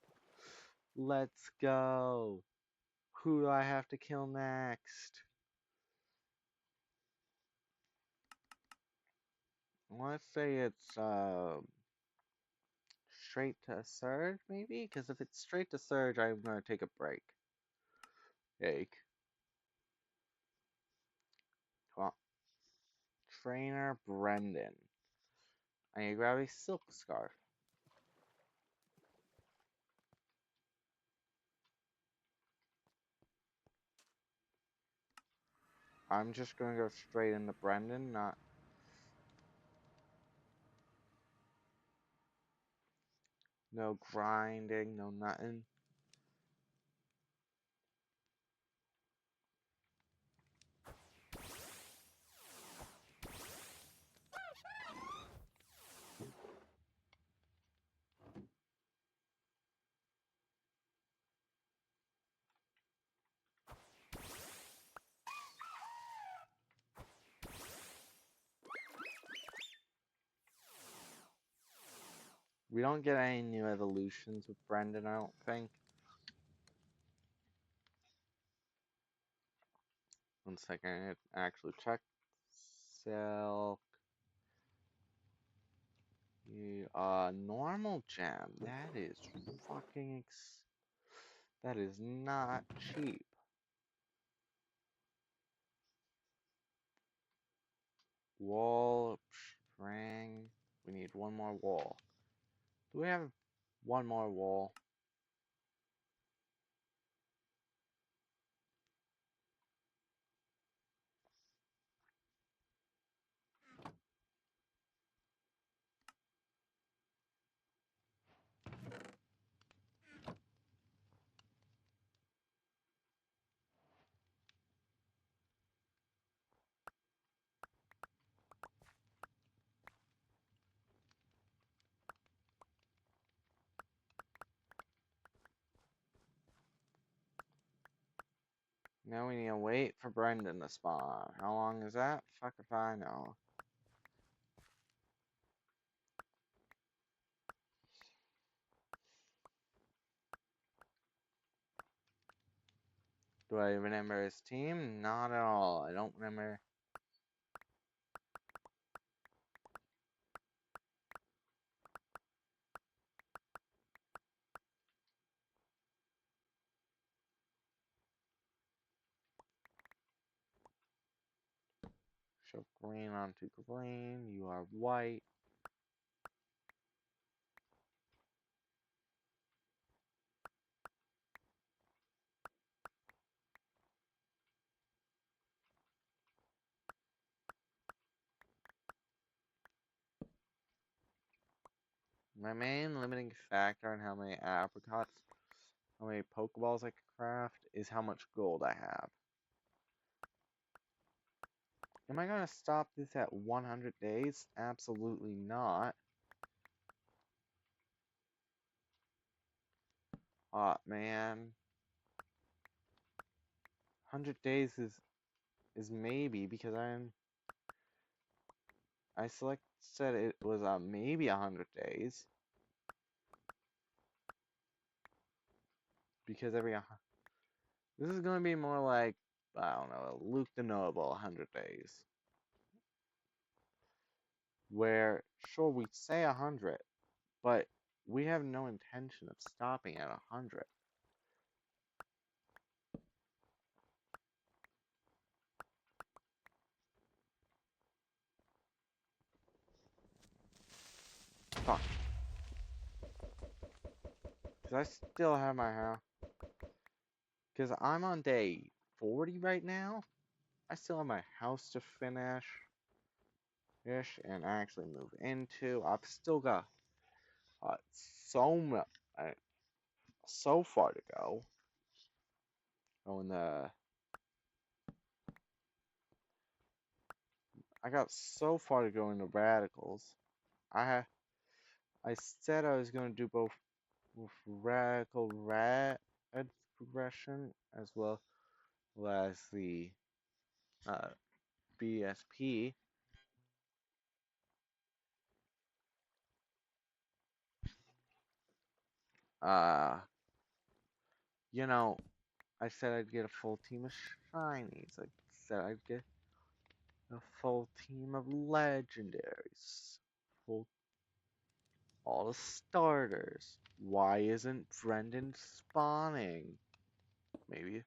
Let's go. Who do I have to kill next? Let's say it's straight to Surge, maybe? Because if it's straight to Surge, I'm going to take a break. Ache. Come on. Trainer Brendan. I need to grab a Silk Scarf. I'm just going to go straight into Brendan, not... No grinding, no nothing. We don't get any new evolutions with Brendan, I don't think. One second, I actually check. Silk. Normal gem. That is fucking that is not cheap. Wall, string. We need one more wall. Do we have one more wall? Now we need to wait for Brendan to spawn. How long is that? Fuck if I know. Do I remember his team? Not at all. I don't remember. Show green onto green. You are white. My main limiting factor on how many apricots, how many Pokeballs I can craft, is how much gold I have. Am I going to stop this at 100 days? Absolutely not. Aw, man. 100 days is maybe because I said it was maybe 100 days because this is going to be more like, I don't know, Luke the Knowable 100 days, where sure we say 100, but we have no intention of stopping at 100. Fuck. Because I still have my house. Because I'm on day 40 right now. I still have my house to finish. And actually move into. I've still got so much, so far to go. Oh, and I got so far to go in the radicals. I said I was going to do both with radical rad progression as well as the uh, BSP. Uh, you know, I said I'd get a full team of shinies. I said I'd get a full team of legendaries. Full all the starters. Why isn't Brendan spawning? Maybe.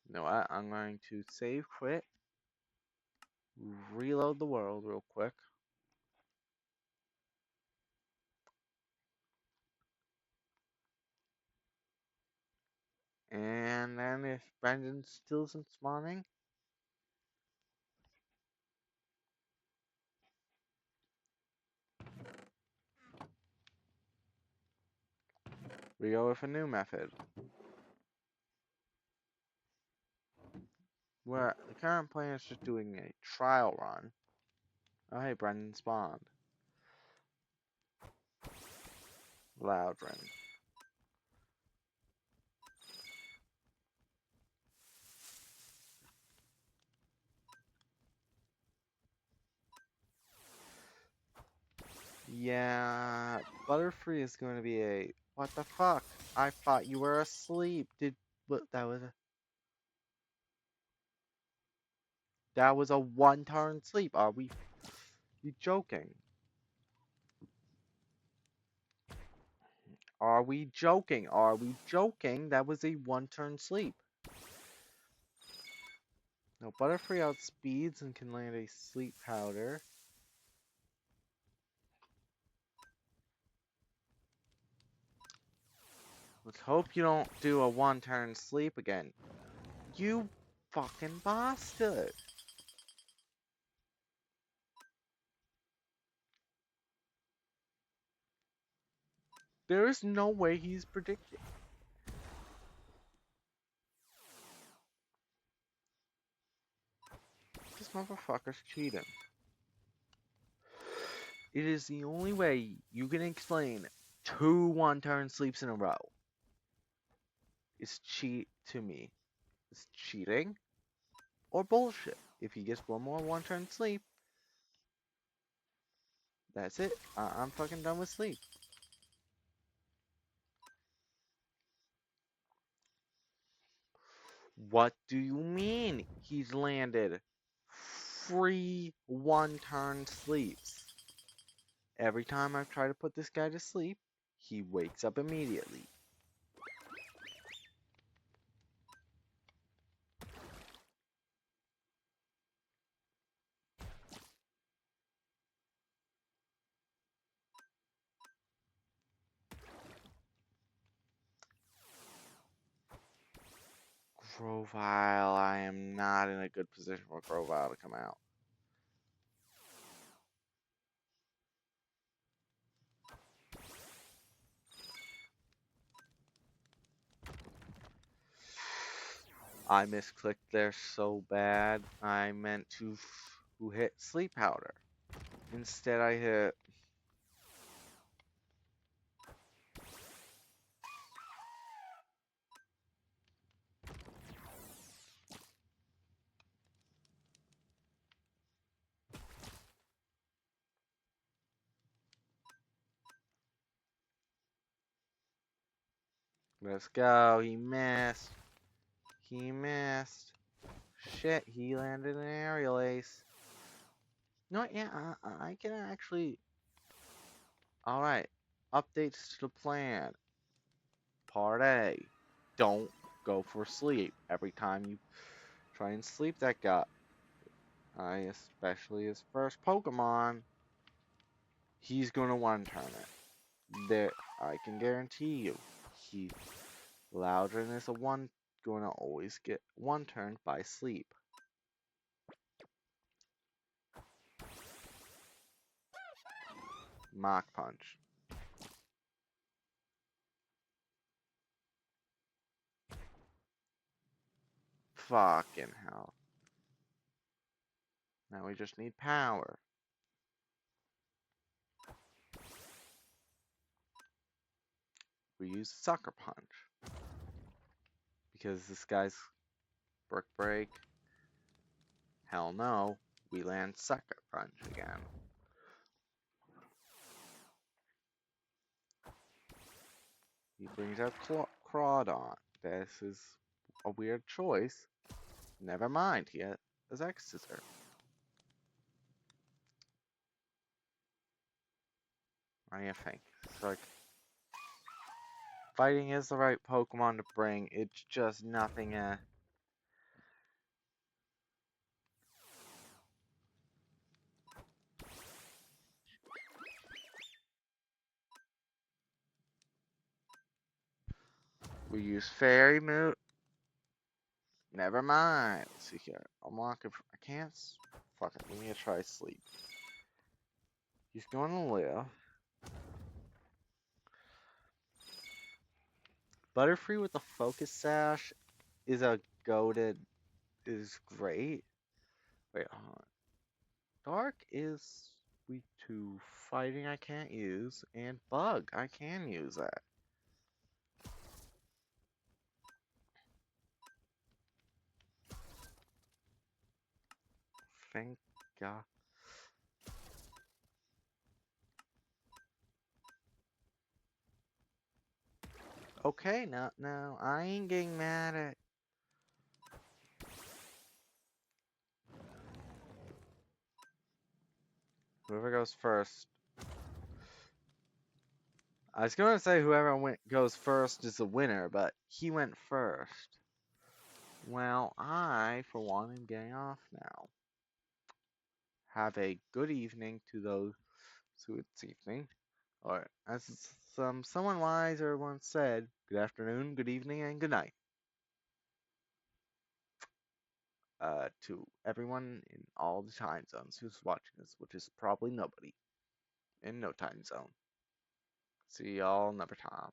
No, I'm going to save quit, reload the world real quick. And then if Brendan still isn't spawning, we go with a new method. Where the current plan is just doing a trial run. Oh hey, Brendan spawned. Loudren. Yeah, Butterfree is going to be a. What the fuck? I thought you were asleep. What? That was a one-turn sleep. Are we? You joking? Are we joking? Are we joking? That was a one-turn sleep. No, Butterfree outspeeds and can land a sleep powder. Let's hope you don't do a one-turn sleep again. You fucking bastard. There is no way he's predicting. This motherfucker's cheating. It is the only way you can explain two one-turn sleeps in a row. Is cheat to me. It's cheating or bullshit. If he gets one more one-turn sleep, that's it. I'm fucking done with sleep. What do you mean he's landed free one-turn sleeps? Every time I try to put this guy to sleep, he wakes up immediately. Grovyle, I am not in a good position for Grovyle to come out. I misclicked there so bad. I meant to hit Sleep Powder. Instead I hit... Let's go. He missed. He missed. Shit, he landed an aerial ace. No, yeah, I can actually... Alright. Updates to the plan. Part A. Don't go for sleep. Every time you try and sleep that guy, especially his first Pokemon, he's gonna one-turn it. There, I can guarantee you. He... Loudon is gonna always get one-turned by sleep. Mach Punch. Fucking hell. Now we just need power. We use Sucker Punch. Because this guy's Brick Break. Hell no. We land Sucker Punch again. He brings out Crawdon. This is a weird choice. Never mind, he has X-Scissor. What do you think? It's like... Fighting is the right Pokemon to bring. It's just nothing, We use Fairy Moon. Never mind. Let's see here. I can't. Fuck it. We need to try sleep. He's going to live. Butterfree with the Focus Sash is a goated. Is great. Wait, hold on. Dark is weak to fighting I can't use, and bug I can use that. Thank God. Okay, now I ain't getting mad at whoever goes first. I was gonna say goes first is the winner, but he went first. Well, I, for one, am getting off now. Have a good evening to those who it's evening. Or, as someone wiser once said, good afternoon, good evening, and good night. To everyone in all the time zones who's watching this, which is probably nobody in no time zone. See y'all another time.